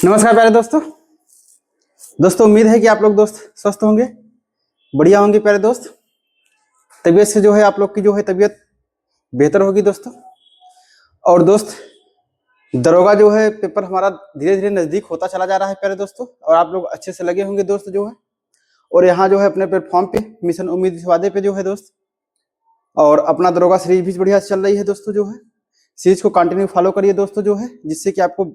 नमस्कार प्यारे दोस्तों। उम्मीद है कि आप लोग दोस्त स्वस्थ होंगे, बढ़िया होंगे प्यारे दोस्त। तबीयत से जो है आप लोग की जो है तबीयत बेहतर होगी दोस्तों। और दोस्त दरोगा जो है पेपर हमारा धीरे धीरे नजदीक होता चला जा रहा है प्यारे दोस्तों, और आप लोग अच्छे से लगे होंगे दोस्त जो है। और यहाँ जो है अपने प्लेटफॉर्म पे मिशन उम्मीद इस वादे पे जो है दोस्त, और अपना दरोगा सीरीज भी बढ़िया चल रही है दोस्तों जो है। सीरीज को कंटिन्यू फॉलो करिए दोस्तों जो है, जिससे कि आपको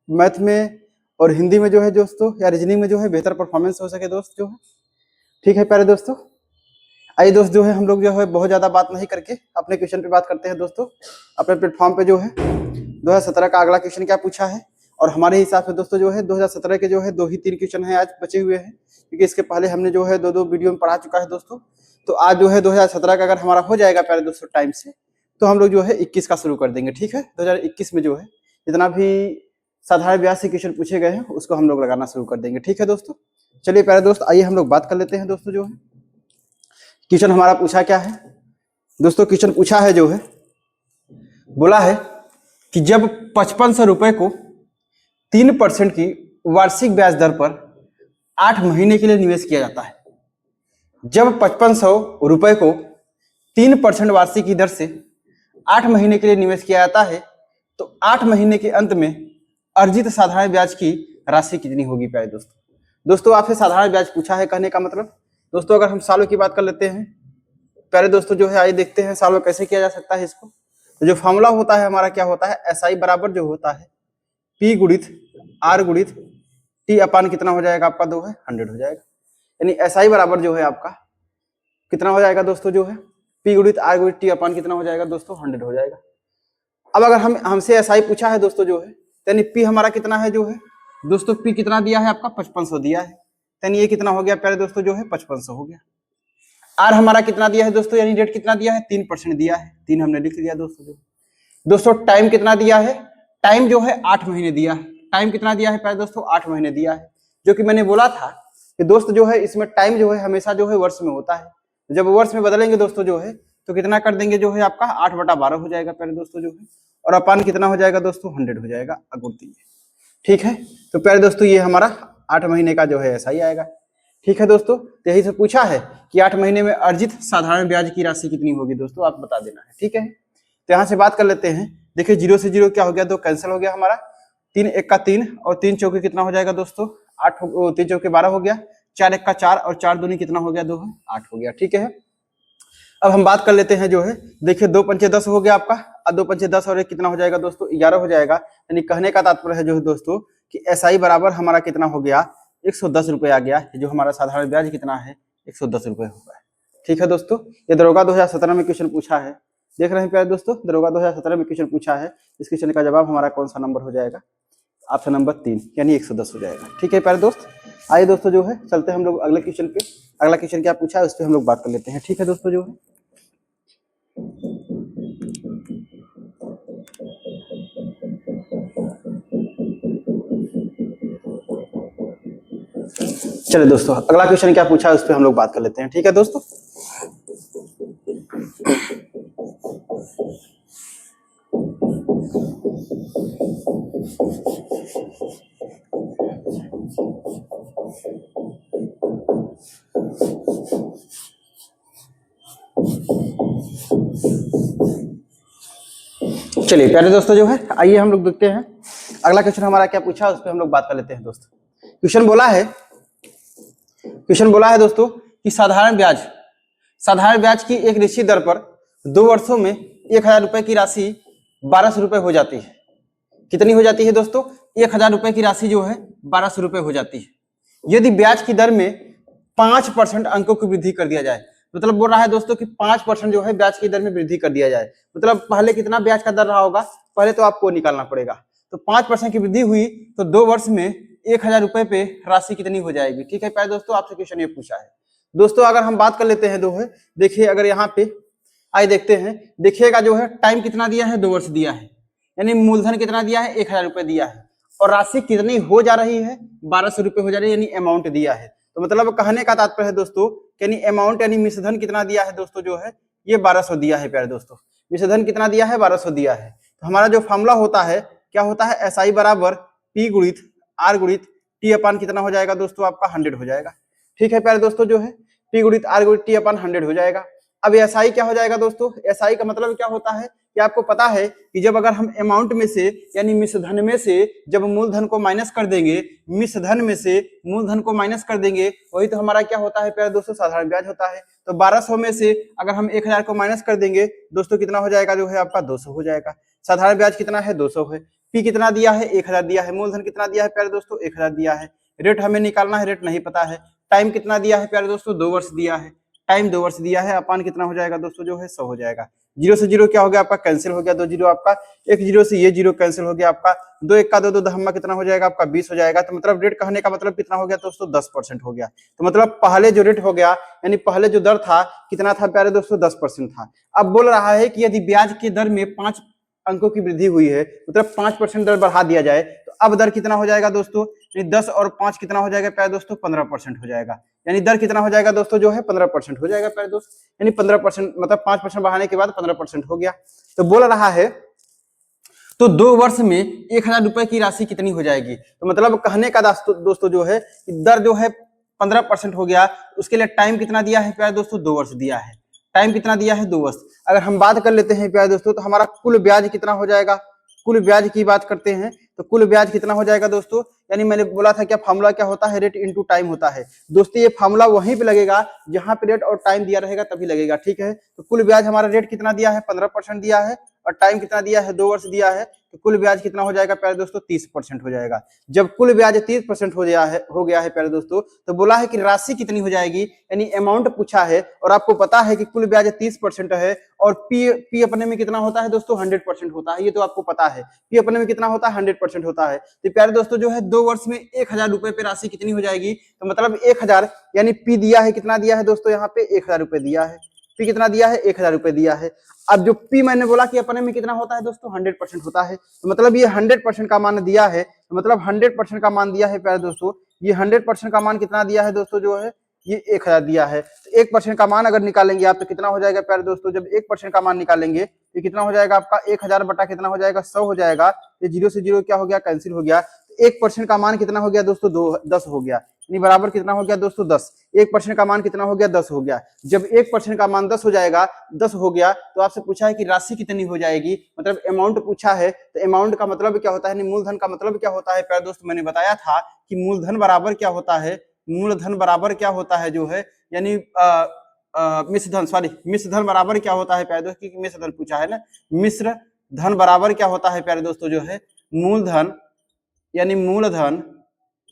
मैथ में और हिंदी में जो है दोस्तों या रीजनिंग में जो है बेहतर परफॉर्मेंस हो सके दोस्त जो है। ठीक है प्यारे दोस्तों, आइए दोस्त जो है हम लोग जो है बहुत ज्यादा बात नहीं करके अपने क्वेश्चन पे बात करते हैं दोस्तों। अपने प्लेटफॉर्म पे जो है 2017 का अगला क्वेश्चन क्या पूछा है, और हमारे हिसाब से दोस्तों जो है 2017 के जो है 2 ही 3 क्वेश्चन है आज बचे हुए हैं, क्योंकि इसके पहले हमने जो है 2 वीडियो में पढ़ा चुका है दोस्तों। तो आज जो है 2017 का अगर हमारा हो जाएगा प्यारे दोस्तों टाइम से, तो हम लोग जो है 21 का शुरू कर देंगे। ठीक है, 2021 में जो है जितना भी साधारण ब्याज से क्वेश्चन पूछे गए हैं उसको हम लोग लगाना शुरू कर देंगे। ठीक है दोस्तों, चलिए प्यारे दोस्त आइए हम लोग बात कर लेते हैं दोस्तों जो है। क्वेश्चन हमारा पूछा क्या है दोस्तों? क्वेश्चन पूछा है जो है, बोला है कि जब 5500 रुपए को 3% की वार्षिक ब्याज दर पर 8 महीने के लिए निवेश किया जाता है। जब 5500 रुपए को 3% वार्षिक की दर से 8 महीने के लिए निवेश किया जाता है, तो 8 महीने के अंत में अर्जित साधारण ब्याज की राशि कितनी होगी प्यारे दोस्तों? आपसे साधारण ब्याज पूछा है, कहने का मतलब दोस्तों अगर हम सालों की बात कर लेते हैं प्यारे दोस्तों जो है, आइए देखते हैं सालों कैसे किया जा सकता है इसको। तो जो फॉर्मूला होता है हमारा क्या होता है, एसआई बराबर जो होता है पी गुणित आर गुणित टी अपान कितना हो जाएगा आपका, 100 हो जाएगा। यानी एसआई बराबर जो है आपका कितना हो जाएगा दोस्तों जो है, पी गुणित आर गुणित टी अपान कितना हो जाएगा दोस्तों, 100 हो जाएगा। अब अगर हमसे एसआई पूछा है दोस्तों जो है, यानी पी हमारा कितना है जो है दोस्तों, पी कितना दिया है आपका 5500 दिया है, यानी ये कितना हो गया प्यारे दोस्तों जो है 5500 हो गया। आर हमारा कितना दिया है दोस्तों, यानी रेट कितना दिया है 3% दिया है, 3 हमने लिख दिया दोस्तों। टाइम कितना दिया है, टाइम जो है 8 महीने दिया है। टाइम कितना दिया है प्यारे दोस्तों, 8 महीने दिया है। जो कि मैंने बोला था कि दोस्त जो है इसमें टाइम जो है हमेशा जो है वर्ष में होता है, जब वर्ष में बदलेंगे दोस्तों जो है तो कितना कर देंगे जो है आपका 8/12 हो जाएगा प्यारे दोस्तों जो है, और अपान कितना हो जाएगा दोस्तों 100 हो जाएगा अगुणती। ठीक है, तो प्यारे दोस्तों ये हमारा 8 महीने का जो है ऐसा ही आएगा। ठीक है दोस्तों, तो यही से पूछा है कि 8 महीने में अर्जित साधारण ब्याज की राशि कितनी होगी दोस्तों, आप बता देना है। ठीक है, तो यहाँ से बात कर लेते हैं। देखिए 0 से 0 क्या हो गया, 2 कैंसिल हो गया हमारा, 3 1 का 3 और 3 चौके कितना हो जाएगा दोस्तों 8, 3 चौके 12 हो गया, 4 1 का 4 और 4 दूनी कितना हो गया 2 8 हो गया। ठीक है, अब हम बात कर लेते हैं जो है, देखिए 2 पंचे 10 हो गया आपका, अब 2 पंचे 10 और 1 कितना हो जाएगा दोस्तों 11 हो जाएगा। यानी कहने का तात्पर्य है जो है दोस्तों कि एसआई बराबर हमारा कितना हो गया 110 रुपए आ गया, जो हमारा साधारण ब्याज कितना है 110 रुपए होगा। ठीक है दोस्तों, ये दरोगा 2017 में क्वेश्चन पूछा है, देख रहे हैं प्यारे दोस्तों, दरोगा 2017 में क्वेश्चन पूछा है। इस क्वेश्चन का जवाब हमारा कौन सा नंबर हो जाएगा, ऑप्शन नंबर 3 यानी 110 हो जाएगा। ठीक है प्यारे दोस्त, आइए दोस्तों जो है चलते हैं हम लोग अगले क्वेश्चन पे। अगला क्वेश्चन क्या पूछा है उस पर हम लोग बात कर लेते हैं। ठीक है दोस्तों जो है, चलिए दोस्तों अगला क्वेश्चन क्या पूछा है उस पर हम लोग बात कर लेते हैं। ठीक है दोस्तों, चलिए प्यारे दोस्तों जो है आइए हम लोग देखते हैं अगला क्वेश्चन हमारा क्या पूछा है उस पर हम लोग बात कर लेते हैं दोस्तों। क्वेश्चन बोला है दोस्तों कि साधारण ब्याज की एक निश्चित दर पर 2 वर्षों में 1000 रुपए की राशि 1200 रुपए हो जाती है। कितनी हो जाती है दोस्तों, 1000 रुपए की राशि जो है 1200 रुपए हो जाती है यदि ब्याज की दर में 5% अंकों की वृद्धि कर दिया जाए। मतलब बोल रहा है दोस्तों कि 5% जो है ब्याज की दर में वृद्धि कर दिया जाए। मतलब पहले कितना ब्याज का दर रहा होगा, पहले तो आपको निकालना पड़ेगा। तो 5% की वृद्धि हुई तो 2 वर्ष में 1000 रुपए पे राशि कितनी हो जाएगी। ठीक है प्यारे दोस्तों, आपसे क्वेश्चन ये पूछा है दोस्तों। अगर हम बात कर लेते हैं देखिए अगर यहाँ पे आइए देखते हैं, देखिएगा जो है टाइम कितना दिया है 2 वर्ष दिया है, यानी मूलधन कितना दिया है 1000 रुपए दिया है, और राशि कितनी हो जा रही है 1200 रुपए हो जा रही है, यानी अमाउंट दिया है। तो मतलब कहने का तात्पर्य है दोस्तों यानी अमाउंट यानी मिश्रधन कितना दिया है दोस्तों जो है ये 1200 दिया है प्यारे दोस्तों। मिश्रधन कितना दिया है 1200 दिया है। तो हमारा जो फॉर्मूला होता है क्या होता है, एसआई बराबर पी गुणित आर गुणित टी अपान कितना हो जाएगा दोस्तों आपका 100 हो जाएगा। ठीक है प्यारे दोस्तों, जो है पी गुणित आर गुणित टी अपान 100 हो जाएगा। अब एसआई क्या हो जाएगा दोस्तों, एसआई का मतलब क्या होता है कि आपको पता है कि जब अगर हम अमाउंट में से यानी मिश्रधन में से जब मूलधन को माइनस कर देंगे, मिश्रधन में से मूलधन को माइनस कर देंगे, वही तो हमारा क्या होता है प्यारे दोस्तों, साधारण ब्याज होता है। तो 1200 में से अगर हम 1000 को माइनस कर देंगे दोस्तों, कितना हो जाएगा जो है आपका 200 हो जाएगा। साधारण ब्याज कितना है, 200 है। पी कितना दिया है, 1000 दिया है। मूलधन कितना दिया है प्यारे दोस्तों, 1000 दिया है। रेट हमें निकालना है, रेट नहीं पता है। टाइम कितना दिया है प्यारे दोस्तों, 2 वर्ष दिया है। टाइम 2 वर्ष दिया है। अपान कितना हो जाएगा दोस्तों, जो है 100 हो जाएगा। जीरो से जीरो क्या हो गया आपका, कैंसिल हो गया। 2 जीरो आपका, एक जीरो से ये जीरो कैंसिल हो गया आपका। 2 एक का 2, 2 दहम्मा कितना हो जाएगा आपका, 20 हो जाएगा। तो मतलब रेट कहने का मतलब कितना हो गया दोस्तों, 10% हो गया। तो मतलब पहले जो रेट हो गया यानी पहले जो दर था कितना था प्यारे दोस्तों, 10% था। अब बोल रहा है कि यदि ब्याज के दर में 5 अंकों की वृद्धि हुई है, मतलब 5% दर बढ़ा दिया जाए, तो अब दर कितना हो जाएगा दोस्तों, 10 और 5 कितना हो जाएगा प्यारे दोस्तों, 15% हो जाएगा। यानी दर कितना हो जाएगा दोस्तों, जो है 15% हो जाएगा प्यारे दोस्त। यानी 15% मतलब 5% बढ़ाने के बाद 15% हो गया। तो बोल रहा है तो 2 वर्ष में 1000 रुपए की राशि कितनी हो जाएगी। तो मतलब कहने का दोस्तों जो है दर जो है 15% हो गया। उसके लिए टाइम कितना दिया है प्यारे दोस्तों, 2 वर्ष दिया है। टाइम कितना दिया है, 2 वर्ष। अगर हम बात कर लेते हैं प्यारे दोस्तों, तो हमारा कुल ब्याज कितना हो जाएगा, कुल ब्याज की बात करते हैं तो कुल ब्याज कितना हो जाएगा दोस्तों, यानी मैंने बोला था क्या फार्मूला क्या होता है, रेट इनटू टाइम होता है दोस्तों। ये फार्मूला वहीं पे लगेगा जहां पे रेट और टाइम दिया रहेगा तभी लगेगा। ठीक है, तो कुल ब्याज हमारा रेट कितना दिया है, 15% दिया है, और टाइम कितना दिया है, 2 वर्ष दिया है। तो कुल ब्याज कितना हो जाएगा प्यारे दोस्तों, 30% हो जाएगा। जब कुल ब्याज 30% हो गया है प्यारे दोस्तों, तो बोला है कि राशि कितनी हो जाएगी, यानी अमाउंट पूछा है। और आपको पता है कि कुल ब्याज 30% है, और पी अपने में कितना होता है दोस्तों, 100% होता है। ये तो आपको पता है, पी अपने में कितना होता है, 100% होता है। तो प्यारे दोस्तों जो है 2 वर्ष में 1000 रुपए पे राशि कितनी हो जाएगी, तो मतलब 1000 यानी पी दिया है, कितना दिया है दोस्तों, यहाँ पे 1000 रुपए दिया है। पी कितना दिया है, 1000 रुपए दिया है। अब जो पी मैंने बोला कि अपने में कितना होता है दोस्तों, 100% होता है। तो मतलब ये 100% का मान दिया है, तो मतलब 100% का मान दिया है प्यारे दोस्तों। ये 100% का मान कितना दिया है दोस्तों, जो है ये 1000 दिया है। तो 1% का मान अगर निकालेंगे आप तो कितना हो जाएगा प्यारे दोस्तों, जब 1% का मान निकालेंगे तो कितना हो जाएगा आपका, 1000 बटा कितना हो जाएगा, 100 हो जाएगा। ये जीरो से जीरो क्या हो गया, कैंसिल हो गया। 1% का मान कितना हो गया दोस्तों, 10 हो गया। यानी बराबर कितना हो गया दोस्तों, 10। 1% का मान कितना हो गया, 10 हो गया। जब 1% का मान 10 हो जाएगा, 10 हो गया, तो आपसे पूछा है कि राशि कितनी हो जाएगी, मतलब अमाउंट पूछा है। तो अमाउंट का मतलब क्या होता है, मूलधन का मतलब क्या होता है प्यारे दोस्त, मैंने बताया था कि मूलधन बराबर क्या होता है, मूलधन बराबर क्या होता है जो है, यानी मिश्र धन, सॉरी मिश्र धन बराबर क्या होता है प्यारे दोस्त, क्योंकि मिश्र धन पूछा है ना। मिश्र धन बराबर क्या होता है प्यारे दोस्तों, जो है मूलधन, यानी मूलधन,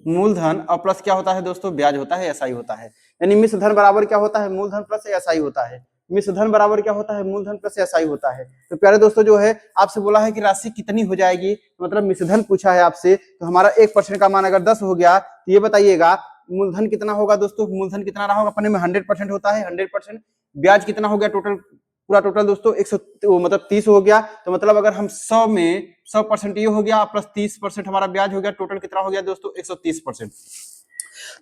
मूलधन और प्लस क्या होता है दोस्तों, ब्याज होता है, एसआई होता है। यानी मिश्र धन बराबर क्या होता है, मूलधन प्लस एसआई होता है। मिश्र धन बराबर क्या होता है, मूलधन प्लस एसआई होता है। तो प्यारे दोस्तों जो है आपसे बोला है कि राशि कितनी हो जाएगी, मतलब मिश्र धन पूछा है आपसे। तो हमारा 1% का मान अगर 10 हो गया, तो ये बताइएगा मूलधन कितना होगा दोस्तों, मूलधन कितना रहा होगा, अपने में 100% होता है, 100%। ब्याज कितना हो गया टोटल, पूरा टोटल दोस्तों 100 मतलब 30 हो गया। तो मतलब अगर हम 100 में 100% ये हो गया, प्लस 30% हमारा ब्याज हो गया, टोटल कितना हो गया दोस्तों, 130%।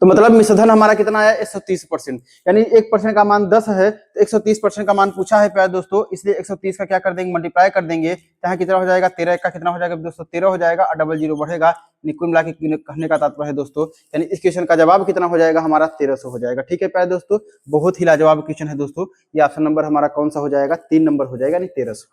तो मतलब मिश्रधन हमारा कितना आया, 130%। यानी 1% का मान 10 है, तो 130% का मान पूछा है प्यारे दोस्तों, इसलिए 130 का क्या कर देंगे, मल्टीप्लाई कर देंगे। यहाँ कितना हो जाएगा, 13 का कितना हो जाएगा दोस्तों, 13 हो जाएगा, और डबल जीरो बढ़ेगा। कुल मिला के कहने का तात्पर्य है दोस्तों, यानी इस क्वेश्चन का जवाब कितना हो जाएगा, हमारा 1300 हो जाएगा। ठीक है प्यारे दोस्तों, बहुत ही लाजवाब क्वेश्चन है दोस्तों। ये ऑप्शन नंबर हमारा कौन सा हो जाएगा, 3 नंबर हो जाएगा, यानी 1300।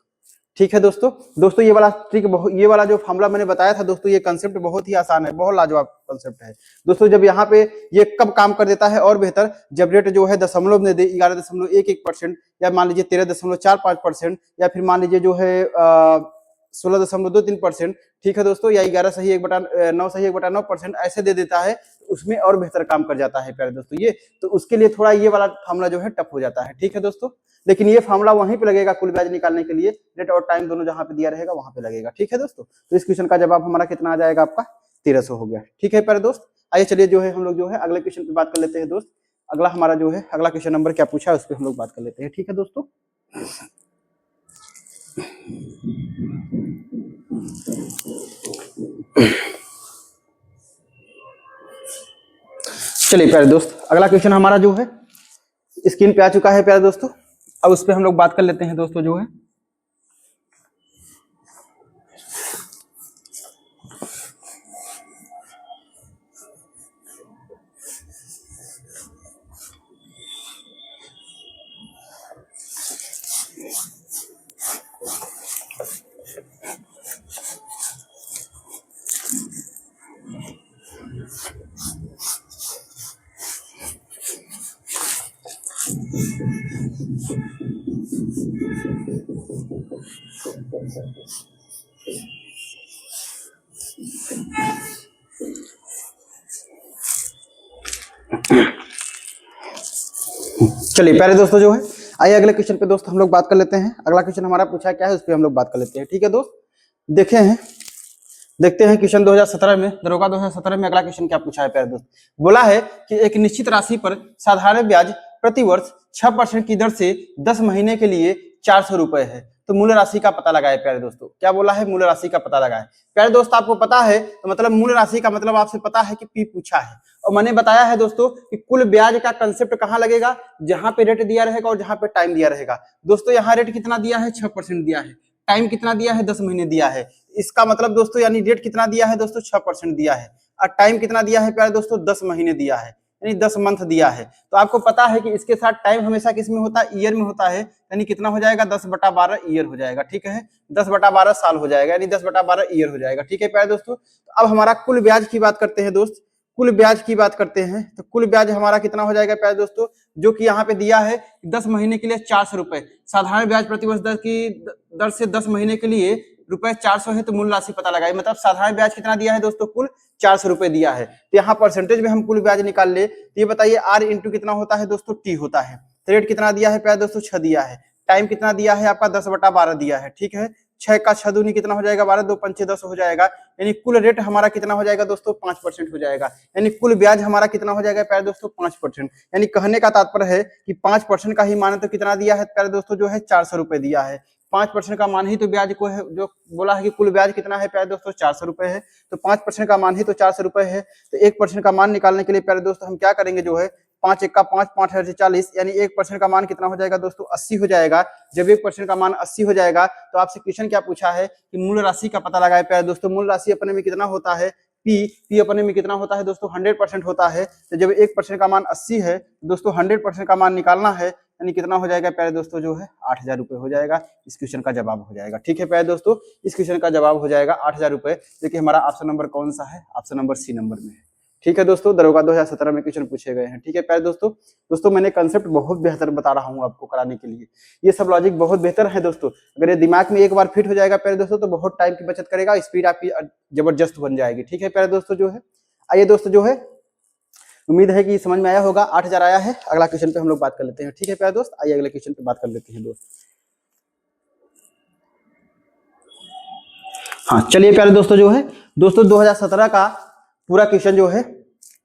ठीक है दोस्तों ये वाला ट्रिक, ये वाला जो फॉर्मूला मैंने बताया था दोस्तों, ये कंसेप्ट बहुत ही आसान है, बहुत लाजवाब कंसेप्ट है दोस्तों। जब यहाँ पे ये कब काम कर देता है और बेहतर, जब रेट जो है दशमलव में दे 11.11%, या मान लीजिए 13.45%, या फिर मान लीजिए जो है 16.23%। ठीक है दोस्तों, या 11 सही 1/9 सही 1/9% ऐसे दे देता है, उसमें और बेहतर काम कर जाता है प्यारे दोस्तों ये। तो उसके लिए थोड़ा ये वाला फार्मूला जो है टफ हो जाता है। ठीक है दोस्तों, लेकिन ये फार्मूला वहीं पे लगेगा कुल ब्याज निकालने के लिए, रेट और टाइम दोनों जहां पे दिया रहेगा वहां पे लगेगा। ठीक है दोस्तों, तो इस क्वेश्चन का जवाब हमारा कितना आ जाएगा, आपका 1300 हो गया। ठीक है प्यारे दोस्त, आइए चलिए जो है हम लोग जो है अगले क्वेश्चन पे बात कर लेते हैं दोस्त। अगला हमारा जो है अगला क्वेश्चन नंबर क्या पूछा है उस पर हम लोग बात कर लेते हैं। ठीक है दोस्तों, चलिए प्यारे दोस्त, अगला क्वेश्चन हमारा जो है स्क्रीन पे आ चुका है प्यारे दोस्तों। अब उस पर हम लोग बात कर लेते हैं दोस्तों जो है। चलिए प्यारे दोस्तों जो है, आइए अगले क्वेश्चन पे दोस्त हम लोग बात कर लेते हैं। अगला क्वेश्चन हमारा पूछा क्या है उस पर हम लोग बात कर लेते हैं। ठीक है दोस्त, देखते हैं क्वेश्चन 2017 में, दरोगा 2017 में अगला क्वेश्चन क्या पूछा है प्यारे दोस्त। बोला है कि एक निश्चित राशि पर साधारण ब्याज प्रति वर्ष 6% की दर से 10 महीने के लिए 400 रुपए है, तो मूल राशि का पता लगाए। प्यारे दोस्तों क्या बोला है, मूल राशि का पता लगाए। प्यारे दोस्त आपको पता है तो मतलब मूल राशि का मतलब आपसे पता है कि पी पूछा है, और मैंने बताया है दोस्तों कि कुल ब्याज का कंसेप्ट कहां लगेगा, जहां पे रेट दिया रहेगा और जहां पे टाइम दिया रहेगा। दोस्तों यहाँ रेट कितना दिया है, 6% दिया है, टाइम कितना दिया है, 10 महीने दिया है। इसका मतलब दोस्तों यानी रेट कितना दिया है दोस्तों, 6% दिया है, और टाइम कितना दिया है प्यारे दोस्तों, 10 महीने दिया है, यानी 10 मंथ दिया है। तो आपको पता है कि इसके साथ टाइम हमेशा किस में होता है, ईयर में होता है, यानी कितना हो जाएगा, 10/12 ईयर हो जाएगा। ठीक है, 10/12 साल हो जाएगा, यानी 10/12 ईयर हो जाएगा। ठीक है प्यारे दोस्तों, तो अब हमारा कुल ब्याज की बात करते हैं दोस्त, कुल ब्याज की बात करते हैं। तो कुल ब्याज हमारा कितना हो जाएगा प्यारे दोस्तों, जो कि यहाँ पे दिया है 10 महीने के लिए 400 रुपए, साधारण ब्याज प्रतिवर्ष दर की दर से 10 महीने के लिए रुपए 400 है, तो मूल राशि पता लगाए। मतलब साधारण ब्याज कितना दिया है दोस्तों, कुल 400 रुपए दिया है। तो यहाँ परसेंटेज में हम कुल ब्याज निकाल ले, तो ये बताइए आर इंटू कितना होता है दोस्तों, टी होता है। तो रेट कितना दिया है प्यारे दोस्तों, 6 दिया है। टाइम कितना दिया है आपका, 10/12 दिया है। ठीक है, 6 का 6 दूनी कितना हो जाएगा, 12, 2 पंचे 10 हो जाएगा, यानी कुल रेट हमारा कितना हो जाएगा दोस्तों, 5% हो जाएगा। यानी कुल ब्याज हमारा कितना हो जाएगा प्यारे दोस्तों, 5%। यानी कहने का तात्पर्य है कि 5% का ही मान तो कितना दिया है प्यारे दोस्तों, जो है 400 रुपए दिया है। 5% का मान ही तो ब्याज को है, जो बोला है कि कुल ब्याज कितना है प्यारे दोस्तों, 400 रुपए है, तो 5% का मान ही तो 400 रुपए है। तो 1% का मान निकालने के लिए प्यारे दोस्तों हम क्या करेंगे, जो है 5 1 का 5, 5 8 40, यानी 1% का मान कितना हो जाएगा दोस्तों, 80 हो जाएगा। जब 1% का मान 80 हो जाएगा तो आपसे क्वेश्चन क्या पूछा है कि मूल राशि का पता लगाए। प्यारे दोस्तों मूल राशि अपने में कितना होता है, पी अपने में कितना होता है दोस्तों, 100% होता है। तो जब 1% का मान 80 है दोस्तों, 100% का मान निकालना है, यानी कितना हो जाएगा प्यारे दोस्तों, जो है 8000 रुपए हो जाएगा। इस क्वेश्चन का जवाब हो जाएगा। ठीक है प्यारे दोस्तों, इस क्वेश्चन का जवाब हो जाएगा 8000 रुपए। देखिए हमारा ऑप्शन नंबर कौन सा है, ऑप्शन नंबर सी नंबर में है। ठीक है दोस्तों, दरोगा 2017 में क्वेश्चन पूछे गए हैं। ठीक है प्यारे दोस्तों मैंने कंसेप्ट बहुत बेहतर बता रहा हूँ आपको कराने के लिए, ये सब लॉजिक बहुत बेहतर है दोस्तों। अगर ये दिमाग में एक बार फिट हो जाएगा प्यारे दोस्तों, तो बहुत टाइम की बचत करेगा, स्पीड आपकी जबरदस्त बन जाएगी। ठीक है प्यारे दोस्तों, जो है आइए दोस्तों, जो है उम्मीद है कि समझ में आया होगा। 8000 आया है। अगला क्वेश्चन पे हम लोग बात कर लेते हैं। ठीक है प्यारे दोस्त, आइए अगले क्वेश्चन पे बात कर लेते हैं दोस्त। हाँ चलिए प्यारे दोस्तों, जो है दोस्तों 2017 का पूरा क्वेश्चन जो है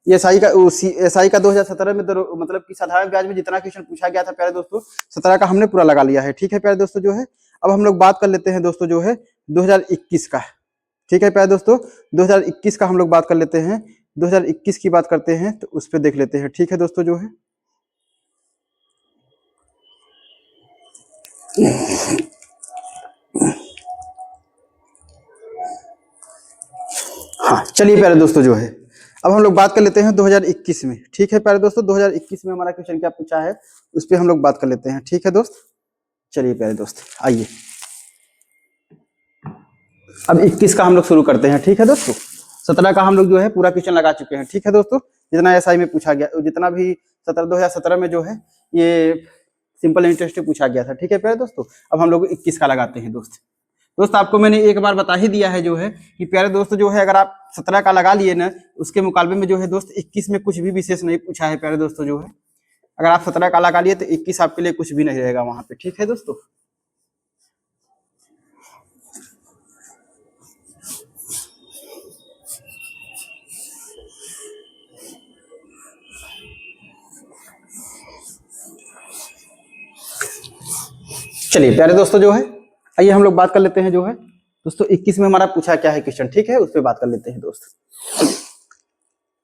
एसआई का 2017 में मतलब कि साधारण ब्याज में जितना क्वेश्चन पूछा गया था प्यारे दोस्तों, 17 का हमने पूरा लगा लिया है। ठीक है प्यारे दोस्तों, जो है अब हम लोग बात कर लेते हैं दोस्तों, जो है 2021 का। ठीक है प्यारे दोस्तों, 2021 का हम लोग बात कर लेते हैं। 2021 की बात करते हैं तो उस पर देख लेते हैं। ठीक है दोस्तों, जो है हाँ चलिए प्यारे दोस्तों, जो है अब हम लोग बात कर लेते हैं 2021 में। ठीक है प्यारे दोस्तों, 2021 में हमारा क्वेश्चन क्या पूछा है उस पर हम लोग बात कर लेते हैं। ठीक है दोस्त, चलिए प्यारे दोस्त आइए अब 21 का हम लोग शुरू करते हैं। ठीक है दोस्तों, 17 का हम लोग जो है पूरा क्वेश्चन लगा चुके हैं। ठीक है दोस्तों, जितना एसआई में पूछा गया, जितना भी 2017 में जो है ये सिंपल इंटरेस्ट पूछा गया था। ठीक है प्यारे दोस्तों, अब हम लोग 21 का लगाते हैं दोस्त आपको मैंने एक बार बता ही दिया है, जो है कि प्यारे दोस्त जो है अगर आप 17 का लगा लिए ना, उसके मुकाबले में जो है दोस्त 21 में कुछ भी विशेष नहीं पूछा है प्यारे दोस्तों। जो है अगर आप 17 का लगा लिए तो 21 आपके लिए कुछ भी नहीं रहेगा वहां पे। ठीक है दोस्तों, चलिए प्यारे दोस्तों, जो है आइए हम लोग बात कर लेते हैं। जो है दोस्तों 21 में हमारा पूछा क्या है क्वेश्चन। ठीक है, उस पर बात कर लेते हैं दोस्त।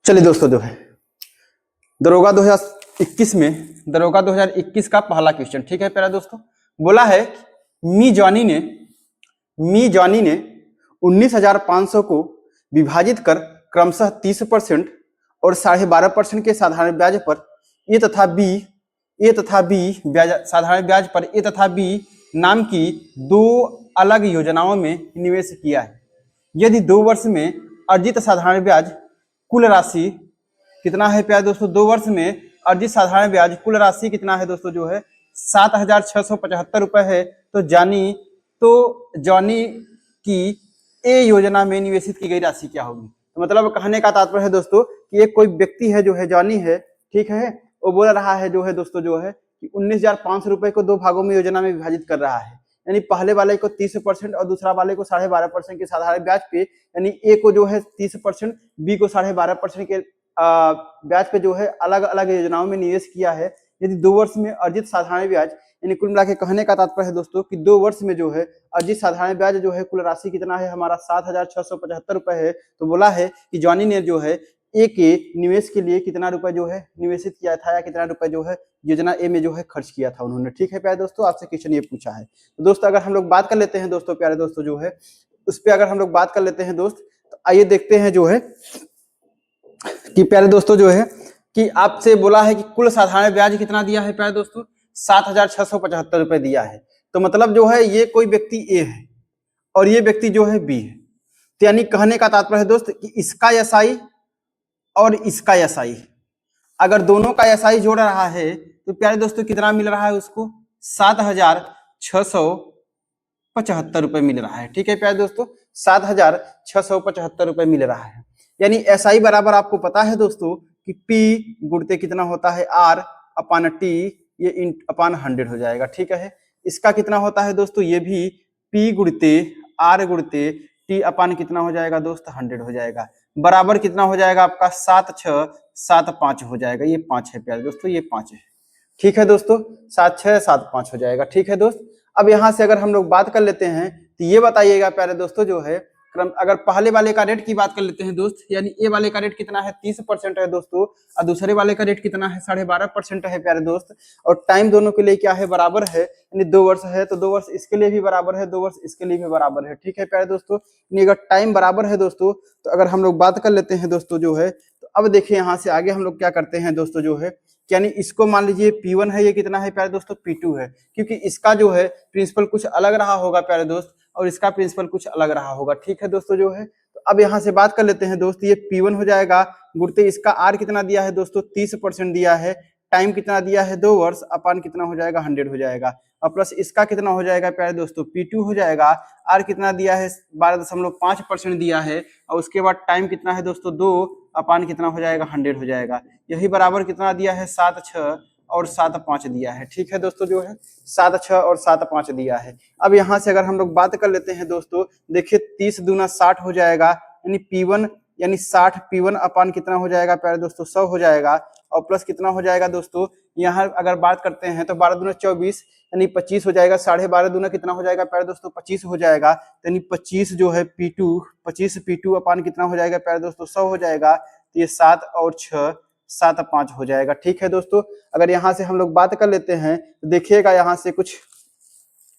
चलिए दोस्तों, जो है दरोगा 2021 का पहला क्वेश्चन। ठीक है प्यारे दोस्तों, बोला है मी जॉनी ने 19,500 को विभाजित कर क्रमशः 30% और 12.5% के साधारण ब्याज पर ए तथा बी साधारण ब्याज पर ए तथा बी नाम की 2 अलग योजनाओं में निवेश किया है। यदि 2 वर्ष में अर्जित साधारण ब्याज कुल राशि कितना है प्यारे दोस्तों, 2 वर्ष में अर्जित साधारण ब्याज कुल राशि कितना है दोस्तों, जो है 7,675 रुपए है। तो जॉनी की ए योजना में निवेशित की गई राशि क्या होगी। तो मतलब कहने का तात्पर्य है दोस्तों कि एक कोई व्यक्ति है जो है जॉनी है, ठीक है, वो बोल रहा है जो है दोस्तों जो है कि 19,500 रुपए को 2 भागों में योजना में विभाजित कर रहा है, यानी पहले वाले को 30% और दूसरा वाले को 12.5% के साधारण ब्याज पे, यानी ए को जो है 30%, बी को 12.5% के ब्याज पे जो है अलग अलग योजनाओं में निवेश किया है। यदि 2 वर्ष में अर्जित साधारण ब्याज, यानी कुल मिला के कहने का तात्पर्य है दोस्तों कि 2 वर्ष में जो है अर्जित साधारण ब्याज जो है कुल राशि कितना है हमारा 7,675 रुपए है। तो बोला है कि जॉनी ने जो है ए के निवेश के लिए कितना रुपए जो है निवेशित किया था, या कितना रुपए जो है योजना ए में जो है खर्च किया था उन्होंने। ठीक है प्यारे दोस्तों, आपसे क्वेश्चन ये पूछा है। तो दोस्तों अगर हम लोग बात कर लेते हैं दोस्तों, प्यारे दोस्तों जो है उस पर अगर हम लोग बात कर लेते हैं दोस्त, तो आइए देखते हैं जो है कि प्यारे दोस्तों जो है कि आपसे बोला है कि कुल साधारण ब्याज कितना दिया है प्यारे दोस्तों, 7,675 रुपए दिया है। तो मतलब जो है ये कोई व्यक्ति ए है और ये व्यक्ति जो है बी है। तो यानी कहने का तात्पर्य है दोस्त कि इसका एसआई और इसका एसआई, अगर दोनों का एसआई जोड़ रहा है तो प्यारे दोस्तों कितना मिल रहा है उसको, 7,675 रुपए मिल रहा है। ठीक है प्यारे दोस्तों, 7,675 रुपए मिल रहा है। यानी एसआई बराबर आपको पता है दोस्तों कि पी गुणते कितना होता है आर अपान टी, ये इन अपान 100 हो जाएगा। ठीक है, इसका कितना होता है दोस्तों, ये भी पी गुणते आर गुणते टी अपान कितना हो जाएगा दोस्त, 100 हो जाएगा। बराबर कितना हो जाएगा आपका 7,675 हो जाएगा। ये 5 है प्यारे दोस्तों, ये 5 है। ठीक है दोस्तों, 7,675 हो जाएगा। ठीक है दोस्त, अब यहाँ से अगर हम लोग बात कर लेते हैं तो ये बताइएगा प्यारे दोस्तों जो है क्रम, अगर पहले वाले का रेट की बात कर लेते हैं दोस्त, यानी ए वाले का रेट कितना है 30% है दोस्तों, और दूसरे वाले का रेट कितना है 12.5% है प्यारे दोस्त। और टाइम दोनों के लिए क्या है, बराबर है, यानी 2 वर्ष है तो 2 वर्ष इसके लिए भी बराबर है, 2 वर्ष इसके लिए भी बराबर है। ठीक है प्यारे दोस्तों, अगर टाइम बराबर है दोस्तों, तो अगर हम लोग बात कर लेते हैं दोस्तों जो है, तो अब देखिए यहाँ से आगे हम लोग क्या करते हैं दोस्तों जो है, यानी इसको मान लीजिए P1 है, ये कितना है प्यारे दोस्तों, P2 है, क्योंकि इसका जो है प्रिंसिपल कुछ अलग रहा होगा प्यारे दोस्त और इसका प्रिंसिपल कुछ अलग रहा होगा। ठीक है दोस्तों जो है, तो अब यहाँ से बात कर लेते हैं दोस्त, ये P1 हो जाएगा गुणते इसका R कितना दिया है दोस्तों, 30% दिया है, टाइम कितना दिया है 2 वर्ष, अपान कितना हो जाएगा 100 हो जाएगा, और प्लस इसका कितना हो जाएगा प्यारे दोस्तों P2 हो जाएगा, R कितना दिया है 12.5% दिया है, और उसके बाद टाइम कितना है दोस्तों 2, अपान कितना हो जाएगा 100 हो जाएगा। यही बराबर कितना दिया है 7,6 और 7,5 दिया है। ठीक है दोस्तों जो है 7,6 और 7,5 दिया है। अब यहाँ से अगर हम लोग बात कर लेते हैं दोस्तों, देखिए 30 दूना 60 हो जाएगा, यानी P1 यानी 60 P1 अपान कितना हो जाएगा प्यारे दोस्तों 100 हो जाएगा, और प्लस कितना हो जाएगा दोस्तों, यहाँ अगर बात करते हैं तो 12 दूना 24 यानी 25 हो जाएगा, 12.5 दूना कितना हो जाएगा प्यारे दोस्तों 25 हो जाएगा, यानी 25 जो है P2, 25 P2 अपान कितना हो जाएगा प्यारे दोस्तों 100 हो जाएगा, तो ये 7 और 6 7,5 हो जाएगा। ठीक है दोस्तों, अगर यहाँ से हम लोग बात कर लेते हैं तो देखिएगा यहाँ से कुछ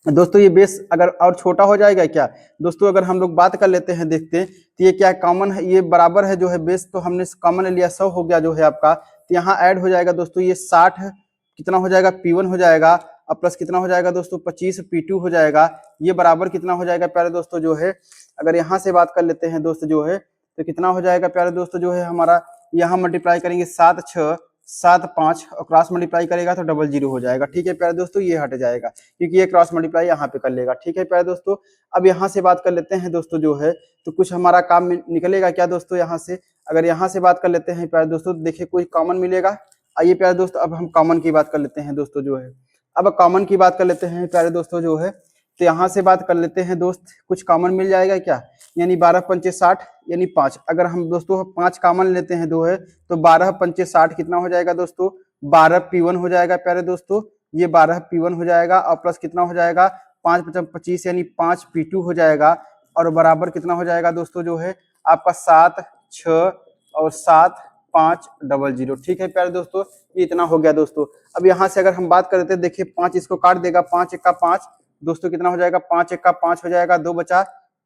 दोस्तों, ये बेस अगर और छोटा हो जाएगा क्या दोस्तों, अगर हम लोग बात कर लेते हैं देखते हैं तो ये क्या कॉमन है, ये बराबर है जो है बेस, तो हमने कॉमन लिया 100 हो गया जो है आपका, तो यहाँ ऐड हो जाएगा दोस्तों, ये 60 कितना हो जाएगा P1 हो जाएगा, और प्लस कितना हो जाएगा दोस्तों 25 P2 हो जाएगा, ये बराबर कितना हो जाएगा प्यारे दोस्तों जो है, अगर यहाँ से बात कर लेते हैं दोस्त जो है, तो कितना हो जाएगा प्यारे दोस्तों जो है हमारा, यहाँ मल्टीप्लाई करेंगे 7 6 7 5 और क्रॉस मल्टीप्लाई करेगा तो 00 हो जाएगा। ठीक है प्यारे दोस्तों, ये हट जाएगा क्योंकि ये क्रॉस मल्टीप्लाई यहाँ पे कर लेगा। ठीक है प्यारे दोस्तों, अब यहाँ से बात कर लेते हैं दोस्तों जो है, तो कुछ हमारा काम निकलेगा क्या दोस्तों, यहाँ से अगर यहाँ से बात कर लेते हैं प्यारे दोस्तों, देखिए कोई कॉमन मिलेगा। आइए प्यारे दोस्तों, अब हम कॉमन की बात कर लेते हैं दोस्तों जो है, अब कॉमन की बात कर लेते हैं प्यारे दोस्तों जो है, तो यहाँ से बात कर लेते हैं दोस्त, कुछ कॉमन मिल जाएगा क्या, यानी 12 पंचे 60 यानी 5, अगर हम दोस्तों 5 कॉमन लेते हैं दो है, तो 12 पंचे 60 कितना हो जाएगा दोस्तों, 12 P1 हो जाएगा प्यारे दोस्तों, ये 12 P1 हो जाएगा, और प्लस कितना हो जाएगा 5 5 25 यानी 5 P2 हो जाएगा, और बराबर कितना हो जाएगा दोस्तों जो है आपका 7 6 और 7 5 00। ठीक है प्यारे दोस्तों, ये इतना हो गया दोस्तों। अब यहाँ से अगर हम बात करते हैं, देखिए 5 इसको काट देगा, 5 1 का 5 दोस्तों कितना हो जाएगा, 5 1 का 5 हो जाएगा, 2 बचा,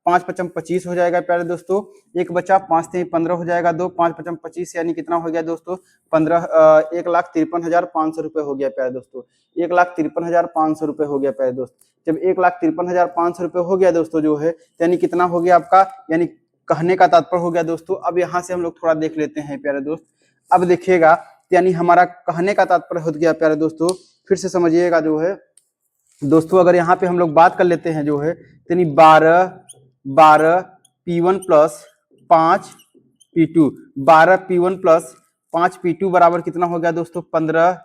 5 5 25 हो जाएगा प्यारे दोस्तों, 1 बचा, 5 3 15 हो जाएगा, 2 5 5 25 यानी कितना हो गया दोस्तों 1,53,500 रुपए हो गया प्यारे दोस्तों, 1,53,500 रुपए हो गया प्यारे दोस्त। जब 1,53,500 रुपए हो गया दोस्तों जो है, यानी कितना हो गया आपका, यानी कहने का तात्पर्य हो गया दोस्तों। अब यहाँ से हम लोग थोड़ा देख लेते हैं प्यारे दोस्त, अब देखिएगा यानी हमारा कहने का तात्पर्य हो गया प्यारे दोस्तों, फिर से समझिएगा जो है दोस्तों, अगर यहाँ पे हम लोग बात कर लेते हैं जो है, यानी 12 P1 plus 5 P2, 12 P1 plus 5 P2 बराबर कितना हो गया दोस्तों 15,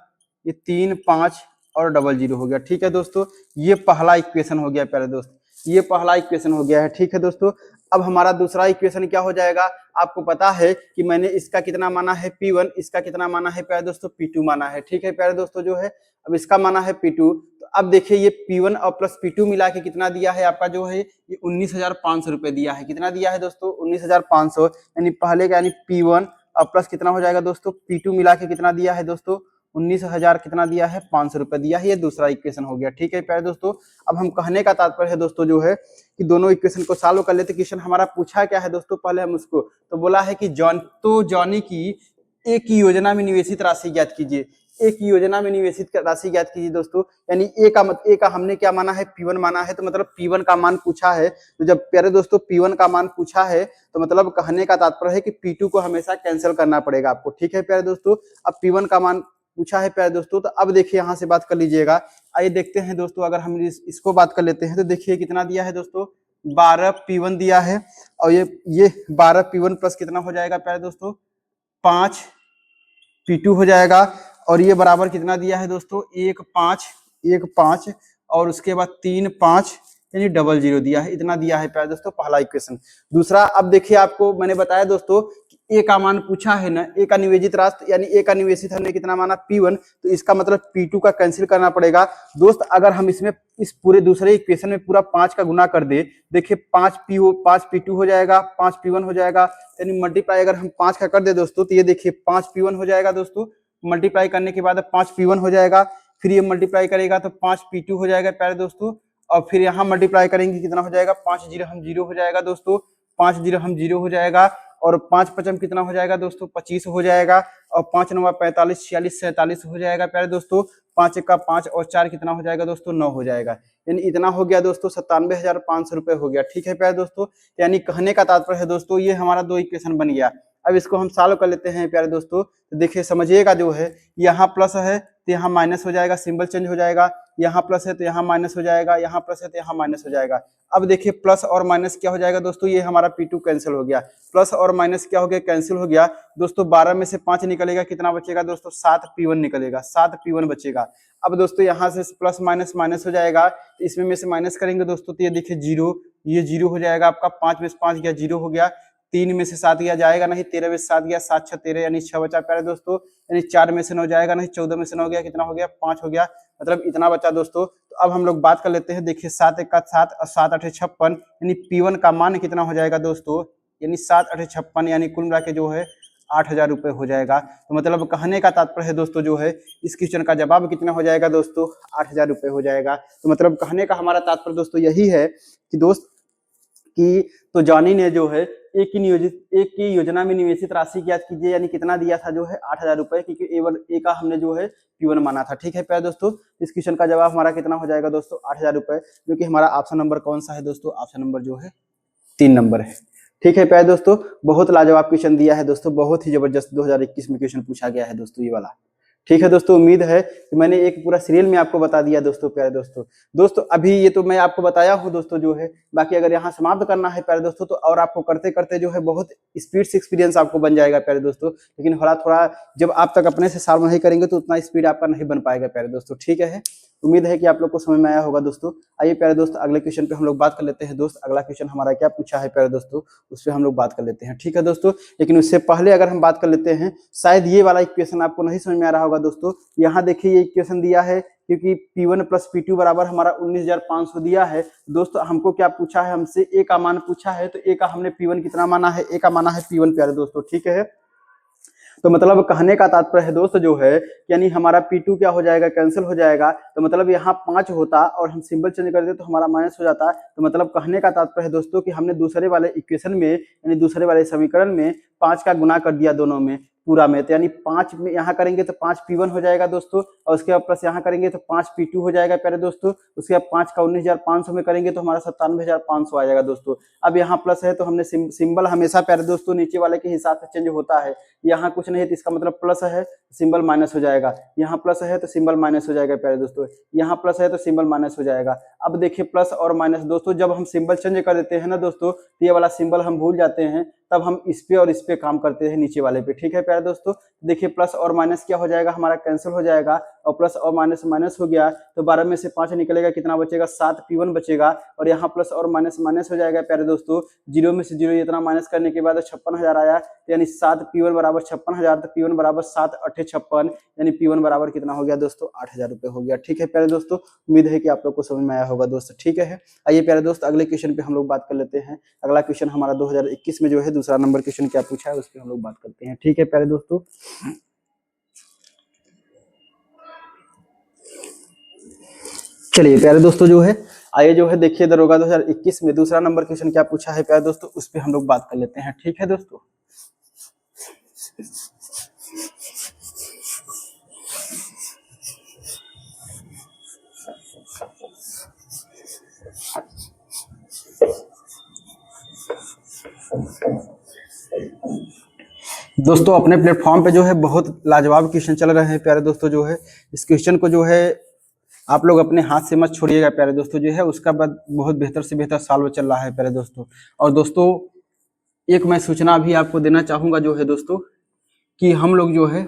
ये 3 5 और डबल जीरो हो गया। ठीक है दोस्तों, ये पहला इक्वेशन हो गया प्यारे दोस्त, ये पहला इक्वेशन हो गया है। ठीक है दोस्तों, अब हमारा दूसरा इक्वेशन क्या हो जाएगा, आपको पता है कि मैंने इसका कितना माना है P1, इसका कितना माना है प्यारे दोस्तों P2 माना है। ठीक है प्यारे दोस्तों जो है, अब इसका माना है P2, तो अब देखिए ये P1 और प्लस P2 मिला के कितना दिया है आपका जो है, ये 19,500 रुपए दिया है। कितना दिया है दोस्तों 19,500, यानी पहले का यानी P1 और प्लस कितना हो जाएगा दोस्तों P2 मिला के कितना दिया है दोस्तों 19,000 कितना दिया है 500 रुपए दिया है। ये दूसरा इक्वेशन हो गया। ठीक है प्यारे दोस्तों, अब हम कहने का तात्पर्य है दोस्तों जो है कि दोनों इक्वेशन को सॉल्व कर लेते। क्वेश्चन हमारा पूछा क्या है दोस्तों, पहले हम उसको तो बोला है कि जॉनी की एक ही योजना में निवेशित राशि ज्ञात कीजिए। एक ही योजना में निवेशित राशि ज्ञात कीजिए दोस्तों, यानी ए का हमने क्या माना है P1 माना है, तो मतलब P1 का मान पूछा है। तो जब प्यारे दोस्तों P1 का मान पूछा है तो मतलब कहने का तात्पर्य है कि P2 को हमेशा कैंसिल करना पड़ेगा आपको। ठीक है प्यारे दोस्तों, अब P1 का मान पूछा है प्यारे दोस्तों, तो अब देखिए यहाँ से बात कर लीजिएगा। आइए देखते हैं दोस्तों, अगर हम इसको बात कर लेते हैं तो देखिए कितना दिया है दोस्तों 12 P1 दिया है, और ये 12 P1 प्लस कितना हो जाएगा प्यारे दोस्तों 5 P2 हो जाएगा, और ये बराबर कितना दिया है दोस्तों 1 5 और उसके बाद 3 5 यानी डबल जीरो दिया है। इतना दिया है प्यारे दोस्तों पहला इक्वेशन। दूसरा, अब देखिए आपको मैंने बताया दोस्तों कि ए का मान पूछा है ना, ए का निवेशित राशि यानी ए का निवेशित हमने कितना माना P1, तो इसका मतलब P2 का कैंसिल करना पड़ेगा दोस्त। अगर हम इसमें इस पूरे दूसरे इक्वेशन में पूरा 5 का गुना कर दे, देखिए 5 P2 हो जाएगा, 5 P1 हो जाएगा, यानी मल्टीप्लाई अगर हम 5 का कर दे दोस्तों तो ये देखिए 5 P1 हो जाएगा दोस्तों, मल्टीप्लाई करने के बाद 5 P1 हो जाएगा, फिर ये मल्टीप्लाई करेगा तो 5 P2 हो जाएगा प्यारे दोस्तों, और फिर यहाँ मल्टीप्लाई करेंगे कितना हो जाएगा 5 जीरो हम जीरो हो जाएगा दोस्तों, 5 जीरो हम जीरो हो जाएगा, और 5 पचम कितना हो जाएगा दोस्तों 25 हो जाएगा, और 5 नवा 45 46 47 हो जाएगा प्यारे दोस्तों, 5 का 5 और 4 कितना हो जाएगा दोस्तों 9 हो जाएगा, यानी इतना हो गया दोस्तों 97,500 रुपए हो गया। ठीक है प्यारे दोस्तों, यानी कहने का तात्पर्य है दोस्तों ये हमारा दो इक्वेशन बन गया। अब इसको हम सॉल्व कर लेते हैं प्यारे दोस्तों, तो देखिए समझिएगा जो है, यहाँ प्लस है तो यहाँ माइनस हो जाएगा, सिंबल चेंज हो जाएगा, यहाँ प्लस है तो यहाँ माइनस हो जाएगा, यहाँ प्लस है तो यहाँ माइनस हो जाएगा। अब देखिए प्लस और माइनस क्या हो जाएगा दोस्तों, ये हमारा P2 कैंसिल हो गया, प्लस और माइनस क्या हो गया कैंसिल हो गया दोस्तों। 12 में से 5 निकलेगा, कितना बचेगा दोस्तों 7 P1 निकलेगा, 7 P1 बचेगा। अब दोस्तों यहाँ से प्लस माइनस माइनस हो जाएगा, इसमें में से माइनस करेंगे दोस्तों तो ये देखिए जीरो, ये जीरो हो जाएगा आपका, 5 में से 5 गया जीरो हो गया, 3 में से 7 गया जाएगा नहीं, 13 में से 7 गया, 7 6 13 यानी 6 बचा प्यारे दोस्तों, यानी 4 में से 9 जाएगा नहीं, 14 में से 9 गया, कितना हो गया 5 हो गया, मतलब इतना बचा दोस्तों। तो अब हम लोग बात कर लेते हैं, देखिए 7 1 का 7 और 7 8 56, यानी P1 का मान कितना हो जाएगा दोस्तों, यानी 7 8 56 यानी कुल मिला के जो है 8,000 रुपए हो जाएगा। तो मतलब कहने का तात्पर्य है दोस्तों जो है इस क्वेश्चन का जवाब कितना हो जाएगा दोस्तों 8,000 रुपए हो जाएगा। तो मतलब कहने का हमारा तात्पर्य दोस्तों यही है कि दोस्त कि तो जॉनी ने जो है एक की योजना में निवेशित राशि ज्ञात कीजिए, यानी कितना दिया था जो है 8,000 रुपए, क्योंकि ए का हमने जो है P1 माना था। ठीक है प्यारे दोस्तों, इस क्वेश्चन का जवाब हमारा कितना हो जाएगा दोस्तों 8,000 रुपए, जो कि हमारा ऑप्शन नंबर कौन सा है दोस्तों, ऑप्शन नंबर जो है 3 नंबर है। ठीक है प्यारे दोस्तों, बहुत लाजवाब क्वेश्चन दिया है दोस्तों, बहुत ही जबरदस्त 2021 में क्वेश्चन पूछा गया है दोस्तों ये वाला। ठीक है दोस्तों, उम्मीद है कि मैंने एक पूरा सीरियल में आपको बता दिया दोस्तों। प्यारे दोस्तों अभी ये तो मैं आपको बताया हूँ दोस्तों जो है, बाकी अगर यहाँ समाप्त करना है प्यारे दोस्तों तो और आपको करते करते जो है बहुत स्पीड से एक्सपीरियंस आपको बन जाएगा प्यारे दोस्तों, लेकिन थोड़ा जब आप तक अपने से सॉल्व नहीं करेंगे तो उतना स्पीड आपका नहीं बन पाएगा प्यारे दोस्तों। ठीक है, उम्मीद है कि आप लोग को समझ में आया होगा दोस्तों। आइए प्यारे दोस्त अगले क्वेश्चन पे हम लोग बात कर लेते हैं दोस्त। अगला क्वेश्चन हमारा क्या पूछा है प्यारे दोस्तों, उस पर हम लोग बात कर लेते हैं। ठीक है दोस्तों, लेकिन उससे पहले अगर हम बात कर लेते हैं, शायद ये वाला इक्वेशन आपको नहीं समझ में आ रहा होगा दोस्तों। यहाँ देखिए ये इक्वेशन दिया है, क्योंकि P1 प्लस P2 बराबर हमारा 19,500 दिया है दोस्तों। हमको क्या पूछा है, हमसे ए का मान पूछा है, तो ए का हमने P1 कितना माना है, ए का माना है P1 प्यारे दोस्तों। ठीक है, तो मतलब कहने का तात्पर्य है दोस्त जो है, यानी हमारा P2 क्या हो जाएगा कैंसिल हो जाएगा, तो मतलब यहाँ 5 होता और हम सिंबल चेंज कर देते तो हमारा माइनस हो जाता। तो मतलब कहने का तात्पर्य है दोस्तों कि हमने दूसरे वाले इक्वेशन में यानी दूसरे वाले समीकरण में 5 का गुना कर दिया दोनों में, पूरा में, तो यानी 5 में यहाँ करेंगे तो 5P1 हो जाएगा दोस्तों, और उसके बाद प्लस यहाँ करेंगे तो 5P2 हो जाएगा प्यारे दोस्तों। उसके बाद 5 का 19,500 में करेंगे तो हमारा 97,500 आ जाएगा दोस्तों। अब यहाँ प्लस है तो हमने सिंबल हमेशा प्यारे दोस्तों नीचे वाले के हिसाब से चेंज होता है। यहाँ कुछ नहीं है तो इसका मतलब प्लस है, सिंबल माइनस हो जाएगा। यहाँ प्लस है तो सिंबल माइनस हो जाएगा प्यारे दोस्तों। यहाँ प्लस है तो सिंबल माइनस हो जाएगा। अब देखिए प्लस और माइनस दोस्तों, जब हम सिंबल चेंज कर देते हैं ना दोस्तों, तो ये वाला सिंबल हम भूल जाते हैं, तब हम इस पे और इस पे काम करते हैं नीचे वाले पे। ठीक है प्यारे दोस्तों, देखिए प्लस और माइनस क्या हो जाएगा, हमारा कैंसिल हो जाएगा, और प्लस और माइनस माइनस हो गया तो 12 में से 5 निकलेगा, कितना बचेगा, 7P1 बचेगा। और यहाँ प्लस और माइनस माइनस हो जाएगा प्यारे दोस्तों, 0 में से 0 इतना माइनस करने के बाद 56,000 आया, तो यानी 7P1 बराबर 56,000, तो P1 बराबर 7 8 56, यानी P1 बराबर कितना हो गया दोस्तों, 8,000 रुपये हो गया। ठीक है प्यारे दोस्तों, उम्मीद है कि आप लोग को समझ में आया होगा दोस्तों। ठीक है, आइए प्यारे दोस्त अगले क्वेश्चन पे हम लोग बात कर लेते हैं। अगला क्वेश्चन हमारा 2021 में जो है दूसरा नंबर क्वेश्चन क्या पूछा है उस पर हम लोग बात करते हैं। ठीक है प्यारे दोस्तों, चलिए प्यारे दोस्तों जो है आइए जो है देखिए दरोगा 2021 में दूसरा नंबर क्वेश्चन क्या पूछा है प्यारे दोस्तों, उस पर हम लोग बात कर लेते हैं। ठीक है दोस्तों, दोस्तों अपने प्लेटफॉर्म पे जो है बहुत लाजवाब क्वेश्चन चल रहे हैं प्यारे दोस्तों। जो है इस क्वेश्चन को जो है आप लोग अपने हाथ से मत छोड़िएगा प्यारे दोस्तों। जो है उसका बाद बहुत बेहतर से बेहतर सॉल्व चल रहा है प्यारे दोस्तों। और दोस्तों एक मैं सूचना भी आपको देना चाहूंगा जो है दोस्तों, कि हम लोग जो है,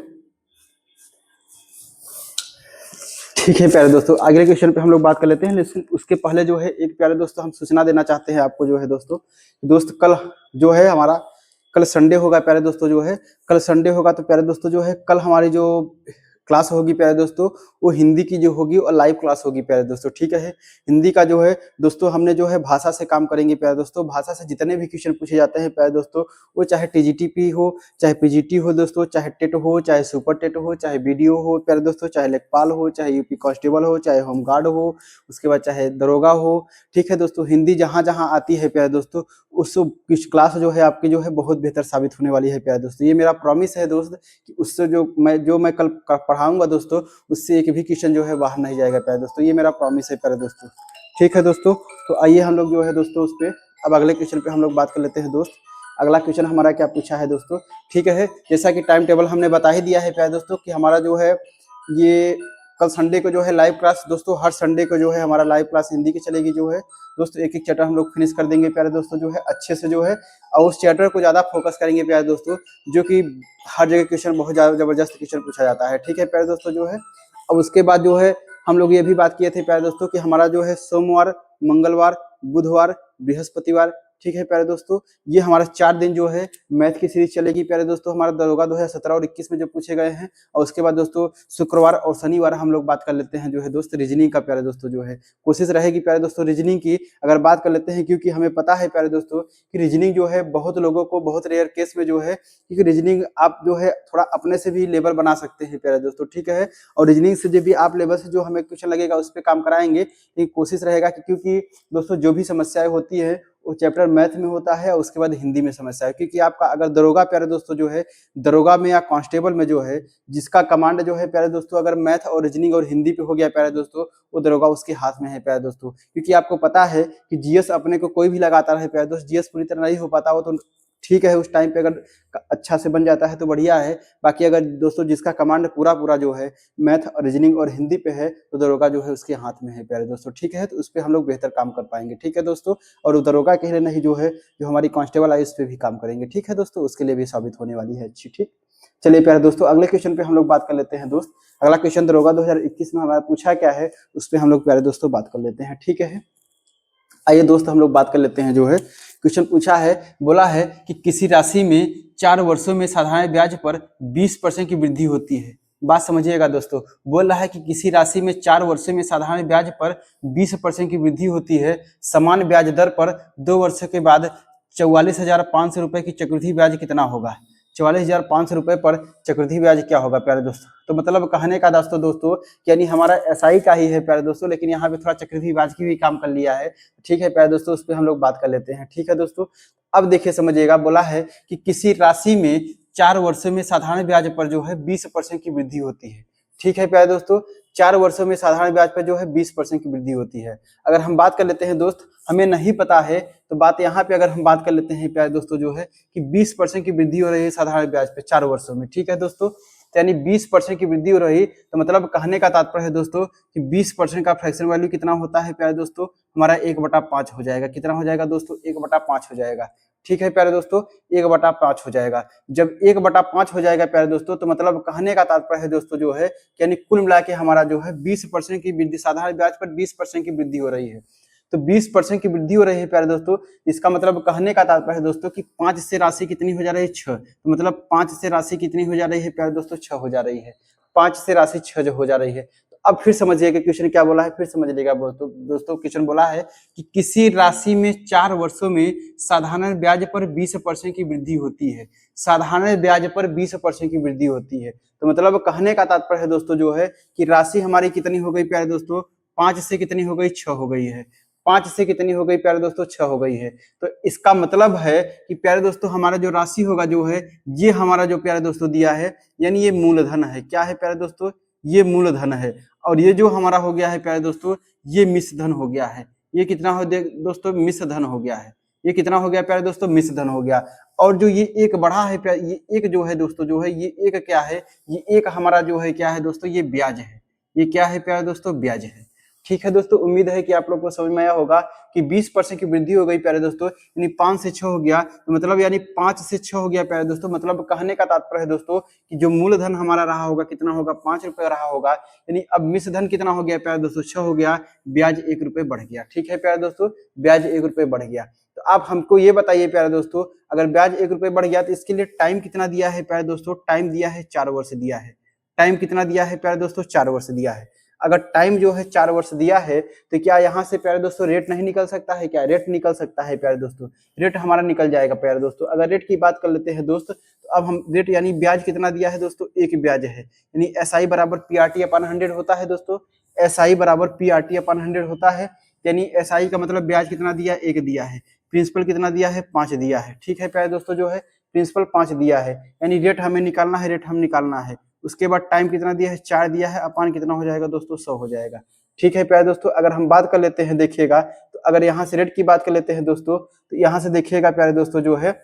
ठीक है प्यारे दोस्तों अगले क्वेश्चन पे हम लोग बात कर लेते हैं, लेकिन उसके पहले जो है एक प्यारे दोस्तों हम सूचना देना चाहते हैं आपको जो है दोस्तों, दोस्त कल जो है हमारा कल संडे होगा प्यारे दोस्तों। जो है कल संडे होगा तो प्यारे दोस्तों जो है कल हमारी जो क्लास होगी प्यारे दोस्तों, वो हिंदी की जो होगी और लाइव क्लास होगी प्यारे दोस्तों। ठीक है, हिंदी का जो है दोस्तों हमने जो है भाषा से काम करेंगे प्यारे दोस्तों। भाषा से जितने भी क्वेश्चन पूछे जाते हैं प्यारे दोस्तों, वो चाहे TGT हो, चाहे PGT हो दोस्तों, चाहे टेट हो, चाहे सुपर टेट हो, चाहे BDO हो प्यारे दोस्तों, चाहे लेखपाल हो, चाहे यूपी कांस्टेबल हो, चाहे होमगार्ड हो, उसके बाद चाहे दरोगा हो। ठीक है दोस्तों, हिंदी जहाँ जहाँ आती है प्यारे दोस्तों, उस क्लास जो है आपकी जो है बहुत बेहतर साबित होने वाली है प्यारे दोस्तों। ये मेरा प्रॉमिस है दोस्त कि उससे जो मैं कल पढ़ाऊंगा दोस्तों, उससे एक भी क्वेश्चन जो है बाहर नहीं जाएगा प्यारे दोस्तों। ये मेरा प्रॉमिस है प्यारे दोस्तों। ठीक है दोस्तों, तो आइए हम लोग जो है दोस्तों उस पर अब अगले क्वेश्चन पे हम लोग बात कर लेते हैं दोस्त। अगला क्वेश्चन हमारा क्या पूछा है दोस्तों, ठीक है, जैसा कि टाइम टेबल हमने बता ही दिया है प्यारे दोस्तों कि हमारा जो है ये कल संडे को जो है लाइव क्लास दोस्तों, हर संडे को जो है हमारा लाइव क्लास हिंदी की चलेगी। जो है दोस्तों एक एक चैप्टर हम लोग फिनिश कर देंगे प्यारे दोस्तों जो है अच्छे से जो है, और उस चैप्टर को ज़्यादा फोकस करेंगे प्यारे दोस्तों, जो कि हर जगह क्वेश्चन बहुत ज़्यादा जबरदस्त क्वेश्चन पूछा जाता है। ठीक है प्यारे दोस्तों जो है, अब उसके बाद जो है हम लोग ये भी बात किए थे प्यारे दोस्तों कि हमारा जो है सोमवार, मंगलवार, बुधवार, बृहस्पतिवार, ठीक है प्यारे दोस्तों, ये हमारा 4 दिन जो है मैथ की सीरीज चलेगी प्यारे दोस्तों। हमारा दरोगा 2017 और 21 में जो पूछे गए हैं, और उसके बाद दोस्तों शुक्रवार और शनिवार हम लोग बात कर लेते हैं जो है दोस्त रीजनिंग का प्यारे दोस्तों। जो है कोशिश रहेगी प्यारे दोस्तों रीजनिंग की अगर बात कर लेते हैं, क्योंकि हमें पता है प्यारे दोस्तों कि रीजनिंग जो है बहुत लोगों को बहुत रेयर केस में जो है, क्योंकि रीजनिंग आप जो है थोड़ा अपने से भी लेवल बना सकते हैं प्यारे दोस्तों। ठीक है, और रीजनिंग से जो भी आप लेवल से जो हमें क्वेश्चन लगेगा उस पर काम कराएंगे, लेकिन कोशिश रहेगा कि क्योंकि दोस्तों जो भी समस्याएं होती है वो चैप्टर मैथ में होता है और उसके बाद हिंदी में समस्या है। क्योंकि आपका अगर दरोगा प्यारे दोस्तों जो है दरोगा में या कांस्टेबल में जो है जिसका कमांड जो है प्यारे दोस्तों, अगर मैथ और रीजनिंग और हिंदी पे हो गया प्यारे दोस्तों, वो दरोगा उसके हाथ में है प्यारे दोस्तों। क्योंकि आपको पता है कि जीएस अपने को कोई भी लगाता रहे प्यारे दोस्त, जीएस पूरी तरह नहीं हो पाता, वो तो ठीक है उस टाइम पे अगर अच्छा से बन जाता है तो बढ़िया है। बाकी अगर दोस्तों जिसका कमांड पूरा जो है मैथ और रीजनिंग और हिंदी पे है, तो दरोगा जो है उसके हाथ में है प्यारे दोस्तों। ठीक है, तो उस पर हम लोग बेहतर काम कर पाएंगे। ठीक है दोस्तों, और दरोगा के लिए नहीं जो है जो हमारी कांस्टेबल आई उस पर भी काम करेंगे। ठीक है दोस्तों, उसके लिए भी साबित होने वाली है अच्छी। ठीक, चलिए प्यारे दोस्तों अगले क्वेश्चन पे हम लोग बात कर लेते हैं दोस्त। अगला क्वेश्चन दरोगा 2021 में हमारा पूछा क्या है उस पर हम लोग प्यारे दोस्तों बात कर लेते हैं। ठीक है, आइए दोस्त हम लोग बात कर लेते हैं। जो है क्वेश्चन पूछा है, बोला है कि किसी राशि में 4 वर्षों में साधारण ब्याज पर 20% की वृद्धि होती है। बात समझिएगा दोस्तों, बोल रहा है कि किसी राशि में 4 वर्षों में साधारण ब्याज पर 20% की वृद्धि होती है, समान ब्याज दर पर 2 वर्षों के बाद 44,500 रुपए की चक्रवृद्धि ब्याज कितना होगा। 44,500 रुपए पर चक्रवृद्धि ब्याज क्या होगा प्यारे दोस्तों। तो मतलब कहने का दोस्तों यानी हमारा एसआई का ही है प्यारे दोस्तों, लेकिन यहाँ पे थोड़ा चक्रवृद्धि ब्याज की भी काम कर लिया है। ठीक है प्यारे दोस्तों, उस पर हम लोग बात कर लेते हैं। ठीक है दोस्तों, अब देखिए समझिएगा, बोला है कि किसी राशि में 4 वर्षों में साधारण ब्याज पर जो है 20% की वृद्धि होती है। ठीक है प्यारे दोस्तों, 4 वर्षों में साधारण ब्याज पर जो है 20% की वृद्धि होती है। अगर हम बात कर लेते हैं दोस्त, हमें नहीं पता है तो बात यहाँ पे अगर हम बात कर लेते हैं प्यारे दोस्तों जो है कि 20% की वृद्धि हो रही है साधारण ब्याज पे 4 वर्षों में। ठीक है दोस्तों, यानी 20% की वृद्धि हो रही, तो मतलब कहने का तात्पर्य है दोस्तों कि 20% का फ्रैक्शन वैल्यू कितना होता है प्यारे दोस्तों, हमारा 1/5 हो जाएगा। कितना हो जाएगा दोस्तों, 1/5 हो जाएगा। ठीक है प्यारे दोस्तों, 1/5 हो जाएगा। जब 1/5 हो जाएगा प्यारे दोस्तों, तो मतलब कहने का तात्पर्य है दोस्तों जो है, यानी कुल मिला के हमारा जो है 20% की वृद्धि, साधारण ब्याज पर 20% की वृद्धि हो रही है। तो 20% की वृद्धि हो रही है प्यारे दोस्तों, इसका मतलब कहने का तात्पर्य है दोस्तों कि 5 से राशि कितनी हो जा रही है, 6। तो मतलब 5 से राशि कितनी हो जा रही है प्यारे दोस्तों, 6 हो जा रही है। 5 से राशि 6 जो हो जा रही है। तो अब फिर समझिएगा क्वेश्चन क्या बोला है, फिर समझ लीजिएगा दोस्तों क्वेश्चन बोला है कि किसी राशि में 4 वर्षों में साधारण ब्याज पर 20% की वृद्धि होती है। साधारण ब्याज पर 20% की वृद्धि होती है। तो मतलब कहने का तात्पर्य है दोस्तों जो है कि राशि हमारी कितनी हो गई प्यारे दोस्तों, 5 से कितनी हो गई, 6 हो गई है। 5 से कितनी हो गई प्यारे दोस्तों, 6 हो गई है। तो इसका मतलब है कि प्यारे दोस्तों हमारा जो राशि होगा जो है, ये हमारा जो प्यारे दोस्तों दिया है, यानी ये मूलधन है। क्या है प्यारे दोस्तों, ये मूलधन है। और ये जो हमारा हो गया है प्यारे दोस्तों, ये मिश्रधन हो गया है। ये कितना हो दोस्तों, मिश्रधन हो गया है। ये कितना हो गया प्यारे दोस्तों, मिश्रधन हो गया। और जो ये एक बढ़ा है प्यारे, ये एक जो है दोस्तों जो है, ये एक क्या है, ये एक हमारा जो है क्या है दोस्तों, ये ब्याज है। ये क्या है प्यारे दोस्तों, ब्याज है। ठीक है दोस्तों, उम्मीद है कि आप लोग को समझ में आया होगा कि 20% की वृद्धि हो गई प्यारे दोस्तों, यानी 5 से 6 हो गया। तो मतलब यानी 5 से 6 हो गया प्यारे दोस्तों, मतलब कहने का तात्पर्य है दोस्तों कि जो मूलधन हमारा रहा होगा कितना होगा, 5 रुपए रहा होगा। यानी अब मिश्रधन कितना हो गया प्यारे दोस्तों, 6 हो गया, ब्याज 1 रुपए बढ़ गया। ठीक है प्यारे दोस्तों, ब्याज 1 रुपए बढ़ गया। तो आप हमको ये बताइए प्यारे दोस्तों, अगर ब्याज 1 रुपए बढ़ गया तो इसके लिए टाइम कितना दिया है प्यारे दोस्तों, टाइम दिया है 4 वर्ष दिया है। टाइम कितना दिया है प्यारे दोस्तों, 4 वर्ष दिया है। अगर टाइम जो है 4 वर्ष दिया है, तो क्या यहाँ से प्यारे दोस्तों रेट नहीं निकल सकता है, क्या रेट निकल सकता है प्यारे दोस्तों, रेट हमारा निकल जाएगा प्यारे दोस्तों। अगर रेट की बात कर लेते हैं दोस्त, तो अब हम रेट यानी ब्याज कितना दिया है दोस्तों, 1 ब्याज है। यानी SI बराबर PRT अपन 100 होता है दोस्तों, SI बराबर PRT अपन 100 होता है। यानी SI का मतलब ब्याज कितना दिया, 1 दिया है। प्रिंसिपल कितना दिया है, 5 दिया है। ठीक है प्यारे दोस्तों जो है, प्रिंसिपल 5 दिया है, यानी रेट हमें निकालना है, रेट हम निकालना है। उसके बाद टाइम कितना दिया है, 4 दिया है, अपान कितना हो जाएगा दोस्तों, 100 हो जाएगा। ठीक है प्यारे दोस्तों, अगर हम बात कर लेते हैं, देखिएगा तो अगर यहाँ से रेट की बात कर लेते हैं दोस्तों, तो यहाँ से देखिएगा प्यारे दोस्तों जो है,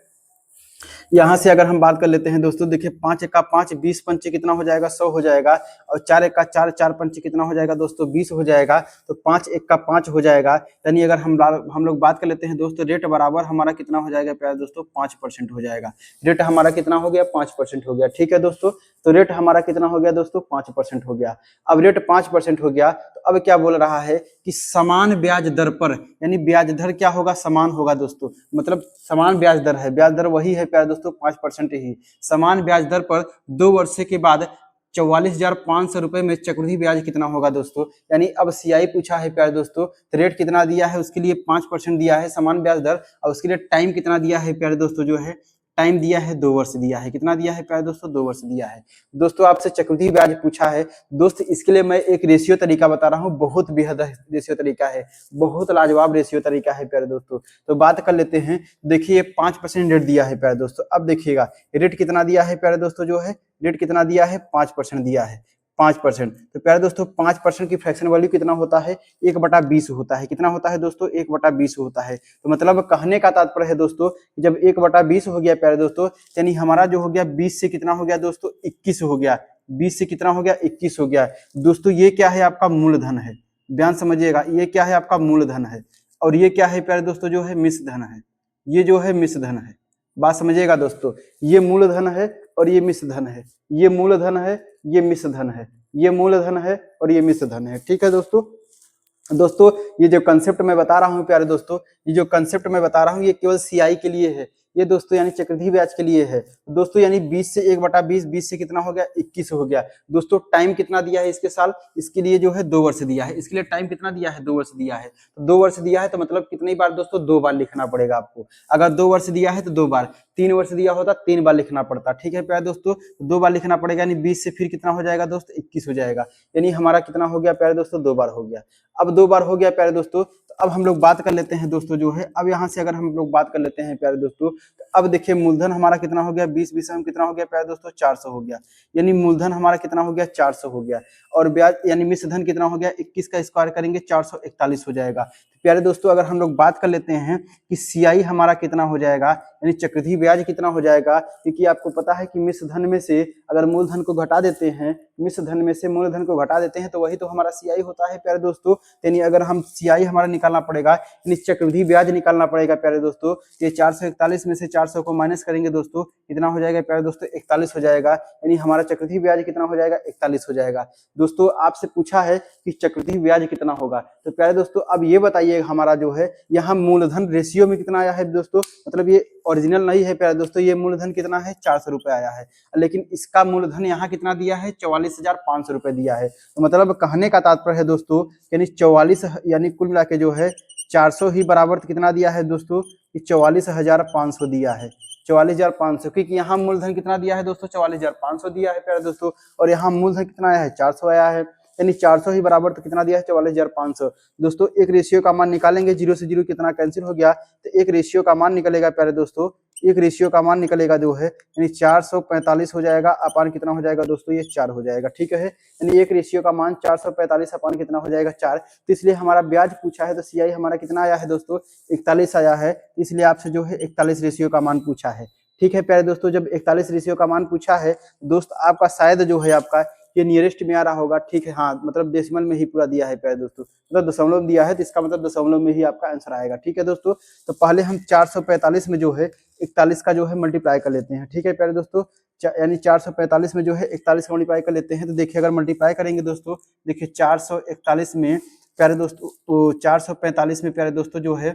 यहाँ से अगर हम बात कर लेते हैं दोस्तों, देखिए 5 1 का 5, 20 पंचे कितना हो जाएगा, 100 हो जाएगा। और 4 1 का 4, 4 पंचे कितना हो जाएगा दोस्तों, 20 हो जाएगा। तो 5 1 का 5 हो जाएगा। यानी अगर हम लोग बात कर लेते हैं दोस्तों, रेट बराबर हमारा कितना हो जाएगा प्यारे दोस्तों, 5% हो जाएगा। रेट हमारा कितना हो गया, 5% हो गया। ठीक है दोस्तों, तो रेट हमारा कितना हो गया दोस्तों, 5% हो गया। अब रेट 5% हो गया, तो अब क्या बोल रहा है कि समान ब्याज दर पर, यानी ब्याज दर क्या होगा, समान होगा दोस्तों, मतलब समान ब्याज दर है, ब्याज दर वही है प्यारे दोस्तों 5% ही। समान ब्याज दर पर 2 वर्ष के बाद 44,500 रुपए में चक्रवृद्धि ब्याज कितना होगा दोस्तों। यानी अब CI पूछा है प्यारे दोस्तों, तो रेट कितना दिया है, उसके लिए 5% दिया है समान ब्याज दर, और उसके लिए टाइम कितना दिया है प्यारे दोस्तों जो है, टाइम दिया है 2 वर्ष दिया है। कितना दिया है प्यारे दोस्तों, 2 वर्ष दिया है। दोस्तों आपसे चक्रवृद्धि ब्याज पूछा है दोस्त, इसके लिए मैं एक रेशियो तरीका बता रहा हूँ, बहुत बेहद रेशियो तरीका है, बहुत लाजवाब रेशियो तरीका है प्यारे दोस्तों। तो बात कर लेते हैं, देखिए 5% रेट दिया है प्यारे दोस्तों। अब देखिएगा रेट कितना दिया है प्यारे दोस्तों जो है, रेट कितना दिया है, 5% दिया है, 5%। तो प्यारे दोस्तों 5% की फ्रैक्शन वैल्यू कितना होता है, 1/20 होता है। कितना होता है दोस्तों, 1/20 होता है। तो मतलब कहने का तात्पर्य है दोस्तों, जब 1/20 हो गया प्यारे दोस्तों, यानी हमारा जो हो गया 20 से कितना हो गया दोस्तों, 21 हो गया। 20 से कितना हो गया, 21 हो गया दोस्तों। ये क्या है, आपका मूलधन है, ध्यान समझिएगा, ये क्या है, आपका मूलधन है। और ये क्या है प्यारे दोस्तों जो है, मिश्रधन है। ये जो है मिश्रधन है, बात समझिएगा दोस्तों, ये मूलधन है और ये मिश्रधन है। ये मूलधन है, ये मिश्रधन है, ये मूलधन है और ये मिश्रधन है। ठीक है दोस्तों ये जो कंसेप्ट मैं बता रहा हूँ प्यारे दोस्तों, ये जो कंसेप्ट मैं बता रहा हूँ, ये केवल CI के लिए है, ये दोस्तों यानी चक्रवृद्धि ब्याज के लिए है दोस्तों। यानी 20 से 1/20, 20 से कितना हो गया, 21 हो गया दोस्तों। टाइम कितना दिया है इसके साल, इसके लिए जो है 2 वर्ष दिया है। इसके लिए टाइम कितना दिया है, 2 वर्ष दिया है। तो 2 वर्ष दिया है, तो मतलब कितनी बार दोस्तों, 2 बार लिखना पड़ेगा आपको। अगर 2 वर्ष दिया है तो 2 बार, 3 वर्ष दिया होता 3 बार लिखना पड़ता। ठीक है प्यारे दोस्तों, 2 बार लिखना पड़ेगा। यानी 20 से फिर कितना हो जाएगा दोस्तों, 21 हो जाएगा। यानी हमारा कितना हो गया प्यारे दोस्तों, 2 बार हो गया। अब 2 बार हो गया प्यारे दोस्तों, तो अब हम लोग बात कर लेते हैं दोस्तों जो है, अब यहाँ से अगर हम लोग बात कर लेते हैं प्यारे दोस्तों, अब देखिए मूलधन हमारा कितना हो गया, 20 20 में कितना हो गया प्यारे दोस्तों, 400 हो गया। यानी मूलधन हमारा कितना हो गया, 400 हो गया। और ब्याज यानी मिश्र धन कितना हो गया, 21 का स्क्वायर करेंगे 441 हो जाएगा। प्यारे दोस्तों अगर हम लोग बात कर लेते हैं कि सीआई हमारा कितना हो जाएगा, यानी चक्रवृद्धि ब्याज कितना हो जाएगा, क्योंकि आपको पता है कि मिश्र धन में से अगर मूलधन को घटा देते हैं, मिश्र धन में से मूलधन को घटा देते हैं तो वही तो हमारा सीआई होता है प्यारे दोस्तों। यानी अगर हम सीआई हमारा निकालना पड़ेगा, यानी चक्रवृद्धि ब्याज निकालना पड़ेगा प्यारे दोस्तों। ये 441 में से 400 को माइनस करेंगे दोस्तों, कितना हो जाएगा प्यारे दोस्तों, 41 हो जाएगा। यानी हमारा चक्रवृद्धि ब्याज कितना हो जाएगा, 41 हो जाएगा। दोस्तों आपसे पूछा है कि चक्रवृद्धि ब्याज कितना होगा, तो प्यारे दोस्तों अब ये बताइए हमारा जो है यहाँ मूलधन रेशियो में कितना आया है दोस्तों, मतलब ये ओरिजिनल नहीं है प्यारे दोस्तों, ये मूलधन कितना है, 400 रुपए आया है, लेकिन इसका मूलधन यहाँ कितना दिया है, 44,500 रुपए दिया है। तो मतलब कहने का तात्पर्य है दोस्तों, यानी 44 यानी कुल मिला के जो है 400 ही बराबर कितना दिया है दोस्तों, 44,500 दिया है, 44,500, क्योंकि यहाँ मूलधन कितना दिया है दोस्तों, 44,500 दिया है प्यारे दोस्तों, और यहाँ मूलधन कितना आया है, 400 आया है। यानी 400 ही बराबर तो कितना दिया है, 44,500। दोस्तों एक रेशियो का मान निकालेंगे, 0 से 0 कितना कैंसिल हो गया, तो एक रेशियो का मान निकलेगा प्यारे दोस्तों, एक रेशियो का मान निकलेगा जो है यानी 445 हो जाएगा, अपान कितना हो जाएगा दोस्तों, ये 4 हो जाएगा, ठीक है। यानी एक रेशियो का मान 445 अपान कितना हो जाएगा, 4। तो इसलिए हमारा ब्याज पूछा है तो सीआई हमारा कितना आया है दोस्तों, 41 आया है, इसलिए आपसे जो है 41 रेशियो का मान पूछा है, ठीक है प्यारे दोस्तों। जब 41 रेशियो का मान पूछा है दोस्त, आपका शायद जो है आपका ये नियरेस्ट में आ रहा होगा, ठीक है, हाँ मतलब डेसिमल में ही पूरा दिया है प्यारे दोस्तों, मतलब दशमलव दिया है, तो इसका मतलब दशमलव में ही आपका आंसर आएगा, ठीक है दोस्तों। तो पहले हम 445 में जो है 41 का जो है मल्टीप्लाई कर लेते हैं, ठीक है प्यारे दोस्तों। यानी 445 में जो है 41 का मल्टीप्लाई कर लेते हैं, तो देखिए अगर मल्टीप्लाई करेंगे दोस्तों, देखिए 441 में प्यारे दोस्तों, 445 में प्यारे दोस्तों जो है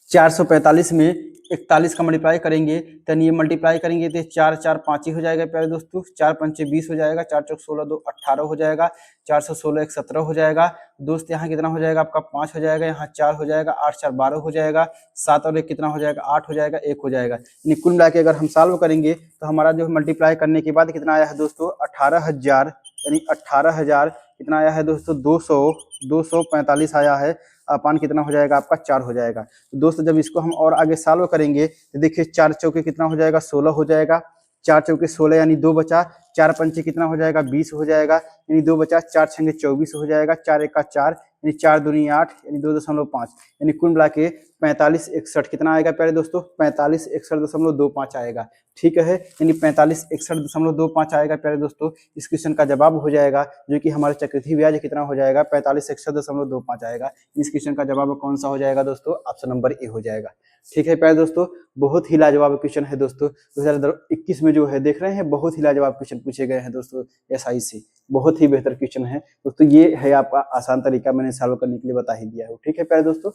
445 में 41 का मल्टीप्लाई करेंगे, तो ये मल्टीप्लाई करेंगे तो 4 4 5 ही हो जाएगा प्यारे दोस्तों, 4 पंचे 20 हो जाएगा, 4 चौक 16 2 18 हो जाएगा, 416 1 17 हो जाएगा दोस्त। यहाँ कितना हो जाएगा आपका 5 हो जाएगा, यहाँ 4 हो जाएगा, 8 4 12 हो जाएगा, 7 और 1 कितना हो जाएगा, 8 हो जाएगा, 1 हो जाएगा। यानी कुल मिला के अगर हम सॉल्व करेंगे तो हमारा जो मल्टीप्लाई करने के बाद कितना आया है दोस्तों, 18,000, यानी 18,000 कितना आया है दोस्तों, 245 आया है, अपान कितना हो जाएगा आपका 4 हो जाएगा। तो दोस्तों जब इसको हम और आगे सॉल्व करेंगे तो देखिए 4 चौके कितना हो जाएगा, 16 हो जाएगा, 4 चौके 16 यानी 2 बचा, 4 पंचे कितना हो जाएगा, 20 हो जाएगा, यानी 2 बचा, 4 छंगे 24 हो जाएगा, 4 एक का 4 यानी 4 दूनी 8 यानी 2.5, यानी कुल मिला के 45 61 कितना आएगा प्यारे दोस्तों, 45 61.25 आएगा, ठीक है। यानी 45 61.25 आएगा प्यारे दोस्तों, इस क्वेश्चन का जवाब हो जाएगा, जो कि हमारे चक्रवृद्धि ब्याज कितना हो जाएगा, 45 61.25 आएगा। इस क्वेश्चन का जवाब कौन सा हो जाएगा दोस्तों, ऑप्शन नंबर ए हो जाएगा, ठीक है प्यारे दोस्तों। बहुत ही लाजवाब क्वेश्चन है दोस्तों, 2021 में जो है देख रहे हैं बहुत ही लाजवाब क्वेश्चन पूछे गए हैं दोस्तों एसआई से, बहुत ही बेहतर क्वेश्चन है दोस्तों। ये है आपका आसान तरीका, मैंने सॉल्व करने के लिए बता ही दिया है, ठीक है प्यारे दोस्तों।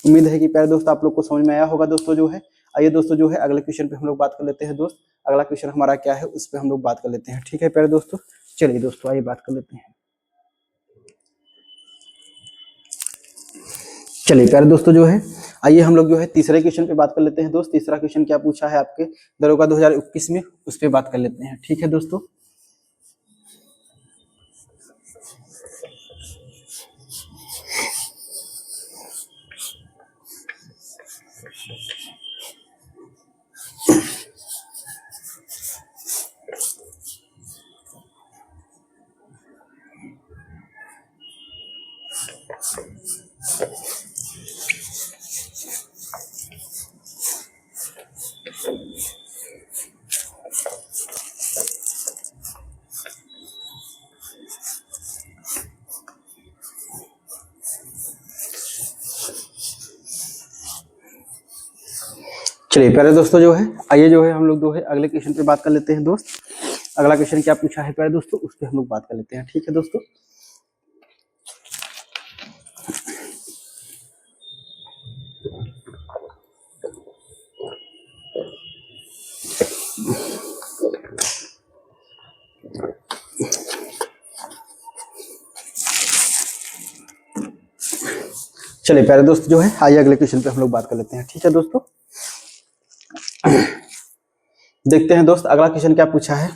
उम्मीद है कि प्यारे दोस्तों आप लोग को समझ में आया होगा दोस्तों जो है। आइए दोस्तों जो है अगले क्वेश्चन पे हम लोग बात कर लेते हैं दोस्त। अगला क्वेश्चन हमारा क्या है उस पर हम लोग बात कर लेते हैं, ठीक है प्यारे दोस्तों। चलिए दोस्तों आइए बात कर लेते हैं। चलिए प्यारे दोस्तों जो है आइए हम लोग जो है तीसरे क्वेश्चन पे बात कर लेते हैं दोस्त। तीसरा क्वेश्चन क्या पूछा है आपके दरोगा 2021 में, उस पर बात कर लेते हैं, ठीक है दोस्तों। चलिए प्यारे दोस्तों जो है आइए जो है हम लोग जो है अगले क्वेश्चन पे बात कर लेते हैं दोस्त। अगला क्वेश्चन क्या पूछा है प्यारे दोस्तों उस पर हम लोग बात कर लेते हैं, ठीक है दोस्तों। चलिए प्यारे दोस्त जो है आइए अगले क्वेश्चन पे हम लोग बात कर लेते हैं, ठीक है दोस्तों। देखते हैं दोस्त अगला क्वेश्चन क्या पूछा है।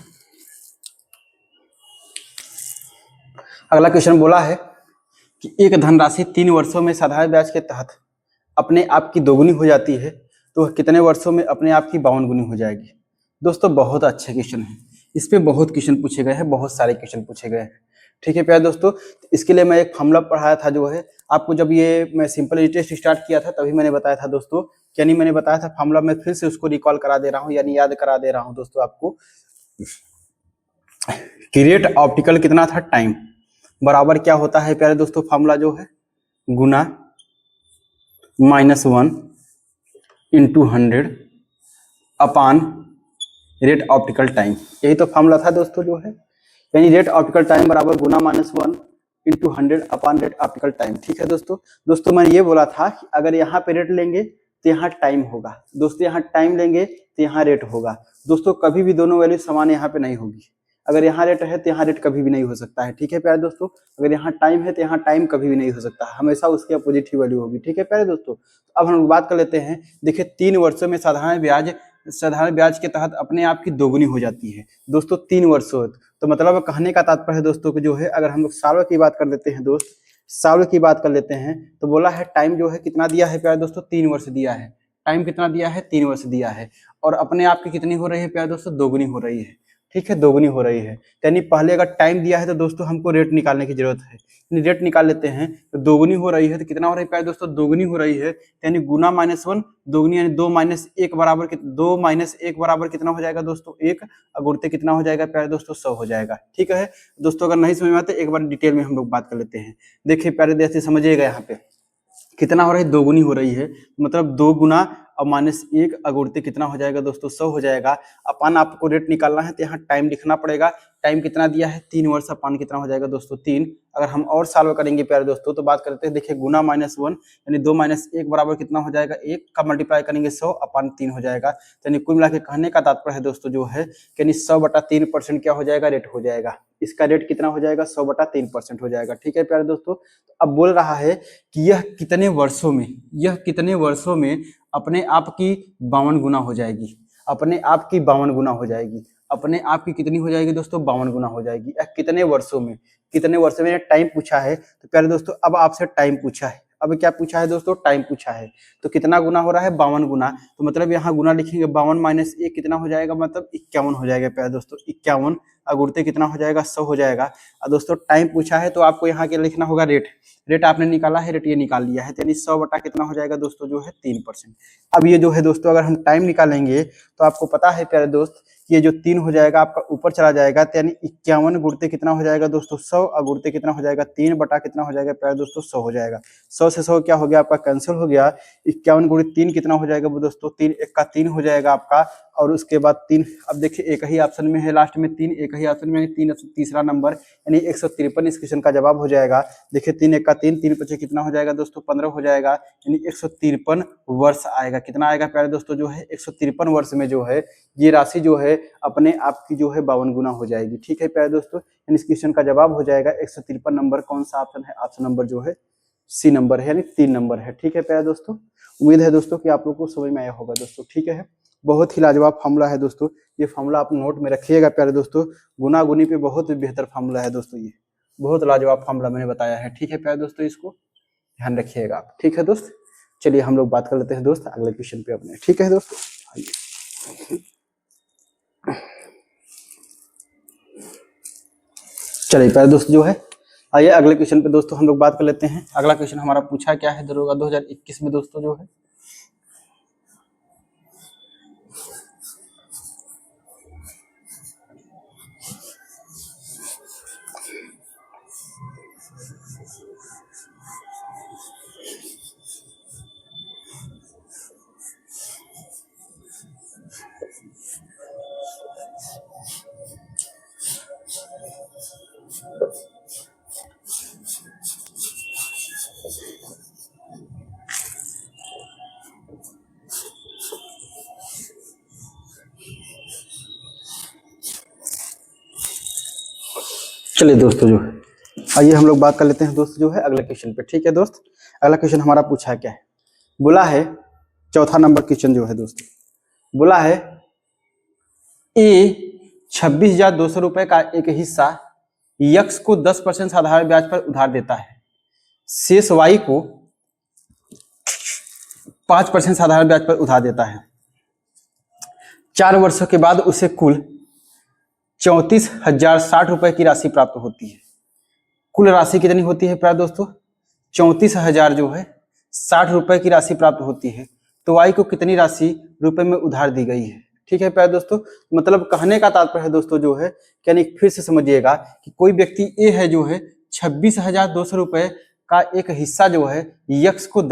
अगला क्वेश्चन बोला है कि एक धनराशि 3 वर्षों में साधारण ब्याज के तहत अपने आप की दोगुनी हो जाती है तो कितने वर्षों में अपने आप की 52 गुनी हो जाएगी। दोस्तों बहुत अच्छे क्वेश्चन है, इस पे बहुत क्वेश्चन पूछे गए हैं, बहुत सारे क्वेश्चन पूछे गए हैं। ठीक है प्यारे दोस्तों, इसके लिए मैं एक फॉर्मूला पढ़ाया था जो है आपको, जब ये मैं सिंपल टेस्ट स्टार्ट किया था तभी मैंने बताया था दोस्तों, यानी मैंने बताया था फॉर्मूला, मैं फिर से उसको रिकॉल करा दे रहा हूँ, यानी याद करा दे रहा हूँ दोस्तों आपको कि रेट ऑप्टिकल कितना था, टाइम बराबर क्या होता है प्यारे दोस्तों, फॉर्मूला जो है गुना -1 × 100 अपान रेट ऑप्टिकल टाइम, यही तो फॉर्मूला था दोस्तों जो है, यानी रेट ऑप्टिकल टाइम बराबर गुना -1 × 100 अपान रेट ऑप्टिकल टाइम। ठीक है दोस्तों मैंने ये बोला था कि अगर यहाँ पे रेट लेंगे तो यहाँ टाइम होगा दोस्तों, यहाँ टाइम लेंगे तो यहाँ रेट होगा दोस्तों, कभी भी दोनों वैल्यू समान यहाँ पे नहीं होगी। अगर यहाँ रेट है तो यहाँ रेट कभी भी नहीं हो सकता है। ठीक है प्यारे दोस्तों, अगर यहाँ टाइम है तो यहाँ टाइम कभी भी नहीं हो सकता, हमेशा उसकी अपोजिट ही वैल्यू होगी। ठीक है प्यारे दोस्तों, अब हम बात कर लेते हैं। देखिए 3 वर्षों में साधारण ब्याज के तहत अपने आप की दोगुनी हो जाती है दोस्तों, 3 वर्षों। तो मतलब कहने का तात्पर्य है दोस्तों कि जो है, अगर हम लोग सालों की बात कर लेते हैं दोस्त, सालों की बात कर लेते हैं, तो बोला है टाइम जो है कितना दिया है प्यारे दोस्तों, 3 वर्ष दिया है। टाइम कितना दिया है, 3 वर्ष दिया है, और अपने आप की कितनी हो रही है प्यारे दोस्तों, दोगुनी हो रही है। ठीक है, दोगुनी हो रही है, यानी पहले अगर टाइम दिया है तो दोस्तों हमको रेट निकालने की जरूरत है, रेट निकाल लेते हैं। तो दोगुनी हो रही है तो कितना हो रही है प्यारे दोस्तों, दोगुनी हो रही है, यानी गुना -1 दोगुनी, यानी 2 - 1 बराबर 2 - 1 बराबर कितना हो जाएगा दोस्तों, 1, अगुणते कितना हो जाएगा प्यारे दोस्तों, 100 हो जाएगा। ठीक है दोस्तों, अगर नहीं समझ में आते एक बार डिटेल में हम लोग बात कर लेते हैं। देखिए प्यारे दोस्तों समझिएगा, यहाँ पे कितना हो रहा है, दोगुनी हो रही है, मतलब 2 गुना और -1 अगुणते कितना हो जाएगा दोस्तों, 100 हो जाएगा। अपान आपको रेट निकालना है तो यहाँ टाइम लिखना पड़ेगा, टाइम कितना दिया है, 3 वर्ष, अपान कितना हो जाएगा दोस्तों 3। अगर हम और साल करेंगे प्यारे दोस्तों तो बात करते हैं, देखिए गुना -1 यानी 2 - 1 बराबर कितना हो जाएगा, 1 का मल्टीप्लाई करेंगे 100 अपान 3 हो जाएगा। यानी कुल मिला के कहने का तात्पर्य है दोस्तों जो है, यानी 100/3% क्या हो जाएगा, रेट हो जाएगा। इसका रेट कितना हो जाएगा, 100/3% हो जाएगा। ठीक है प्यारे दोस्तों, तो अब बोल रहा है कि यह कितने वर्षों में अपने आप की 52 गुना हो जाएगी, अपने आप की 52 गुना हो जाएगी, अपने आप की कितनी हो जाएगी दोस्तों, 52 गुना हो जाएगी। कितने वर्षों में, टाइम पूछा है, तो प्यारे दोस्तों अब आपसे टाइम पूछा है, अब क्या पूछा है दोस्तों, टाइम पूछा है, तो कितना गुना हो रहा है, 52 गुना। तो मतलब यहाँ गुना लिखेंगे, 52 - 1 कितना हो जाएगा, मतलब 51 हो जाएगा प्यारे दोस्तों, 51, अगुणते कितना हो जाएगा, 100 हो जाएगा। और दोस्तों टाइम पूछा है तो आपको यहाँ के लिखना होगा रेट आपने निकाला है, रेट ये निकाल लिया है, यानी 100 बटा कितना हो जाएगा दोस्तों जो है 3%। अब ये जो है दोस्तों, अगर हम टाइम निकालेंगे तो आपको पता है प्यारे दोस्त, ये जो 3 हो जाएगा आपका ऊपर चला जाएगा, यानी 51 गुणते कितना हो जाएगा दोस्तों 100, अगुणते कितना हो जाएगा 3 बटा कितना हो जाएगा प्यारे दोस्तों 100 हो जाएगा। 100 से 100 क्या हो गया आपका, कैंसिल हो गया। 51 गुणित 3 कितना हो जाएगा दोस्तों, 3 1 का 3 हो जाएगा आपका, और उसके बाद 3, अब देखिए एक ही ऑप्शन में है लास्ट में 3, एक ही ऑप्शन में 3, तीसरा नंबर, यानी 153 इस क्वेश्चन का जवाब हो जाएगा। देखिए 3 1 का 3, 3 5 कितना हो जाएगा दोस्तों 15 हो जाएगा, यानी 153 वर्ष आएगा। कितना आएगा प्यारे दोस्तों जो है, 153 वर्ष में जो है ये राशि जो है अपने आप की जो है 52 गुना हो जाएगी। ठीक है प्यारे दोस्तों, यानी इस क्वेश्चन का जवाब हो जाएगा 153 नंबर। कौन सा ऑप्शन है, ऑप्शन नंबर जो है सी नंबर है, यानी 3 नंबर है। ठीक है प्यारे दोस्तों, उम्मीद है दोस्तों कि आप लोग को समझ में आया होगा दोस्तों। ठीक है, बहुत ही लाजवाब फार्मूला है दोस्तों, ये फार्मूला आप नोट में रखिएगा प्यारे दोस्तों, गुना गुनी पे बहुत ही बेहतर फार्मूला है दोस्तों, ये बहुत लाजवाब फार्मूला मैंने बताया है। ठीक है प्यारे दोस्तों, इसको ध्यान रखिएगा आप। ठीक है दोस्त, चलिए हम लोग बात कर लेते हैं दोस्त अगले क्वेश्चन पे अपने। ठीक है दोस्तों, आइए चलिए प्यारे दोस्त जो है, आइए अगले क्वेश्चन पे दोस्तों हम लोग बात कर लेते हैं। अगला क्वेश्चन हमारा पूछा क्या है दरोगा 2021 में दोस्तों जो है, चलिए दोस्तों जो है, आइए हम लोग बात कर लेते हैं दोस्त जो है अगले क्वेश्चन पे। ठीक है दोस्त, अगला क्वेश्चन हमारा पूछा क्या है, बोला है चौथा नंबर क्वेश्चन जो है दोस्तों, बोला है ए 26,200 रुपए का एक हिस्सा यक्स को 10% साधारण ब्याज पर उधार देता है, शेष वाई को 5% साधारण ब्याज पर उधार देता है। 4 वर्षों के बाद उसे कुल 34,060 रुपए की राशि प्राप्त होती है। कुल राशि कितनी होती है प्यारे दोस्तों? 34,000 जो है 60 रुपए की राशि प्राप्त होती है। तो वाई को कितनी राशि रुपए में उधार दी गई है? ठीक है प्यारे दोस्तों, मतलब कहने का तात्पर्य है दोस्तों जो है, यानी फिर से समझिएगा कि कोई व्यक्ति ए है जो है 26,200 रुपए का एक हिस्सा जो है यक्स को